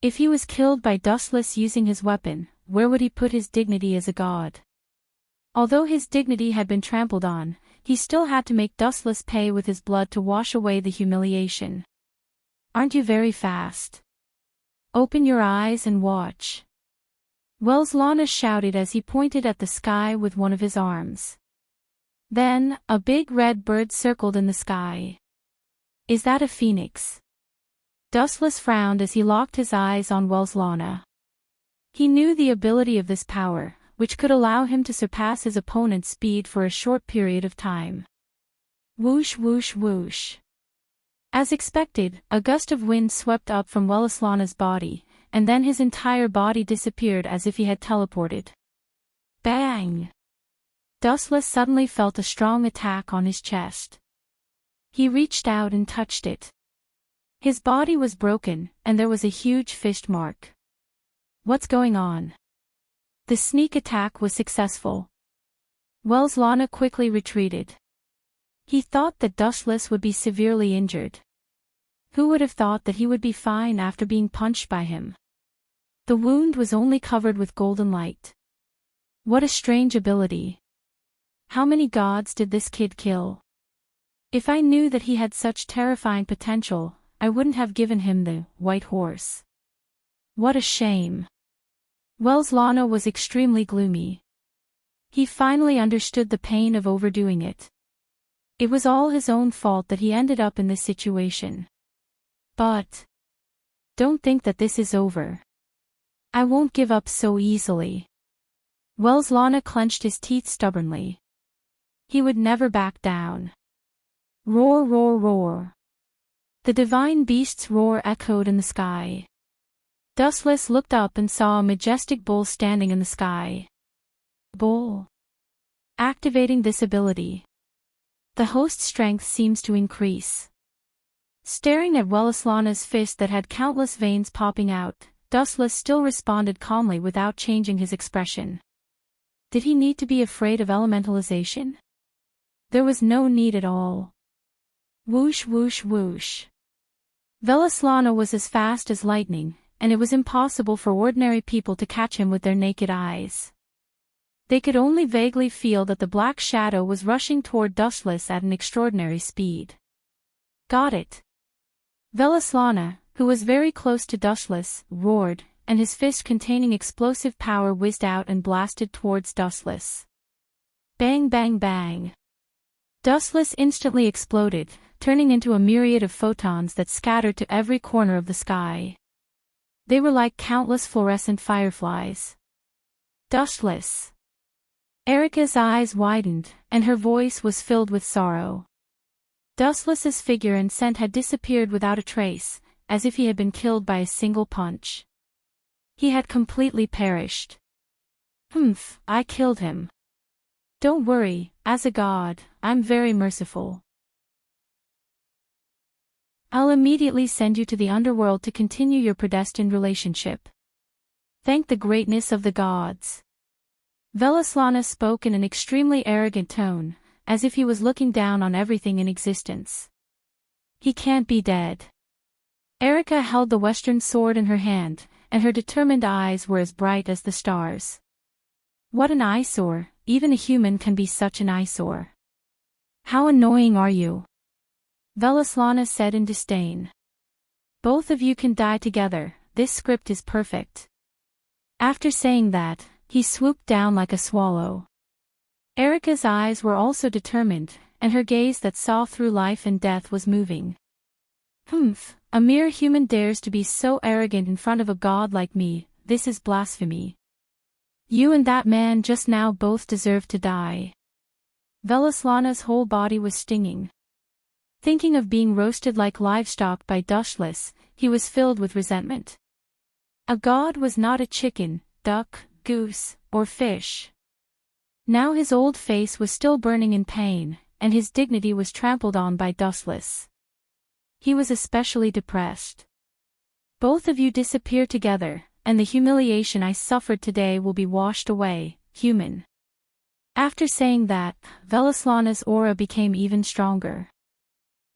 If he was killed by Dustless using his weapon, where would he put his dignity as a god? Although his dignity had been trampled on, he still had to make Dustless pay with his blood to wash away the humiliation. Aren't you very fast? Open your eyes and watch. Velaslana shouted as he pointed at the sky with one of his arms. Then, a big red bird circled in the sky. Is that a phoenix? Dustless frowned as he locked his eyes on Velaslana. He knew the ability of this power, which could allow him to surpass his opponent's speed for a short period of time. Whoosh whoosh whoosh. As expected, a gust of wind swept up from Velaslana's body, and then his entire body disappeared as if he had teleported. Bang! Dustless suddenly felt a strong attack on his chest. He reached out and touched it. His body was broken, and there was a huge fist mark. What's going on? The sneak attack was successful. Velaslana quickly retreated. He thought that Dustless would be severely injured. Who would have thought that he would be fine after being punched by him? The wound was only covered with golden light. What a strange ability. How many gods did this kid kill? If I knew that he had such terrifying potential, I wouldn't have given him the white horse. What a shame. Velaslana was extremely gloomy. He finally understood the pain of overdoing it. It was all his own fault that he ended up in this situation. But don't think that this is over. I won't give up so easily. Velaslana clenched his teeth stubbornly. He would never back down. Roar, roar, roar. The divine beast's roar echoed in the sky. Dustless looked up and saw a majestic bull standing in the sky. Bull. Activating this ability. The host's strength seems to increase. Staring at Wellislana's fist that had countless veins popping out, Dustless still responded calmly without changing his expression. Did he need to be afraid of elementalization? There was no need at all. Whoosh whoosh whoosh. Wellislana was as fast as lightning, and it was impossible for ordinary people to catch him with their naked eyes. They could only vaguely feel that the black shadow was rushing toward Dustless at an extraordinary speed. Got it. Wellislana, who was very close to Dustless, roared, and his fist containing explosive power whizzed out and blasted towards Dustless. Bang bang bang. Dustless instantly exploded, turning into a myriad of photons that scattered to every corner of the sky. They were like countless fluorescent fireflies. Dustless. Erica's eyes widened, and her voice was filled with sorrow. Dustless's figure and scent had disappeared without a trace, as if he had been killed by a single punch. He had completely perished. I killed him. Don't worry, as a god, I'm very merciful. I'll immediately send you to the underworld to continue your predestined relationship. Thank the greatness of the gods. Wellislana spoke in an extremely arrogant tone, as if he was looking down on everything in existence. He can't be dead. Erica held the western sword in her hand, and her determined eyes were as bright as the stars. What an eyesore, even a human can be such an eyesore. How annoying are you? Wellislana said in disdain. Both of you can die together, this script is perfect. After saying that, he swooped down like a swallow. Erica's eyes were also determined, and her gaze that saw through life and death was moving. A mere human dares to be so arrogant in front of a god like me, this is blasphemy. You and that man just now both deserve to die. Wellislana's whole body was stinging. Thinking of being roasted like livestock by Dustless, he was filled with resentment. A god was not a chicken, duck, goose, or fish. Now his old face was still burning in pain, and his dignity was trampled on by Dustless. He was especially depressed. Both of you disappear together, and the humiliation I suffered today will be washed away, human. After saying that, Wellislana's aura became even stronger.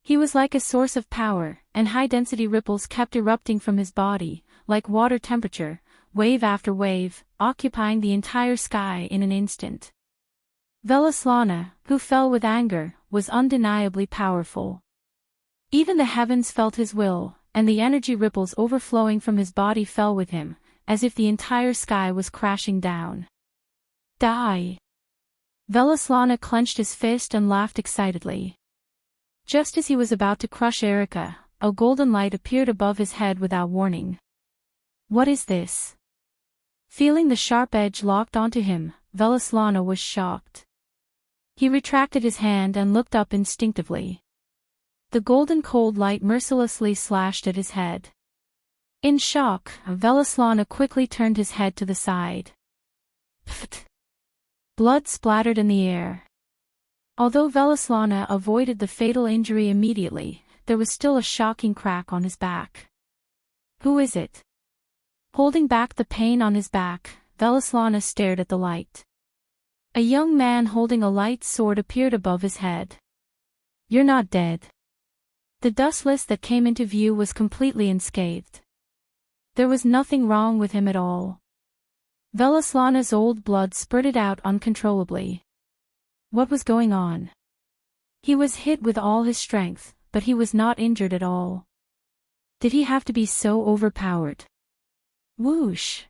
He was like a source of power, and high-density ripples kept erupting from his body, like water temperature, wave after wave, occupying the entire sky in an instant. Wellislana, who fell with anger, was undeniably powerful. Even the heavens felt his will, and the energy ripples overflowing from his body fell with him, as if the entire sky was crashing down. Die! Wellislana clenched his fist and laughed excitedly. Just as he was about to crush Erica, a golden light appeared above his head without warning. What is this? Feeling the sharp edge locked onto him, Wellislana was shocked. He retracted his hand and looked up instinctively. The golden cold light mercilessly slashed at his head. In shock, Wellislana quickly turned his head to the side. Pfft! Blood splattered in the air. Although Wellislana avoided the fatal injury immediately, there was still a shocking crack on his back. Who is it? Holding back the pain on his back, Wellislana stared at the light. A young man holding a light sword appeared above his head. You're not dead. The Dustless that came into view was completely unscathed. There was nothing wrong with him at all. Wellislana's old blood spurted out uncontrollably. What was going on? He was hit with all his strength, but he was not injured at all. Did he have to be so overpowered? Whoosh!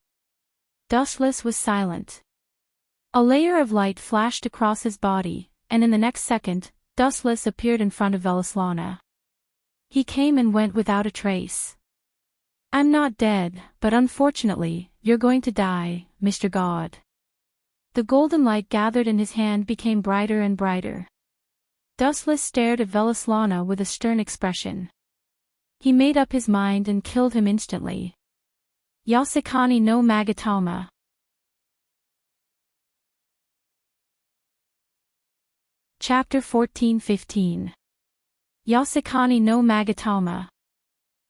Dustless was silent. A layer of light flashed across his body, and in the next second, Dustless appeared in front of Wellislana. He came and went without a trace. I'm not dead, but unfortunately, you're going to die, Mr. God. The golden light gathered in his hand became brighter and brighter. Dustless stared at Wellislana with a stern expression. He made up his mind and killed him instantly. Yasukani no Magatama. Chapter 14-15. Yasukani no Magatama.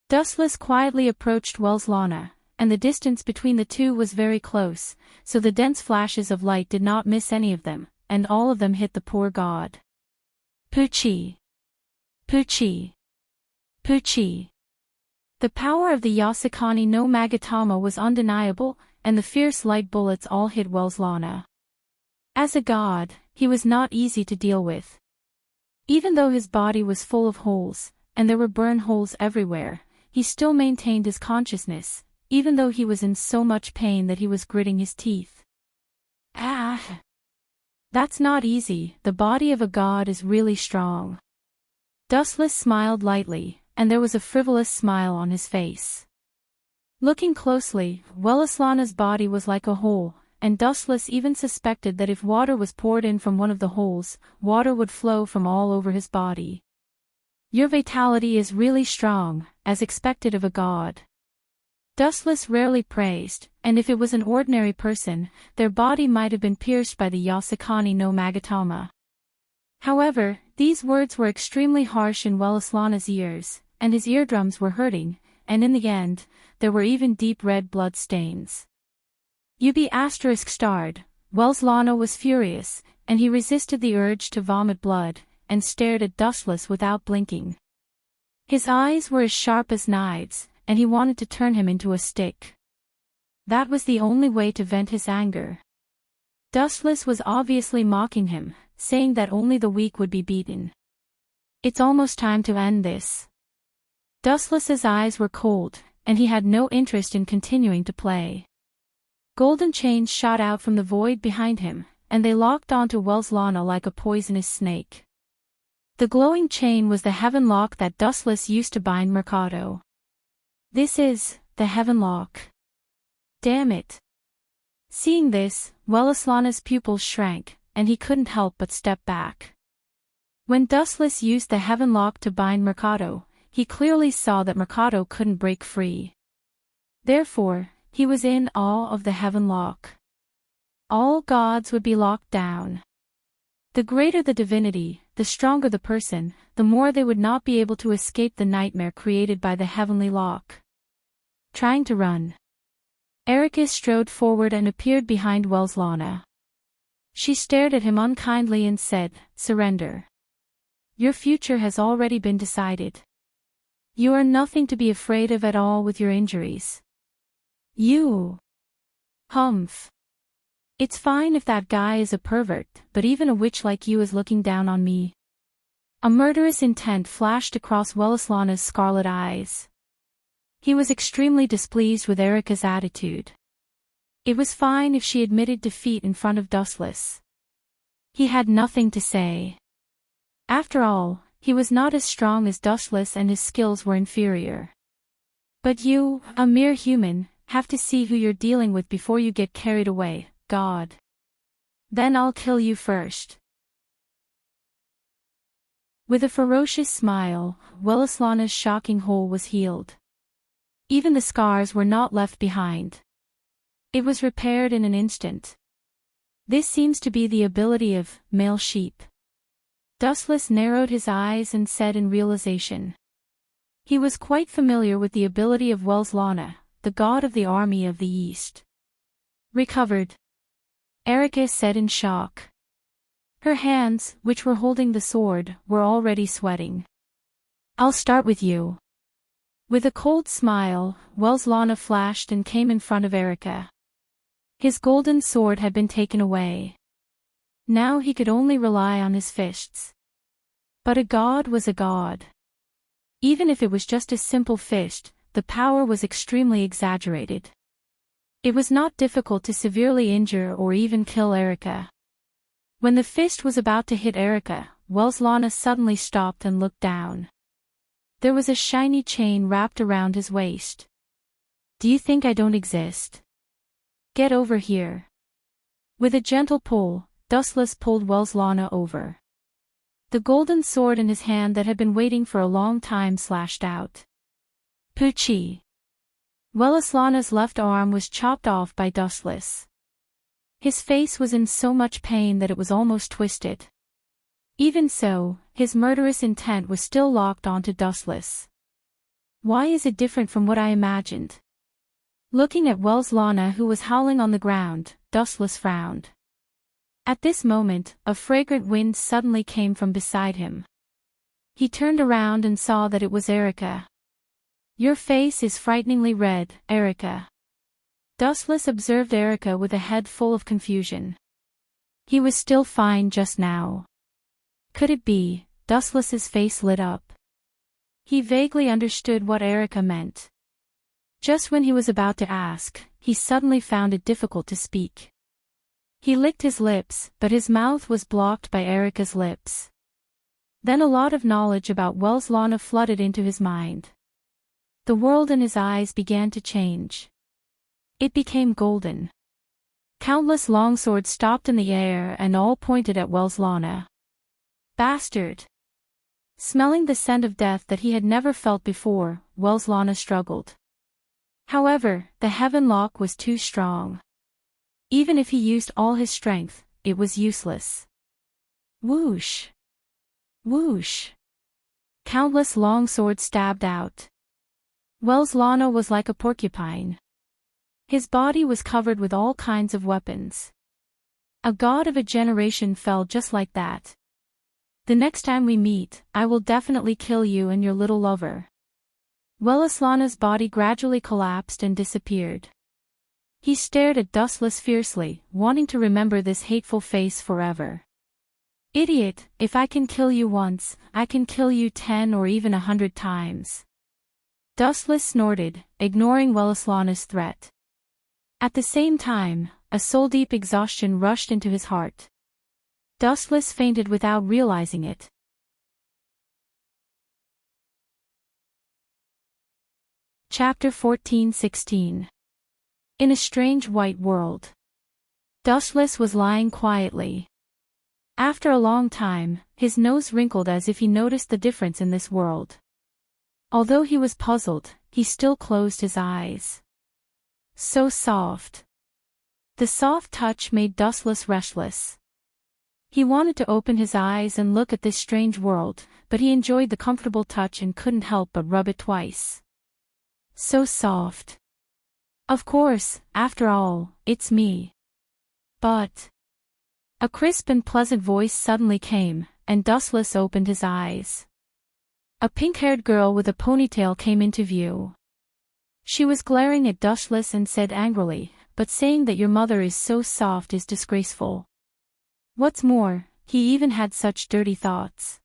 Dustless quietly approached Welslana, and the distance between the two was very close, so the dense flashes of light did not miss any of them, and all of them hit the poor god. Puchi! Puchi! Puchi! The power of the Yasukani no Magatama was undeniable, and the fierce light bullets all hit Welslana. As a god, he was not easy to deal with. Even though his body was full of holes, and there were burn holes everywhere, he still maintained his consciousness, even though he was in so much pain that he was gritting his teeth. Ah! That's not easy, the body of a god is really strong. Dustless smiled lightly, and there was a frivolous smile on his face. Looking closely, Welslana's body was like a hole, and Dustless even suspected that if water was poured in from one of the holes, water would flow from all over his body. Your vitality is really strong, as expected of a god. Dustless rarely praised, and if it was an ordinary person, their body might have been pierced by the Yasukani no Magatama. However, these words were extremely harsh in Welslana's ears, and his eardrums were hurting, and in the end, there were even deep red blood stains. *****, Welslana was furious, and he resisted the urge to vomit blood, and stared at Dustless without blinking. His eyes were as sharp as knives, and he wanted to turn him into a stick. That was the only way to vent his anger. Dustless was obviously mocking him, saying that only the weak would be beaten. It's almost time to end this. Dustless's eyes were cold, and he had no interest in continuing to play. Golden chains shot out from the void behind him, and they locked onto Welslana like a poisonous snake. The glowing chain was the heaven lock that Dustless used to bind Mercado. This is the heaven lock. Damn it. Seeing this, Welslana's pupils shrank, and he couldn't help but step back. When Dustless used the heaven lock to bind Mercado, he clearly saw that Mercado couldn't break free. Therefore, he was in awe of the heaven lock. All gods would be locked down. The greater the divinity, the stronger the person, the more they would not be able to escape the nightmare created by the heavenly lock. Trying to run. Erika strode forward and appeared behind Welslana. She stared at him unkindly and said, "Surrender. Your future has already been decided. You are nothing to be afraid of at all with your injuries. You. Humph. It's fine if that guy is a pervert, but even a witch like you is looking down on me." A murderous intent flashed across Welslana's scarlet eyes. He was extremely displeased with Erika's attitude. It was fine if she admitted defeat in front of Dustless. He had nothing to say. After all, he was not as strong as Dustless and his skills were inferior. But you, a mere human, have to see who you're dealing with before you get carried away, God. Then I'll kill you first. With a ferocious smile, Welslana's shocking hole was healed. Even the scars were not left behind. It was repaired in an instant. This seems to be the ability of male sheep. Dustless narrowed his eyes and said in realization. He was quite familiar with the ability of Welslana, the god of the army of the East. Recovered. Erika said in shock. Her hands, which were holding the sword, were already sweating. I'll start with you. With a cold smile, Welslana flashed and came in front of Erika. His golden sword had been taken away. Now he could only rely on his fists. But a god was a god. Even if it was just a simple fist, the power was extremely exaggerated. It was not difficult to severely injure or even kill Erika. When the fist was about to hit Erika, Welslana suddenly stopped and looked down. There was a shiny chain wrapped around his waist. Do you think I don't exist? Get over here. With a gentle pull, Dustless pulled Welslana over. The golden sword in his hand that had been waiting for a long time slashed out. Poochie. Wellislana's left arm was chopped off by Dustless. His face was in so much pain that it was almost twisted. Even so, his murderous intent was still locked onto Dustless. Why is it different from what I imagined? Looking at Wellislana, who was howling on the ground, Dustless frowned. At this moment, a fragrant wind suddenly came from beside him. He turned around and saw that it was Erica. Your face is frighteningly red, Erica. Dustless observed Erica with a head full of confusion. He was still fine just now. Could it be? Dustless's face lit up. He vaguely understood what Erica meant. Just when he was about to ask, he suddenly found it difficult to speak. He licked his lips, but his mouth was blocked by Erica's lips. Then a lot of knowledge about Wellislana flooded into his mind. The world in his eyes began to change. It became golden. Countless longswords stopped in the air and all pointed at Wellislana. Bastard! Smelling the scent of death that he had never felt before, Wellislana struggled. However, the heaven lock was too strong. Even if he used all his strength, it was useless. Whoosh! Whoosh! Countless long swords stabbed out. Wellislana was like a porcupine. His body was covered with all kinds of weapons. A god of a generation fell just like that. The next time we meet, I will definitely kill you and your little lover. Wellislana's body gradually collapsed and disappeared. He stared at Dustless fiercely, wanting to remember this hateful face forever. Idiot, if I can kill you once, I can kill you 10 or even 100 times. Dustless snorted, ignoring Wellislana's threat. At the same time, a soul-deep exhaustion rushed into his heart. Dustless fainted without realizing it. Chapter 14-16. In a strange white world. Dustless was lying quietly. After a long time, his nose wrinkled as if he noticed the difference in this world. Although he was puzzled, he still closed his eyes. So soft. The soft touch made Dustless restless. He wanted to open his eyes and look at this strange world, but he enjoyed the comfortable touch and couldn't help but rub it twice. So soft. Of course, after all, it's me. But... A crisp and pleasant voice suddenly came, and Dustless opened his eyes. A pink-haired girl with a ponytail came into view. She was glaring at Dustless and said angrily, "But saying that your mother is so soft is disgraceful. What's more, he even had such dirty thoughts.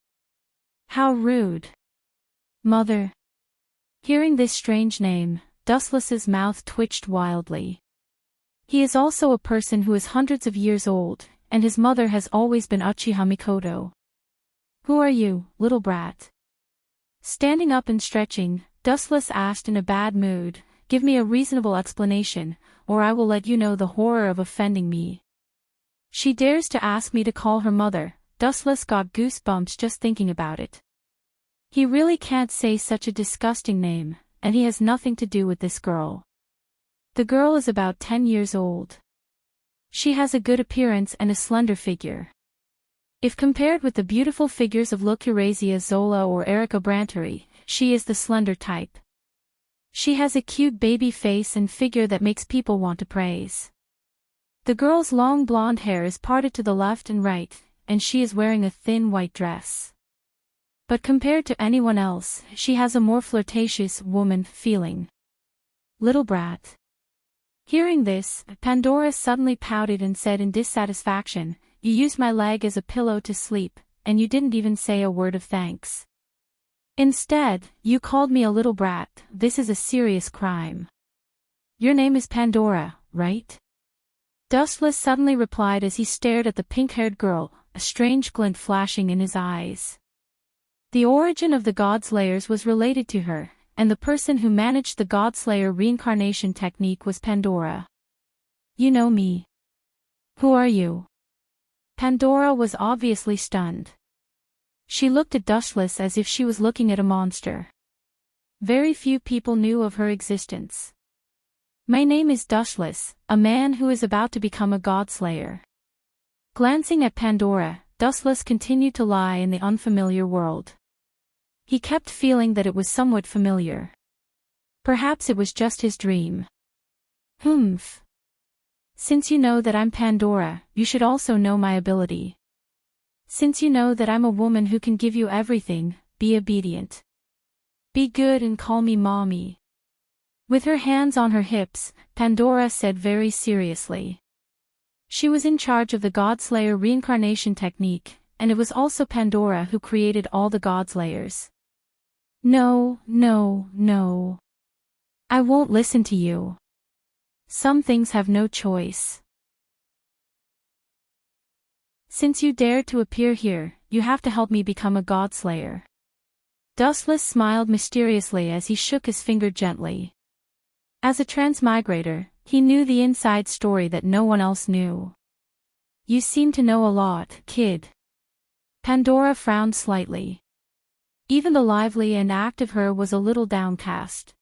How rude." Mother. Hearing this strange name, Dustless's mouth twitched wildly. He is also a person who is hundreds of years old, and his mother has always been Uchiha Mikoto. Who are you, little brat? Standing up and stretching, Dustless asked in a bad mood, "Give me a reasonable explanation, or I will let you know the horror of offending me." She dares to ask me to call her mother. Dustless got goosebumps just thinking about it. He really can't say such a disgusting name, and he has nothing to do with this girl. The girl is about 10 years old. She has a good appearance and a slender figure. If compared with the beautiful figures of Lucurezia Zola or Erica Brantary, she is the slender type. She has a cute baby face and figure that makes people want to praise. The girl's long blonde hair is parted to the left and right, and she is wearing a thin white dress. But compared to anyone else, she has a more flirtatious woman feeling. Little brat. Hearing this, Pandora suddenly pouted and said in dissatisfaction, "You used my leg as a pillow to sleep, and you didn't even say a word of thanks. Instead, you called me a little brat. This is a serious crime." "Your name is Pandora, right?" Dustless suddenly replied as he stared at the pink-haired girl, a strange glint flashing in his eyes. The origin of the Godslayers was related to her, and the person who managed the Godslayer reincarnation technique was Pandora. "You know me. Who are you?" Pandora was obviously stunned. She looked at Dustless as if she was looking at a monster. Very few people knew of her existence. My name is Dustless, a man who is about to become a godslayer. Glancing at Pandora, Dustless continued to lie in the unfamiliar world. He kept feeling that it was somewhat familiar. Perhaps it was just his dream. Humph. Since you know that I'm Pandora, you should also know my ability. Since you know that I'm a woman who can give you everything, be obedient. Be good and call me Mommy. With her hands on her hips, Pandora said very seriously. She was in charge of the Godslayer reincarnation technique, and it was also Pandora who created all the Godslayers. No, no, no. I won't listen to you. Some things have no choice. Since you dared to appear here, you have to help me become a Godslayer. Dustless smiled mysteriously as he shook his finger gently. As a transmigrator, he knew the inside story that no one else knew. You seem to know a lot, kid. Pandora frowned slightly. Even the lively and active her was a little downcast.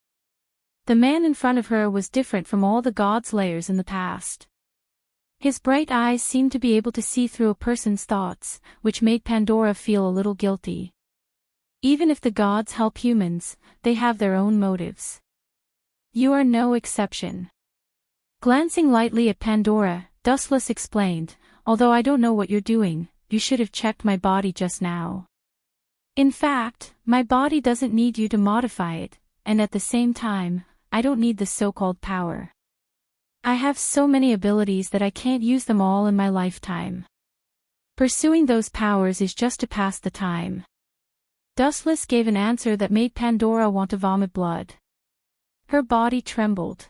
The man in front of her was different from all the Godslayers in the past. His bright eyes seemed to be able to see through a person's thoughts, which made Pandora feel a little guilty. Even if the gods help humans, they have their own motives. You are no exception. Glancing lightly at Pandora, Dustless explained, although I don't know what you're doing, you should have checked my body just now. In fact, my body doesn't need you to modify it, and at the same time, I don't need the so-called power. I have so many abilities that I can't use them all in my lifetime. Pursuing those powers is just to pass the time. Dustless gave an answer that made Pandora want to vomit blood. Her body trembled.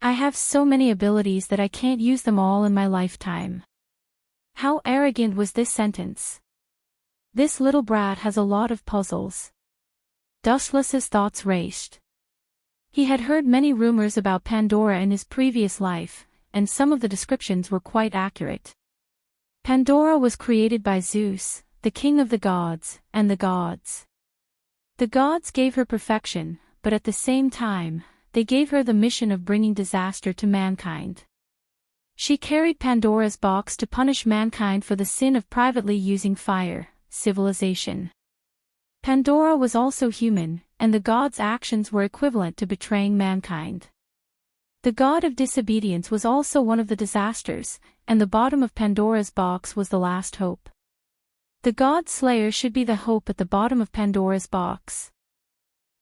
I have so many abilities that I can't use them all in my lifetime. How arrogant was this sentence? This little brat has a lot of puzzles. Dustless's thoughts raced. He had heard many rumors about Pandora in his previous life, and some of the descriptions were quite accurate. Pandora was created by Zeus, the king of the gods, and the gods. The gods gave her perfection, but at the same time, they gave her the mission of bringing disaster to mankind. She carried Pandora's box to punish mankind for the sin of privately using fire, civilization. Pandora was also human, and the gods' actions were equivalent to betraying mankind. The god of disobedience was also one of the disasters, and the bottom of Pandora's box was the last hope. The god slayer should be the hope at the bottom of Pandora's box.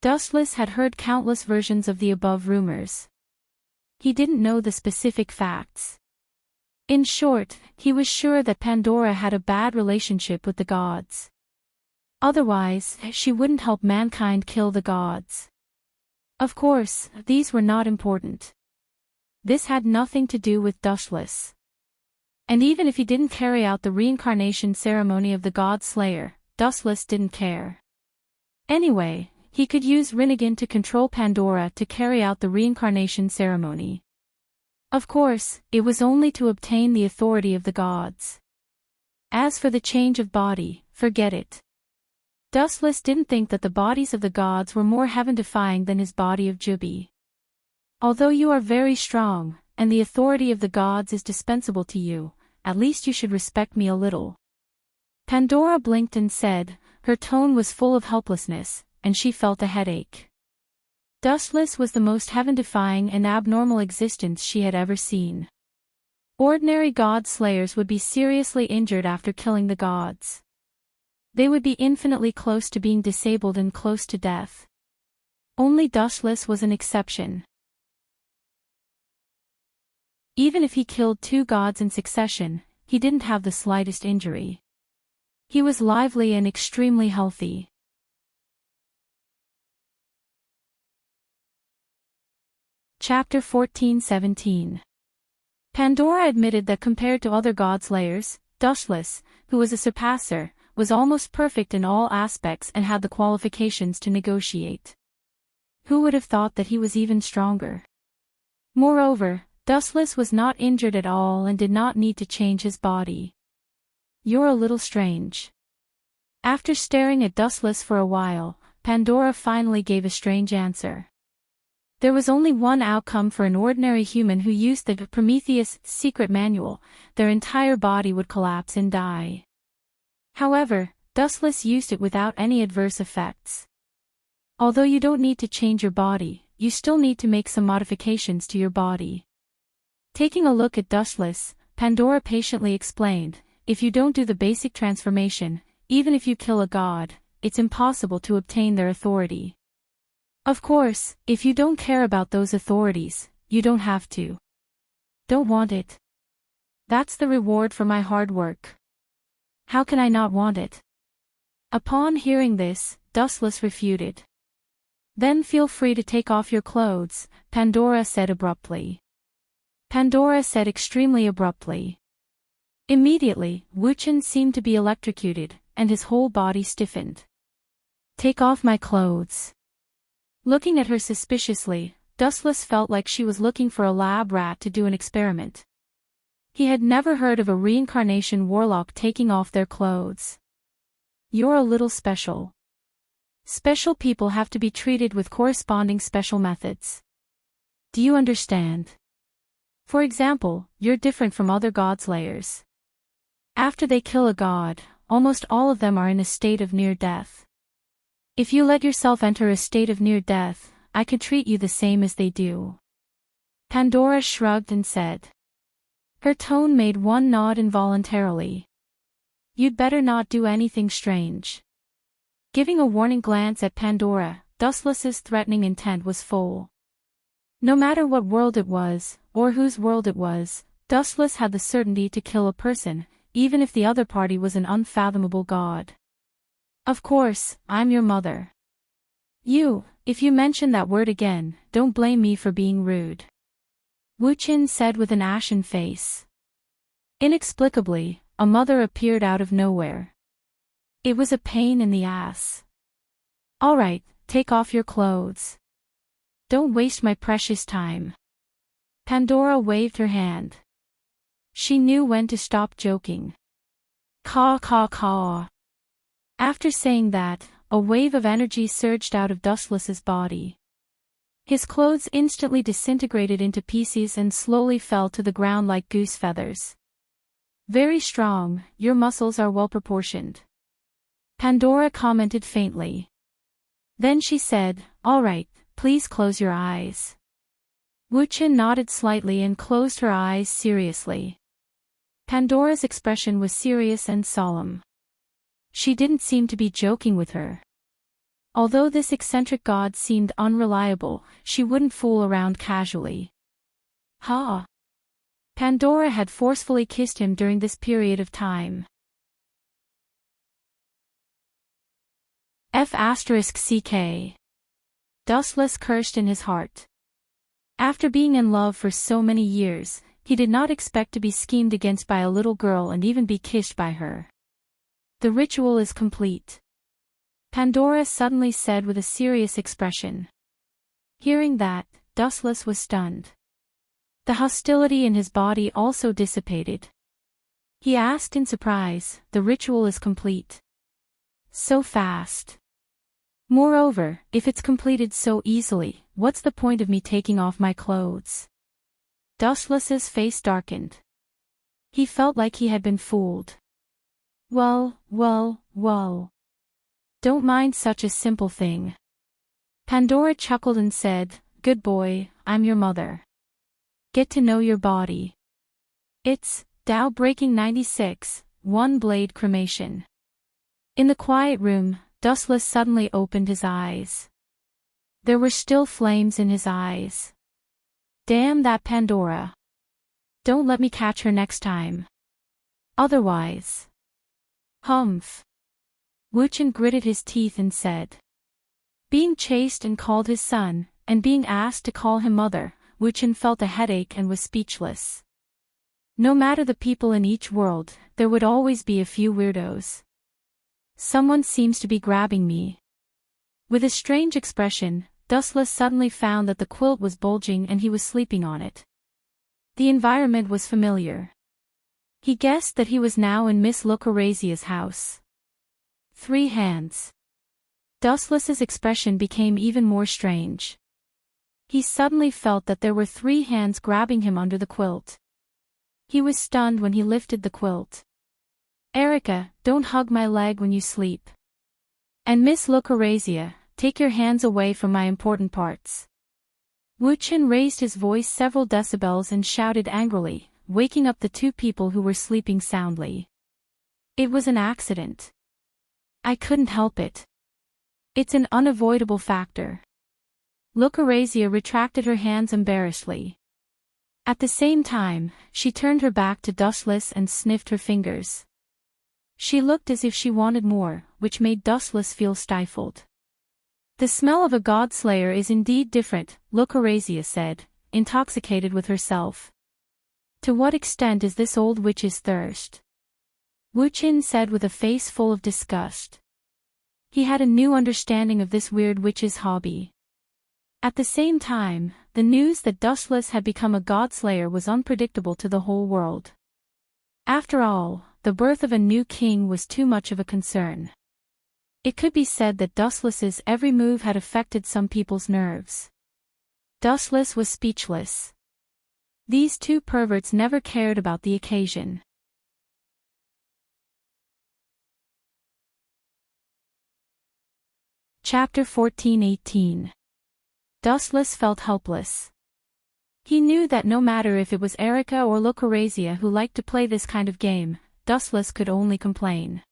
Dustless had heard countless versions of the above rumors. He didn't know the specific facts. In short, he was sure that Pandora had a bad relationship with the gods. Otherwise, she wouldn't help mankind kill the gods. Of course, these were not important. This had nothing to do with Dustless. And even if he didn't carry out the reincarnation ceremony of the God Slayer, Dustless didn't care. Anyway, he could use Rinnegan to control Pandora to carry out the reincarnation ceremony. Of course, it was only to obtain the authority of the gods. As for the change of body, forget it. Dustless didn't think that the bodies of the gods were more heaven-defying than his body of Juby. Although you are very strong, and the authority of the gods is dispensable to you, at least you should respect me a little. Pandora blinked and said, her tone was full of helplessness, and she felt a headache. Dustless was the most heaven-defying and abnormal existence she had ever seen. Ordinary god slayers would be seriously injured after killing the gods. They would be infinitely close to being disabled and close to death. Only Dustless was an exception. Even if he killed 2 gods in succession, he didn't have the slightest injury. He was lively and extremely healthy. Chapter 14-17. Pandora admitted that compared to other godslayers, Dustless, who was a surpasser, was almost perfect in all aspects and had the qualifications to negotiate. Who would have thought that he was even stronger? Moreover, Dustless was not injured at all and did not need to change his body. You're a little strange. After staring at Dustless for a while, Pandora finally gave a strange answer. There was only one outcome for an ordinary human who used the Prometheus secret manual: their entire body would collapse and die. However, Dustless used it without any adverse effects. Although you don't need to change your body, you still need to make some modifications to your body. Taking a look at Dustless, Pandora patiently explained, if you don't do the basic transformation, even if you kill a god, it's impossible to obtain their authority. Of course, if you don't care about those authorities, you don't have to. Don't want it. That's the reward for my hard work. How can I not want it? Upon hearing this, Dustless refuted. Then feel free to take off your clothes, Pandora said abruptly. Pandora said extremely abruptly. Immediately, Wuchen seemed to be electrocuted, and his whole body stiffened. Take off my clothes. Looking at her suspiciously, Dustless felt like she was looking for a lab rat to do an experiment. He had never heard of a reincarnation warlock taking off their clothes. You're a little special. Special people have to be treated with corresponding special methods. Do you understand? For example, you're different from other godslayers. After they kill a god, almost all of them are in a state of near death. If you let yourself enter a state of near death, I could treat you the same as they do. Pandora shrugged and said. Her tone made one nod involuntarily. You'd better not do anything strange. Giving a warning glance at Pandora, Dustless's threatening intent was full. No matter what world it was, or whose world it was, Dustless had the certainty to kill a person, even if the other party was an unfathomable god. Of course, I'm your mother. If you mention that word again, don't blame me for being rude. Wuchen said with an ashen face. Inexplicably, a mother appeared out of nowhere. It was a pain in the ass. All right, take off your clothes. Don't waste my precious time. Pandora waved her hand. She knew when to stop joking. Caw caw caw. After saying that, a wave of energy surged out of Dustless's body. His clothes instantly disintegrated into pieces and slowly fell to the ground like goose feathers. Very strong, your muscles are well proportioned. Pandora commented faintly. Then she said, all right, please close your eyes. Wuchen nodded slightly and closed her eyes seriously. Pandora's expression was serious and solemn. She didn't seem to be joking with her. Although this eccentric god seemed unreliable, she wouldn't fool around casually. Ha! Pandora had forcefully kissed him during this period of time. F***ck. Dustless cursed in his heart. After being in love for so many years, he did not expect to be schemed against by a little girl and even be kissed by her. The ritual is complete. Pandora suddenly said with a serious expression. Hearing that, Dustless was stunned. The hostility in his body also dissipated. He asked in surprise, the ritual is complete. So fast. Moreover, if it's completed so easily, what's the point of me taking off my clothes? Dustless's face darkened. He felt like he had been fooled. Well. Don't mind such a simple thing. Pandora chuckled and said, good boy, I'm your mother. Get to know your body. It's Tao Breaking 96, One Blade Cremation. In the quiet room, Dustless suddenly opened his eyes. There were still flames in his eyes. Damn that Pandora. Don't let me catch her next time. Otherwise. Humph. Wuchen gritted his teeth and said. Being chased and called his son, and being asked to call him mother, Wuchen felt a headache and was speechless. No matter the people in each world, there would always be a few weirdos. Someone seems to be grabbing me. With a strange expression, Dustless suddenly found that the quilt was bulging and he was sleeping on it. The environment was familiar. He guessed that he was now in Miss Lucrezia's house. 3 hands. Dustless's expression became even more strange. He suddenly felt that there were 3 hands grabbing him under the quilt. He was stunned when he lifted the quilt. "Erica, don't hug my leg when you sleep. And Miss Lucrezia, take your hands away from my important parts." Wu-Chin raised his voice several decibels and shouted angrily, waking up the 2 people who were sleeping soundly. "It was an accident. I couldn't help it. It's an unavoidable factor." Lucrezia retracted her hands embarrassedly. At the same time, she turned her back to Dustless and sniffed her fingers. She looked as if she wanted more, which made Dustless feel stifled. "The smell of a godslayer is indeed different," Lucrezia said, intoxicated with herself. "To what extent is this old witch's thirst?" Wu-Chin said with a face full of disgust. He had a new understanding of this weird witch's hobby. At the same time, the news that Dustless had become a godslayer was unpredictable to the whole world. After all, the birth of a new king was too much of a concern. It could be said that Dustless's every move had affected some people's nerves. Dustless was speechless. These 2 perverts never cared about the occasion. Chapter 14:18. Dustless felt helpless. He knew that no matter if it was Erica or Lucrezia who liked to play this kind of game, Dustless could only complain.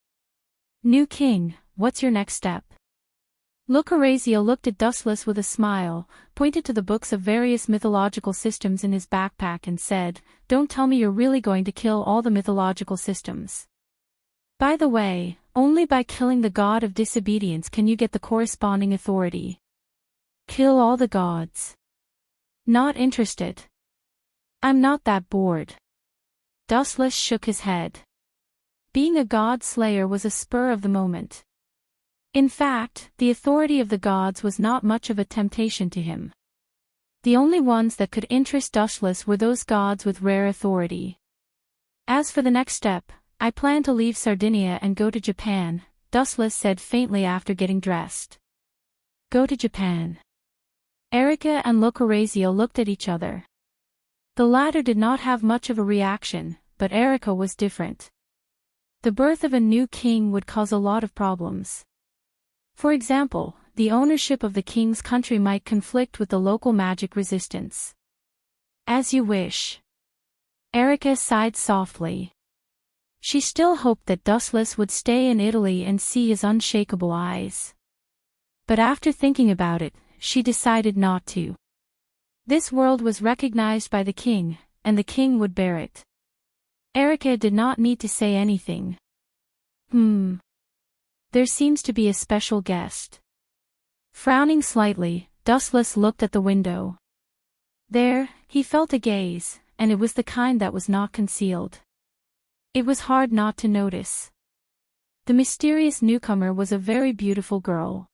"New king, what's your next step?" Lucrezia looked at Dustless with a smile, pointed to the books of various mythological systems in his backpack and said, "Don't tell me you're really going to kill all the mythological systems. By the way, only by killing the god of disobedience can you get the corresponding authority. Kill all the gods." "Not interested. I'm not that bored." Dustless shook his head. Being a god slayer was a spur of the moment. In fact, the authority of the gods was not much of a temptation to him. The only ones that could interest Dustless were those gods with rare authority. "As for the next step, I plan to leave Sardinia and go to Japan," Dustless said faintly after getting dressed. "Go to Japan." Erica and Lucrezia looked at each other. The latter did not have much of a reaction, but Erica was different. The birth of a new king would cause a lot of problems. For example, the ownership of the king's country might conflict with the local magic resistance. "As you wish." Erica sighed softly. She still hoped that Dustless would stay in Italy and see his unshakable eyes. But after thinking about it, she decided not to. This world was recognized by the king, and the king would bear it. Erica did not need to say anything. There seems to be a special guest." Frowning slightly, Dustless looked at the window. There, he felt a gaze, and it was the kind that was not concealed. It was hard not to notice. The mysterious newcomer was a very beautiful girl.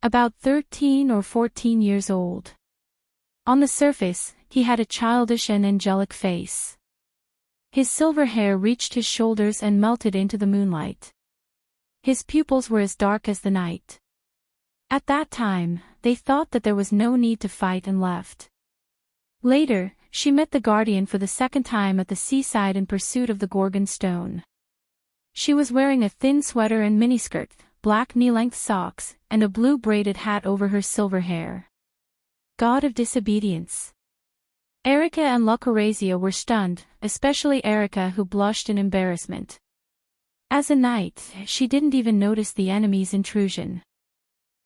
About 13 or 14 years old. On the surface, he had a childish and angelic face. His silver hair reached his shoulders and melted into the moonlight. His pupils were as dark as the night. At that time, they thought that there was no need to fight and left. Later, she met the guardian for the second time at the seaside in pursuit of the Gorgon stone. She was wearing a thin sweater and miniskirt, black knee-length socks, and a blue braided hat over her silver hair. God of disobedience. Erica and Lucrezia were stunned, especially Erica, who blushed in embarrassment. As a knight, she didn't even notice the enemy's intrusion.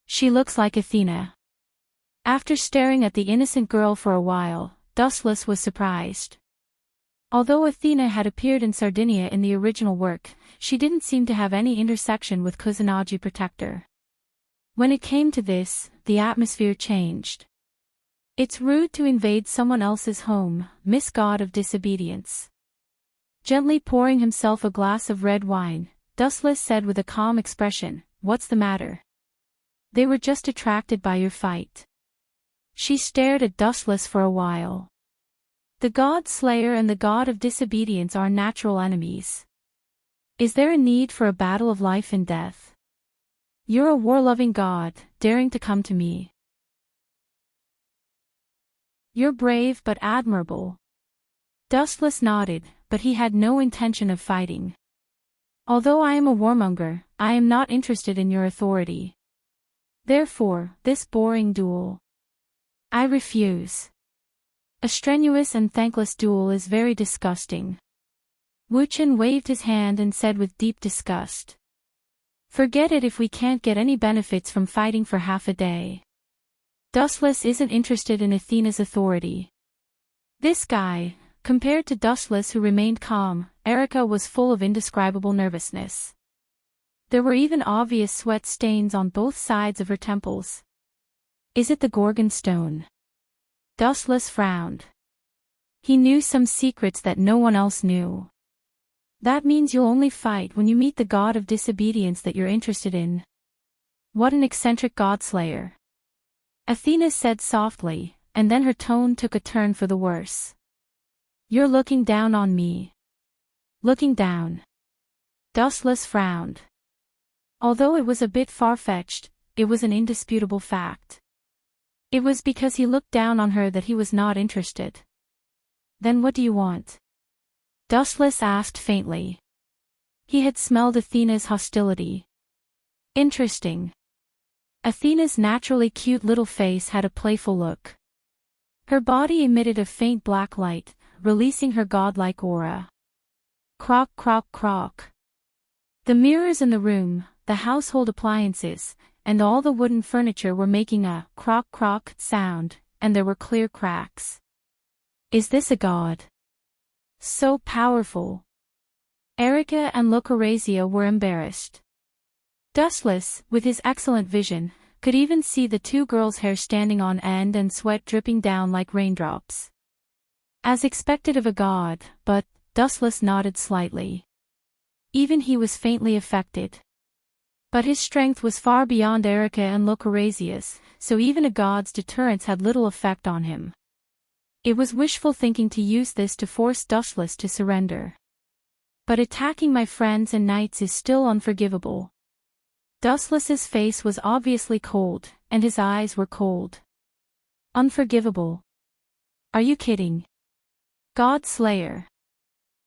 "She looks like Athena." After staring at the innocent girl for a while, Dustless was surprised. Although Athena had appeared in Sardinia in the original work, she didn't seem to have any intersection with Kusanagi Protector. When it came to this, the atmosphere changed. "It's rude to invade someone else's home, Miss God of Disobedience." Gently pouring himself a glass of red wine, Dustless said with a calm expression, "What's the matter?" "They were just attracted by your fight." She stared at Dustless for a while. The God Slayer and the God of Disobedience are natural enemies. Is there a need for a battle of life and death? You're a war-loving god, daring to come to me. You're brave but admirable. Dustless nodded, but he had no intention of fighting. Although I am a warmonger, I am not interested in your authority. Therefore, this boring duel. I refuse. A strenuous and thankless duel is very disgusting. Wu Chen waved his hand and said with deep disgust. Forget it if we can't get any benefits from fighting for half a day. Dustless isn't interested in Athena's authority. This guy, compared to Dustless who remained calm, Erica was full of indescribable nervousness. There were even obvious sweat stains on both sides of her temples. Is it the Gorgon stone? Dustless frowned. He knew some secrets that no one else knew. That means you'll only fight when you meet the god of disobedience that you're interested in. What an eccentric godslayer. Athena said softly, and then her tone took a turn for the worse. You're looking down on me. Looking down. Dustless frowned. Although it was a bit far-fetched, it was an indisputable fact. It was because he looked down on her that he was not interested. Then what do you want? Dustless asked faintly. He had smelled Athena's hostility. Interesting. Athena's naturally cute little face had a playful look. Her body emitted a faint black light, releasing her godlike aura. Croak, croak, croak. The mirrors in the room, the household appliances, and all the wooden furniture were making a croak croak sound, and there were clear cracks. Is this a god? So powerful. Erica and Locorazia were embarrassed. Dustless, with his excellent vision, could even see the two girls' hair standing on end and sweat dripping down like raindrops. As expected of a god, but Dustless nodded slightly. Even he was faintly affected. But his strength was far beyond Erica and Locораzia's, so even a god's deterrence had little effect on him. It was wishful thinking to use this to force Dustless to surrender. But attacking my friends and knights is still unforgivable. Dustless's face was obviously cold, and his eyes were cold. Unforgivable. Are you kidding? God Slayer.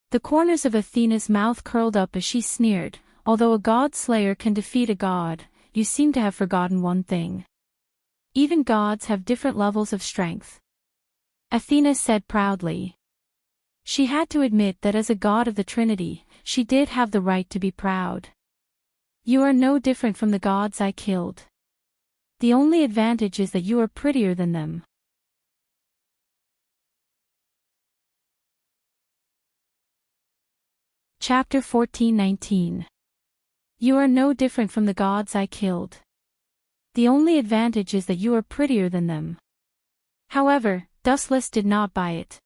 The corners of Athena's mouth curled up as she sneered, although a god slayer can defeat a god, you seem to have forgotten one thing. Even gods have different levels of strength. Athena said proudly. She had to admit that as a god of the Trinity, she did have the right to be proud. You are no different from the gods I killed. The only advantage is that you are prettier than them. Chapter 14:19. You are no different from the gods I killed. The only advantage is that you are prettier than them. However, Dustless did not buy it.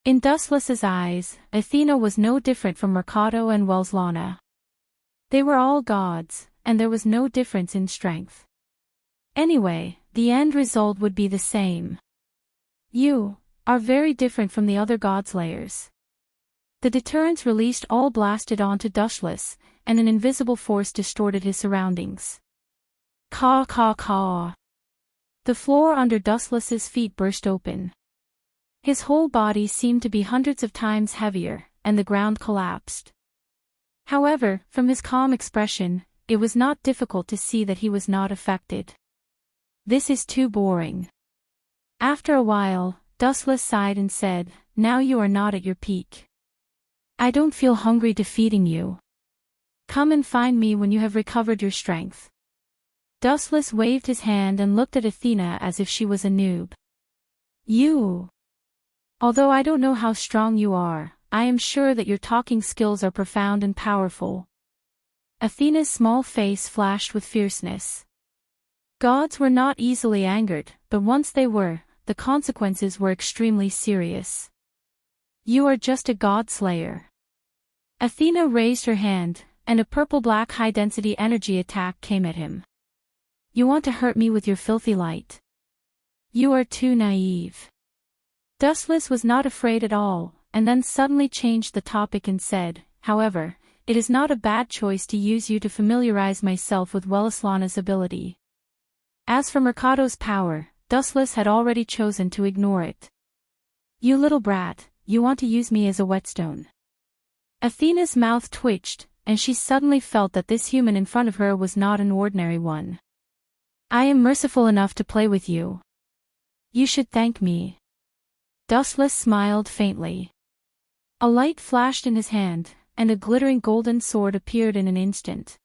In Dustless's eyes, Athena was no different from Mercado and Welslana. They were all gods, and there was no difference in strength. Anyway, the end result would be the same. You are very different from the other godslayers. The deterrence released all blasted onto Dustless, and an invisible force distorted his surroundings. Caw caw caw. The floor under Dustless's feet burst open. His whole body seemed to be hundreds of times heavier, and the ground collapsed. However, from his calm expression, it was not difficult to see that he was not affected. This is too boring. After a while, Dustless sighed and said, Now you are not at your peak. I don't feel hungry defeating you. Come and find me when you have recovered your strength. Dustless waved his hand and looked at Athena as if she was a noob. You. Although I don't know how strong you are, I am sure that your talking skills are profound and powerful. Athena's small face flashed with fierceness. Gods were not easily angered, but once they were, the consequences were extremely serious. You are just a god slayer. Athena raised her hand, and a purple-black high-density energy attack came at him. You want to hurt me with your filthy light? You are too naive. Dustless was not afraid at all, and then suddenly changed the topic and said, however, it is not a bad choice to use you to familiarize myself with Wellislana's ability. As for Mercado's power, Dustless had already chosen to ignore it. You little brat, you want to use me as a whetstone. Athena's mouth twitched, and she suddenly felt that this human in front of her was not an ordinary one. I am merciful enough to play with you. You should thank me. Dustless smiled faintly. A light flashed in his hand, and a glittering golden sword appeared in an instant.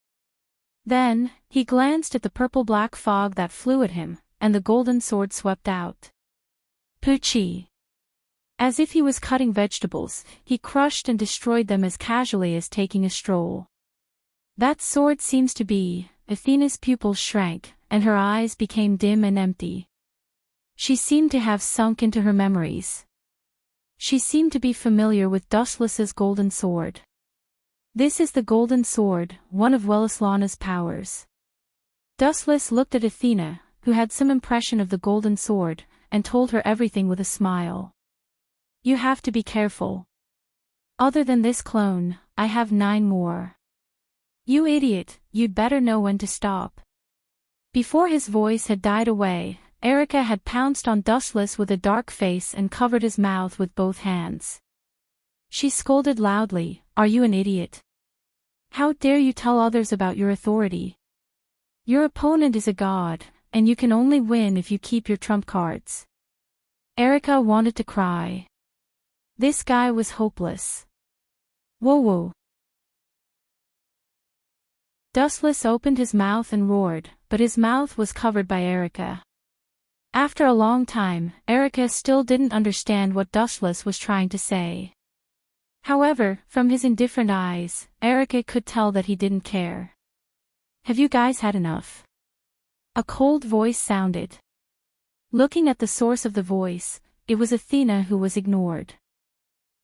Then, he glanced at the purple-black fog that flew at him, and the golden sword swept out. Poochie! As if he was cutting vegetables, he crushed and destroyed them as casually as taking a stroll. That sword seems to be. Athena's pupils shrank, and her eyes became dim and empty. She seemed to have sunk into her memories. She seemed to be familiar with Dustless's golden sword. This is the golden sword, one of Wellislana's powers. Dustless looked at Athena, who had some impression of the golden sword, and told her everything with a smile. You have to be careful. Other than this clone, I have 9 more. You idiot, you'd better know when to stop. Before his voice had died away, Erica had pounced on Dustless with a dark face and covered his mouth with both hands. She scolded loudly, Are you an idiot? How dare you tell others about your authority? Your opponent is a god, and you can only win if you keep your trump cards. Erica wanted to cry. This guy was hopeless. Whoa whoa. Dustless opened his mouth and roared, but his mouth was covered by Erica. After a long time, Erica still didn't understand what Dustless was trying to say. However, from his indifferent eyes, Erica could tell that he didn't care. Have you guys had enough? A cold voice sounded. Looking at the source of the voice, it was Athena who was ignored.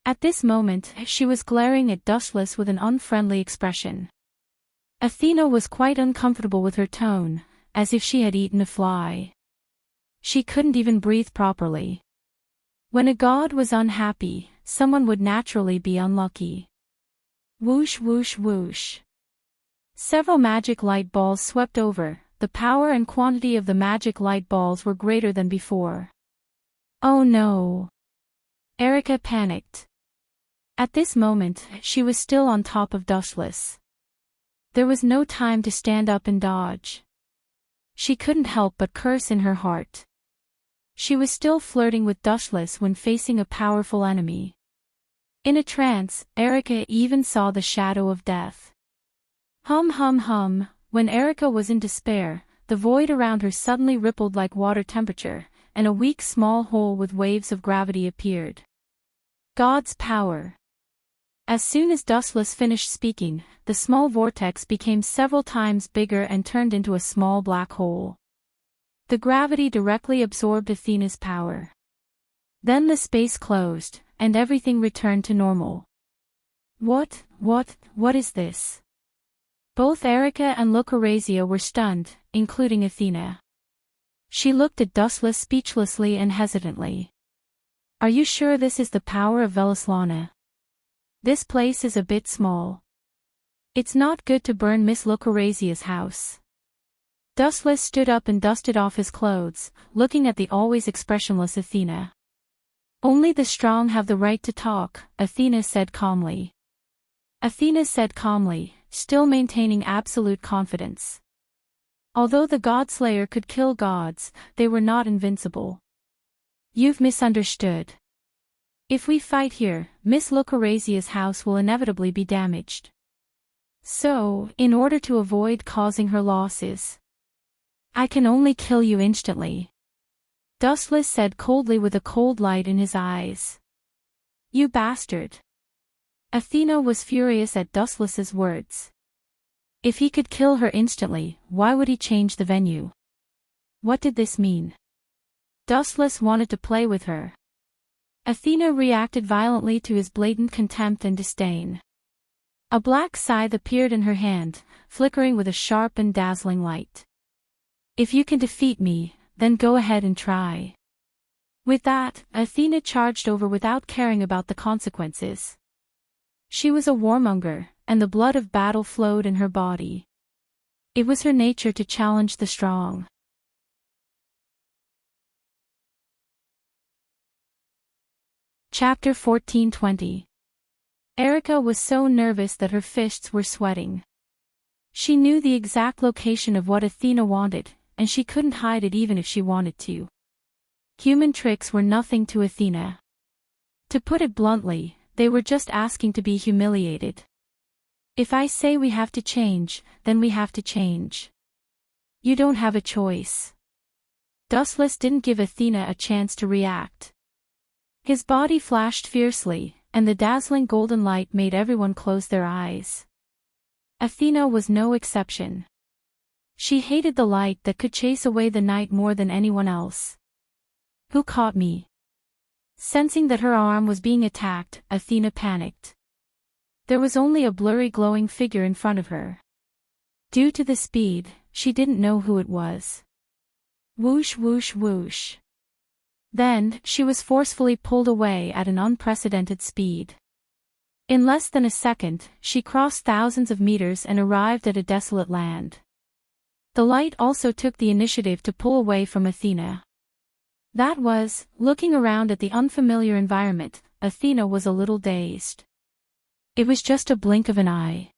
At this moment, she was glaring at Dustless with an unfriendly expression. Athena was quite uncomfortable with her tone, as if she had eaten a fly. She couldn't even breathe properly. When a god was unhappy, someone would naturally be unlucky. Whoosh whoosh whoosh. Several magic light balls swept over. The power and quantity of the magic light balls were greater than before. Oh no! Erica panicked. At this moment, she was still on top of Dustless. There was no time to stand up and dodge. She couldn't help but curse in her heart. She was still flirting with Dustless when facing a powerful enemy. In a trance, Erica even saw the shadow of death. Hum hum hum, when Erica was in despair, the void around her suddenly rippled like water temperature, and a weak small hole with waves of gravity appeared. God's power. As soon as Dustless finished speaking, the small vortex became several times bigger and turned into a small black hole. The gravity directly absorbed Athena's power. Then the space closed, and everything returned to normal. What is this? Both Erica and Lucrezia were stunned, including Athena. She looked at Dustless speechlessly and hesitantly. Are you sure this is the power of Wellislana? This place is a bit small. It's not good to burn Miss Lucrezia's house. Dustless stood up and dusted off his clothes, looking at the always expressionless Athena. Only the strong have the right to talk, Athena said calmly. Athena said calmly, still maintaining absolute confidence. Although the God-Slayer could kill gods, they were not invincible. You've misunderstood. If we fight here, Miss Lucrezia's house will inevitably be damaged. So, in order to avoid causing her losses, I can only kill you instantly. Dustless said coldly with a cold light in his eyes. You bastard. Athena was furious at Dustless's words. If he could kill her instantly, why would he change the venue? What did this mean? Dustless wanted to play with her. Athena reacted violently to his blatant contempt and disdain. A black scythe appeared in her hand, flickering with a sharp and dazzling light. If you can defeat me, then go ahead and try. With that, Athena charged over without caring about the consequences. She was a warmonger, and the blood of battle flowed in her body. It was her nature to challenge the strong. Chapter 14:20. Erica was so nervous that her fists were sweating. She knew the exact location of what Athena wanted, and she couldn't hide it even if she wanted to. Human tricks were nothing to Athena. To put it bluntly, they were just asking to be humiliated. If I say we have to change, then we have to change. You don't have a choice. Dustless didn't give Athena a chance to react. His body flashed fiercely, and the dazzling golden light made everyone close their eyes. Athena was no exception. She hated the light that could chase away the night more than anyone else. Who caught me? Sensing that her arm was being attacked, Athena panicked. There was only a blurry glowing figure in front of her. Due to the speed, she didn't know who it was. Whoosh whoosh whoosh. Then, she was forcefully pulled away at an unprecedented speed. In less than a second, she crossed thousands of meters and arrived at a desolate land. The light also took the initiative to pull away from Athena. That was, looking around at the unfamiliar environment, Athena was a little dazed. It was just a blink of an eye.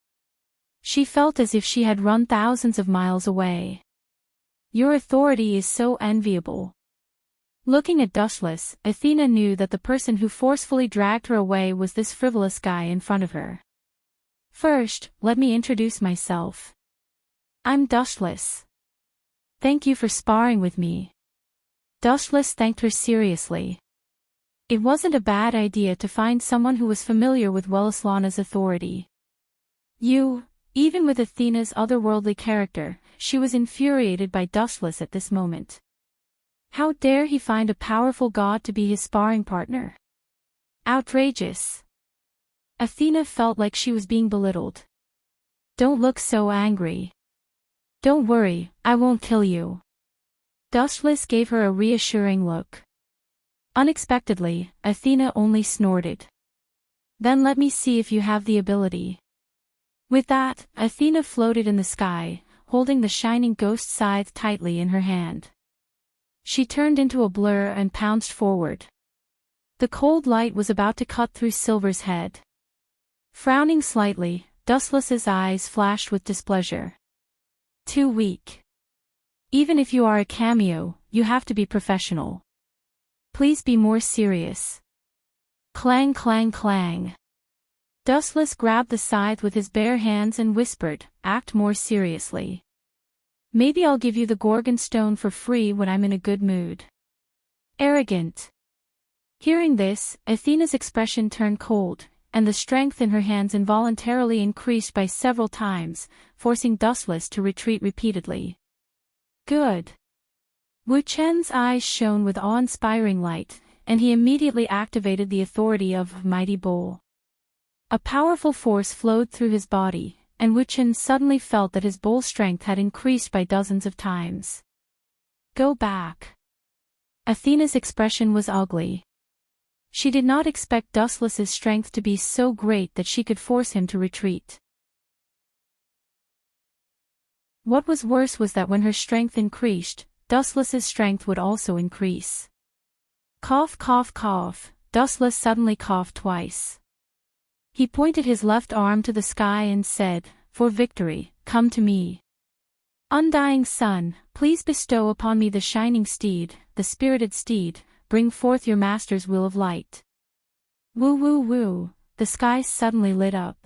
She felt as if she had run thousands of miles away. Your authority is so enviable. Looking at Dustless, Athena knew that the person who forcefully dragged her away was this frivolous guy in front of her. First, let me introduce myself. I'm Dustless. Thank you for sparring with me. Dustless thanked her seriously. It wasn't a bad idea to find someone who was familiar with Wellislana's authority. Even with Athena's otherworldly character, she was infuriated by Dustless at this moment. How dare he find a powerful god to be his sparring partner? Outrageous. Athena felt like she was being belittled. Don't look so angry. Don't worry, I won't kill you. Dustless gave her a reassuring look. Unexpectedly, Athena only snorted. Then let me see if you have the ability. With that, Athena floated in the sky, holding the shining ghost scythe tightly in her hand. She turned into a blur and pounced forward. The cold light was about to cut through Silver's head. Frowning slightly, Dustless's eyes flashed with displeasure. Too weak. Even if you are a cameo, you have to be professional. Please be more serious. Clang clang clang. Dustless grabbed the scythe with his bare hands and whispered, act more seriously. Maybe I'll give you the Gorgon Stone for free when I'm in a good mood. Arrogant. Hearing this, Athena's expression turned cold, and the strength in her hands involuntarily increased by several times, forcing Dustless to retreat repeatedly. Good. Wu Chen's eyes shone with awe-inspiring light, and he immediately activated the authority of Mighty Bowl. A powerful force flowed through his body, and Wu Chen suddenly felt that his bowl strength had increased by dozens of times. Go back. Athena's expression was ugly. She did not expect Dustless's strength to be so great that she could force him to retreat. What was worse was that when her strength increased, Dustless's strength would also increase. Cough cough cough, Dustless suddenly coughed twice. He pointed his left arm to the sky and said, for victory, come to me. Undying sun, please bestow upon me the shining steed, the spirited steed, bring forth your master's will of light. Woo woo woo, the sky suddenly lit up.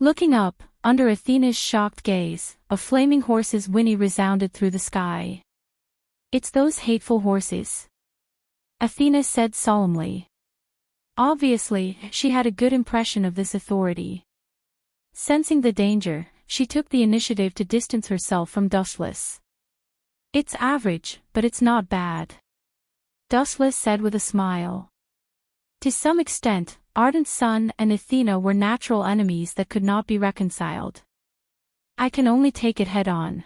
Looking up, under Athena's shocked gaze, a flaming horse's whinny resounded through the sky. It's those hateful horses. Athena said solemnly. Obviously, she had a good impression of this authority. Sensing the danger, she took the initiative to distance herself from Dustless. It's average, but it's not bad. Dustless said with a smile. To some extent, Ardent Sun and Athena were natural enemies that could not be reconciled. I can only take it head-on.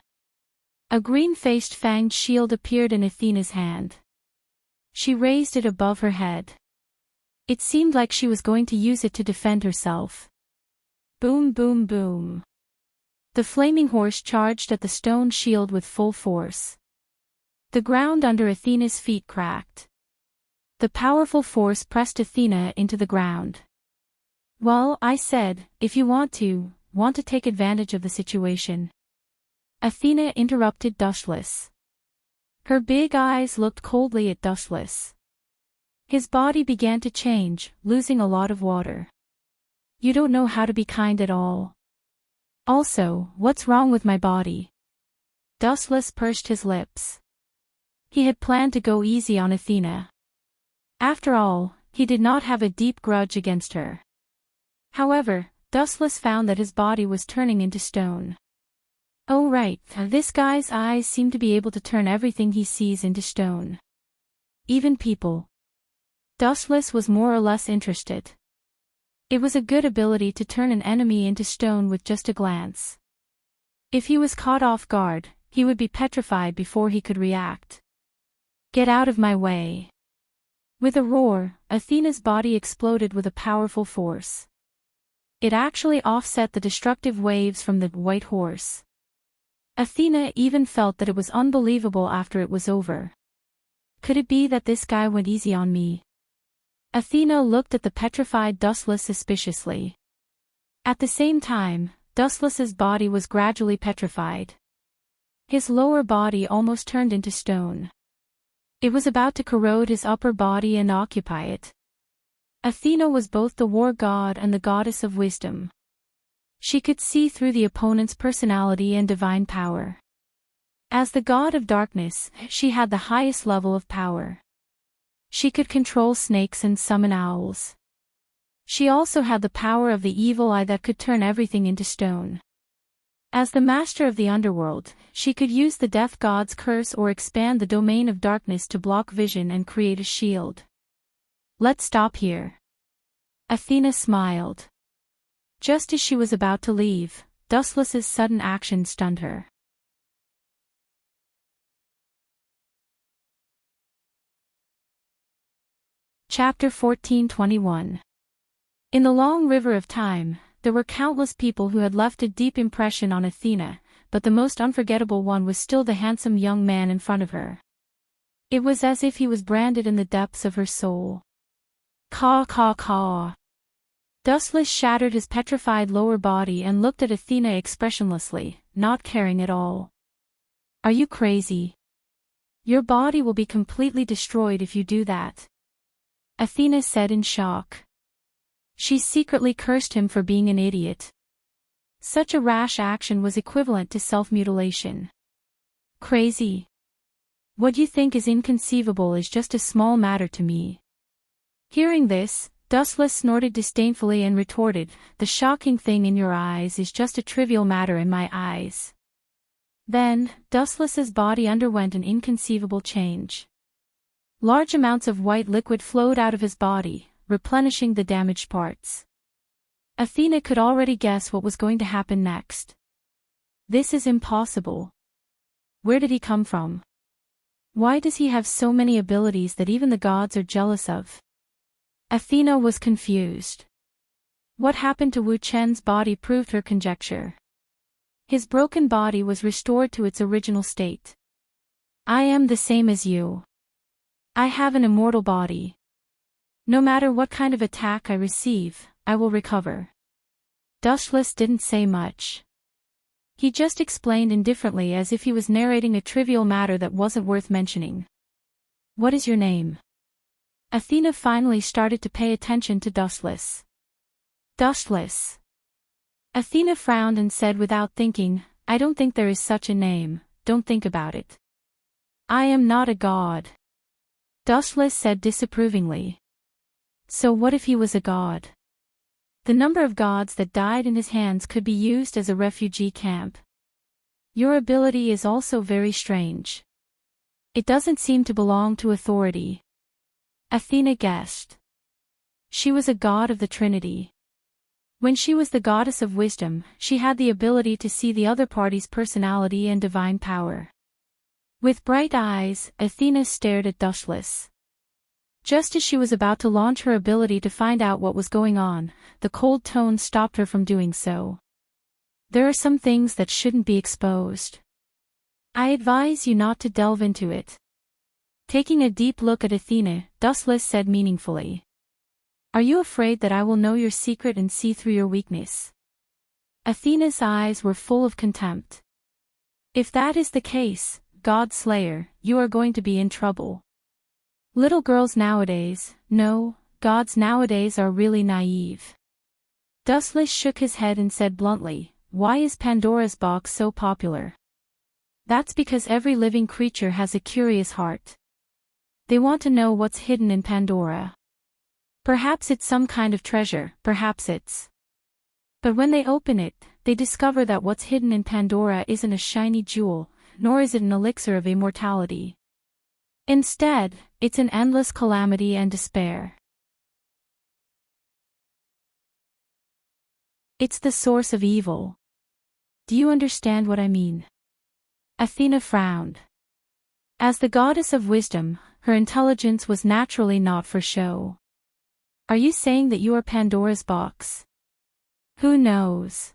A green-faced fanged shield appeared in Athena's hand. She raised it above her head. It seemed like she was going to use it to defend herself. Boom, boom, boom. The flaming horse charged at the stone shield with full force. The ground under Athena's feet cracked. The powerful force pressed Athena into the ground. Well, I said, if you want to take advantage of the situation. Athena interrupted Dustless. Her big eyes looked coldly at Dustless. His body began to change, losing a lot of water. You don't know how to be kind at all. Also, what's wrong with my body? Dustless pursed his lips. He had planned to go easy on Athena. After all, he did not have a deep grudge against her. However, Dustless found that his body was turning into stone. Oh right, this guy's eyes seem to be able to turn everything he sees into stone. Even people. Dustless was more or less interested. It was a good ability to turn an enemy into stone with just a glance. If he was caught off guard, he would be petrified before he could react. Get out of my way. With a roar, Athena's body exploded with a powerful force. It actually offset the destructive waves from the white horse. Athena even felt that it was unbelievable after it was over. Could it be that this guy went easy on me? Athena looked at the petrified Dustless suspiciously. At the same time, Dustless's body was gradually petrified. His lower body almost turned into stone. It was about to corrode his upper body and occupy it. Athena was both the war god and the goddess of wisdom. She could see through the opponent's personality and divine power. As the god of darkness, she had the highest level of power. She could control snakes and summon owls. She also had the power of the evil eye that could turn everything into stone. As the master of the underworld, she could use the death god's curse or expand the domain of darkness to block vision and create a shield. Let's stop here. Athena smiled. Just as she was about to leave, Dustless's sudden action stunned her. Chapter 14:21. In the long river of time, there were countless people who had left a deep impression on Athena, but the most unforgettable one was still the handsome young man in front of her. It was as if he was branded in the depths of her soul. Caw caw caw. Dustless shattered his petrified lower body and looked at Athena expressionlessly, not caring at all. Are you crazy? Your body will be completely destroyed if you do that. Athena said in shock. She secretly cursed him for being an idiot. Such a rash action was equivalent to self-mutilation. Crazy? What you think is inconceivable is just a small matter to me. Hearing this, Dustless snorted disdainfully and retorted, the shocking thing in your eyes is just a trivial matter in my eyes. Then, Dustless's body underwent an inconceivable change. Large amounts of white liquid flowed out of his body, replenishing the damaged parts. Athena could already guess what was going to happen next. This is impossible. Where did he come from? Why does he have so many abilities that even the gods are jealous of? Athena was confused. What happened to Wu Chen's body proved her conjecture. His broken body was restored to its original state. I am the same as you. I have an immortal body. No matter what kind of attack I receive, I will recover. Dustless didn't say much. He just explained indifferently as if he was narrating a trivial matter that wasn't worth mentioning. What is your name? Athena finally started to pay attention to Dustless. Dustless. Athena frowned and said without thinking, I don't think there is such a name, don't think about it. I am not a god. Dustless said disapprovingly. So what if he was a god? The number of gods that died in his hands could be used as a refugee camp. Your ability is also very strange. It doesn't seem to belong to authority. Athena guessed. She was a god of the Trinity. When she was the goddess of wisdom, she had the ability to see the other party's personality and divine power. With bright eyes, Athena stared at Dustless. Just as she was about to launch her ability to find out what was going on, the cold tone stopped her from doing so. There are some things that shouldn't be exposed. I advise you not to delve into it. Taking a deep look at Athena, Dustless said meaningfully. Are you afraid that I will know your secret and see through your weakness? Athena's eyes were full of contempt. If that is the case, God Slayer, you are going to be in trouble. Little girls nowadays, no, gods nowadays are really naive. Dustless shook his head and said bluntly, why is Pandora's box so popular? That's because every living creature has a curious heart. They want to know what's hidden in Pandora. Perhaps it's some kind of treasure, perhaps it's. But when they open it, they discover that what's hidden in Pandora isn't a shiny jewel, nor is it an elixir of immortality. Instead, it's an endless calamity and despair. It's the source of evil. Do you understand what I mean? Athena frowned. As the goddess of wisdom, her intelligence was naturally not for show. Are you saying that you are Pandora's box? Who knows?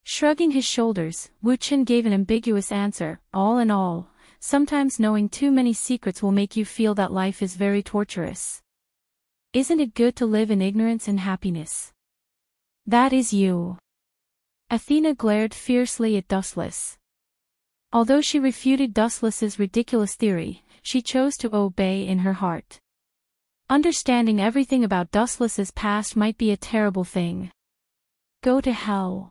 Shrugging his shoulders, Wu Qin gave an ambiguous answer. All in all, sometimes knowing too many secrets will make you feel that life is very torturous. Isn't it good to live in ignorance and happiness? That is you. Athena glared fiercely at Dustless. Although she refuted Dustless's ridiculous theory, she chose to obey in her heart. Understanding everything about Dustless's past might be a terrible thing. Go to hell.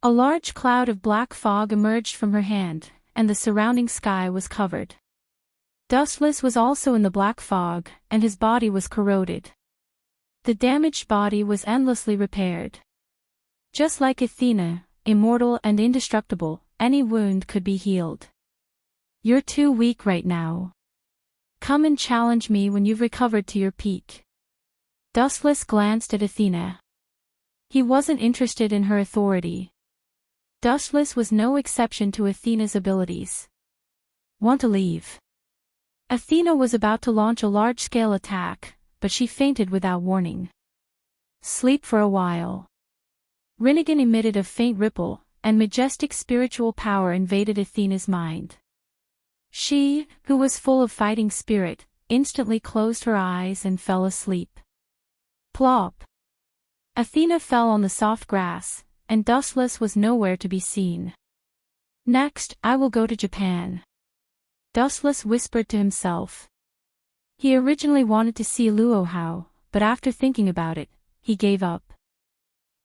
A large cloud of black fog emerged from her hand, and the surrounding sky was covered. Dustless was also in the black fog, and his body was corroded. The damaged body was endlessly repaired. Just like Athena, immortal and indestructible, any wound could be healed. You're too weak right now. Come and challenge me when you've recovered to your peak. Dustless glanced at Athena. He wasn't interested in her authority. Dustless was no exception to Athena's abilities. Want to leave? Athena was about to launch a large-scale attack, but she fainted without warning. Sleep for a while. Rinnegan emitted a faint ripple, and majestic spiritual power invaded Athena's mind. She, who was full of fighting spirit, instantly closed her eyes and fell asleep. Plop! Athena fell on the soft grass, and Dustless was nowhere to be seen. Next, I will go to Japan. Dustless whispered to himself. He originally wanted to see Luohao, but after thinking about it, he gave up.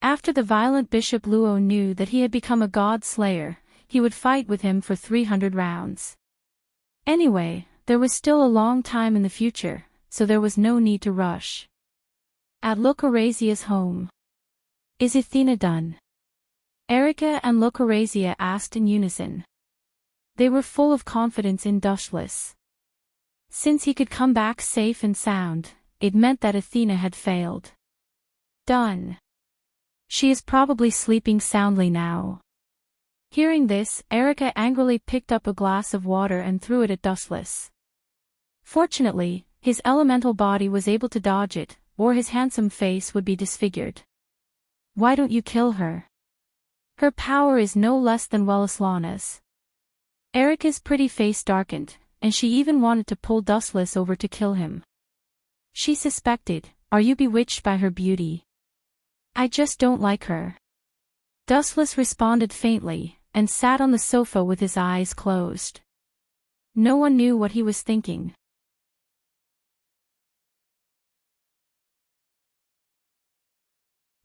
After the violent Bishop Luo knew that he had become a god slayer, he would fight with him for 300 rounds. Anyway, there was still a long time in the future, so there was no need to rush. At Locorazia's home. Is Athena done? Erica and Locorazia asked in unison. They were full of confidence in Dustless. Since he could come back safe and sound, it meant that Athena had failed. Done. She is probably sleeping soundly now. Hearing this, Erica angrily picked up a glass of water and threw it at Dustless. Fortunately, his elemental body was able to dodge it, or his handsome face would be disfigured. Why don't you kill her? Her power is no less than Wellislana's. Erica's pretty face darkened, and she even wanted to pull Dustless over to kill him. She suspected, are you bewitched by her beauty? I just don't like her. Dustless responded faintly, and sat on the sofa with his eyes closed. No one knew what he was thinking.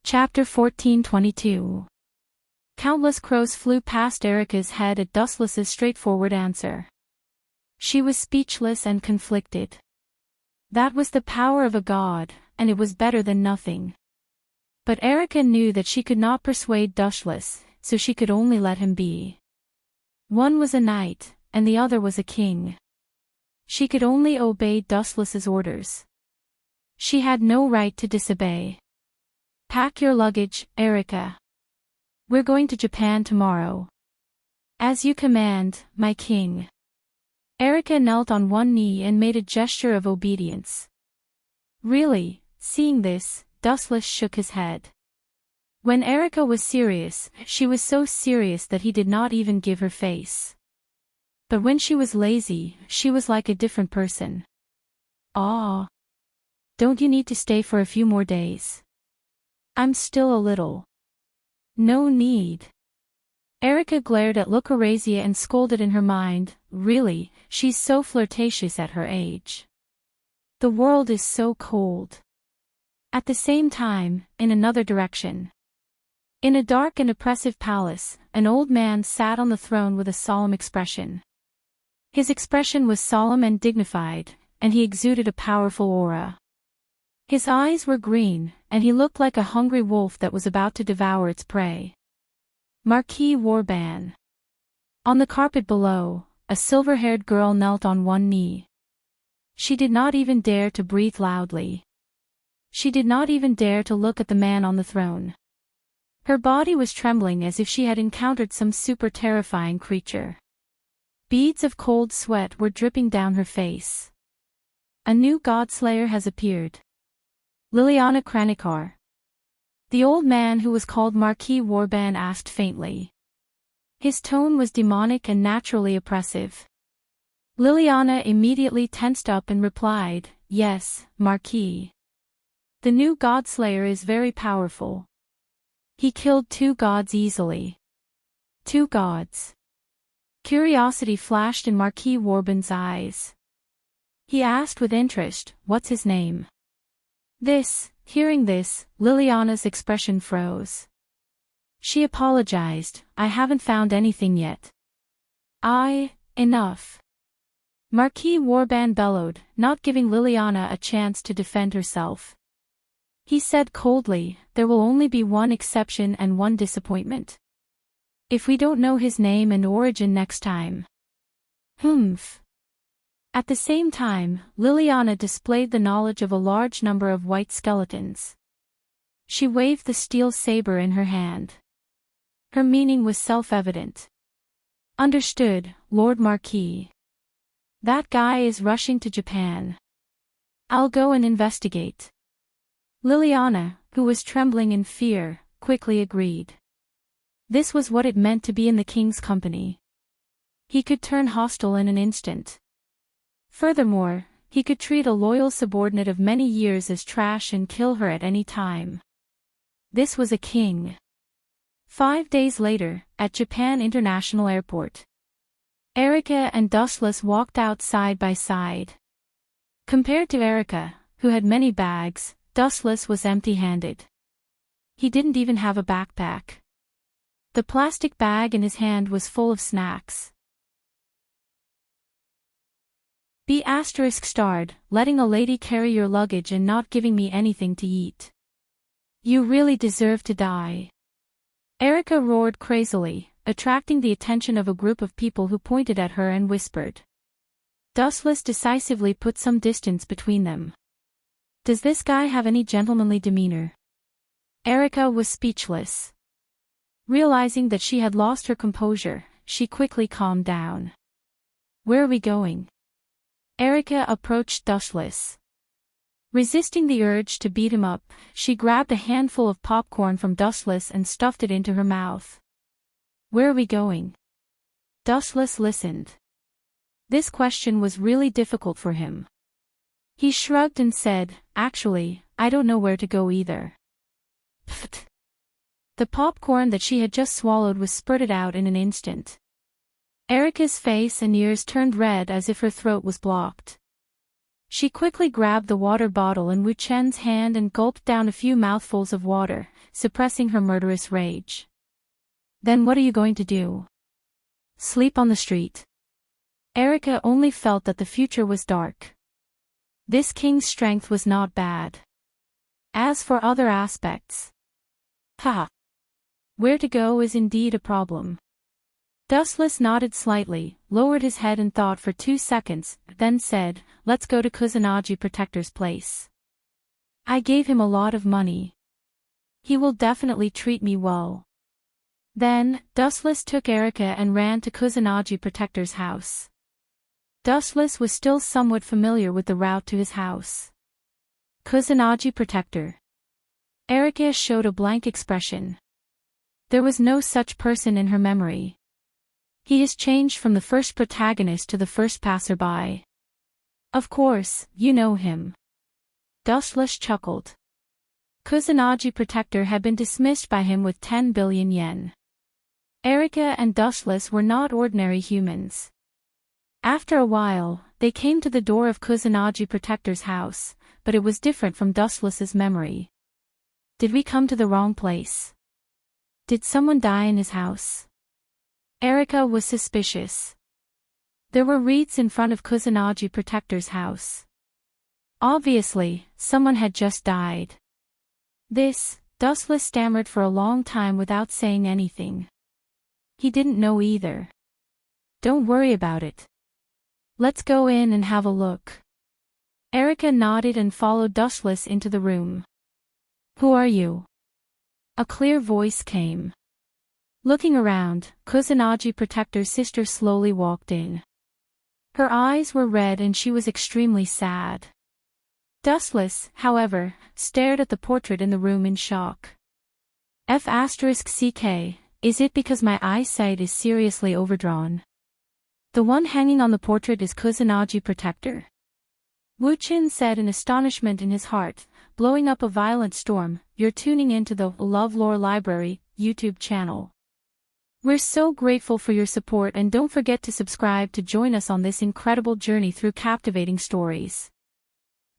Chapter 14:22. Countless crows flew past Erica's head at Dustless's straightforward answer. She was speechless and conflicted. That was the power of a god, and it was better than nothing. But Erica knew that she could not persuade Dustless, so she could only let him be. One was a knight, and the other was a king. She could only obey Dustless's orders. She had no right to disobey. Pack your luggage, Erica. We're going to Japan tomorrow. As you command, my king. Erica knelt on one knee and made a gesture of obedience. Really, seeing this, Dustless shook his head. When Erica was serious, she was so serious that he did not even give her face. But when she was lazy, she was like a different person. "Ah. Don't you need to stay for a few more days?" "I'm still a little." "No need." Erica glared at Lucrezia and scolded in her mind, "Really, she's so flirtatious at her age. The world is so cold." At the same time, in another direction. In a dark and oppressive palace, an old man sat on the throne with a solemn expression. His expression was solemn and dignified, and he exuded a powerful aura. His eyes were green, and he looked like a hungry wolf that was about to devour its prey. Marquis Warban. On the carpet below, a silver-haired girl knelt on one knee. She did not even dare to breathe loudly. She did not even dare to look at the man on the throne. Her body was trembling as if she had encountered some super terrifying creature. Beads of cold sweat were dripping down her face. A new godslayer has appeared. Liliana Kranikar. The old man who was called Marquis Warban asked faintly. His tone was demonic and naturally oppressive. Liliana immediately tensed up and replied, "Yes, Marquis. The new godslayer is very powerful. He killed 2 gods easily." 2 gods. Curiosity flashed in Marquis Warban's eyes. He asked with interest, "What's his name?" Hearing this, Liliana's expression froze. She apologized, "I haven't found anything yet." Enough." Marquis Warban bellowed, not giving Liliana a chance to defend herself. He said coldly, "There will only be one exception and one disappointment. If we don't know his name and origin next time." Humph. At the same time, Liliana displayed the knowledge of a large number of white skeletons. She waved the steel saber in her hand. Her meaning was self-evident. "Understood, Lord Marquis. That guy is rushing to Japan. I'll go and investigate." Liliana, who was trembling in fear, quickly agreed. This was what it meant to be in the king's company. He could turn hostile in an instant. Furthermore, he could treat a loyal subordinate of many years as trash and kill her at any time. This was a king. 5 days later, at Japan International Airport. Erica and Dustless walked out side by side. Compared to Erica, who had many bags, Dustless was empty-handed. He didn't even have a backpack. The plastic bag in his hand was full of snacks. ****, letting a lady carry your luggage and not giving me anything to eat. You really deserve to die." Erica roared crazily, attracting the attention of a group of people who pointed at her and whispered. Dustless decisively put some distance between them. "Does this guy have any gentlemanly demeanor?" Erica was speechless. Realizing that she had lost her composure, she quickly calmed down. "Where are we going?" Erica approached Dustless. Resisting the urge to beat him up, she grabbed a handful of popcorn from Dustless and stuffed it into her mouth. "Where are we going?" Dustless listened. This question was really difficult for him. He shrugged and said, "Actually, I don't know where to go either." Pfft. The popcorn that she had just swallowed was spurted out in an instant. Erica's face and ears turned red as if her throat was blocked. She quickly grabbed the water bottle in Wu Chen's hand and gulped down a few mouthfuls of water, suppressing her murderous rage. "Then what are you going to do? Sleep on the street?" Erica only felt that the future was dark. This king's strength was not bad. As for other aspects, where to go is indeed a problem. Dustless nodded slightly, lowered his head and thought for 2 seconds, then said, "Let's go to Kusanagi Protector's place. I gave him a lot of money. He will definitely treat me well." Then, Dustless took Erica and ran to Kusanagi Protector's house. Dustless was still somewhat familiar with the route to his house. Kusanagi Protector. Erica showed a blank expression. There was no such person in her memory. He has changed from the first protagonist to the first passerby. Of course, you know him. Dustless chuckled. Kusanagi Protector had been dismissed by him with 10 billion yen. Erica and Dustless were not ordinary humans. After a while, they came to the door of Kusanagi Protector's house, but it was different from Dustless's memory. Did we come to the wrong place? Did someone die in his house? Erica was suspicious. There were wreaths in front of Kusanagi Protector's house. Obviously, someone had just died. This, Dustless stammered for a long time without saying anything. He didn't know either. Don't worry about it. Let's go in and have a look. Erica nodded and followed Dustless into the room. Who are you? A clear voice came. Looking around, Kusanagi Protector's sister slowly walked in. Her eyes were red and she was extremely sad. Dustless, however, stared at the portrait in the room in shock. F*CK, is it because my eyesight is seriously overdrawn? The one hanging on the portrait is Kusanagi Protector. Wu-chin said in astonishment in his heart, blowing up a violent storm. You're tuning into the LoveLore Library YouTube channel. We're so grateful for your support and don't forget to subscribe to join us on this incredible journey through captivating stories.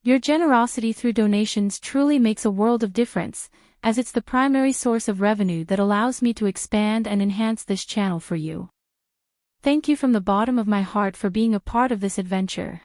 Your generosity through donations truly makes a world of difference, as it's the primary source of revenue that allows me to expand and enhance this channel for you. Thank you from the bottom of my heart for being a part of this adventure.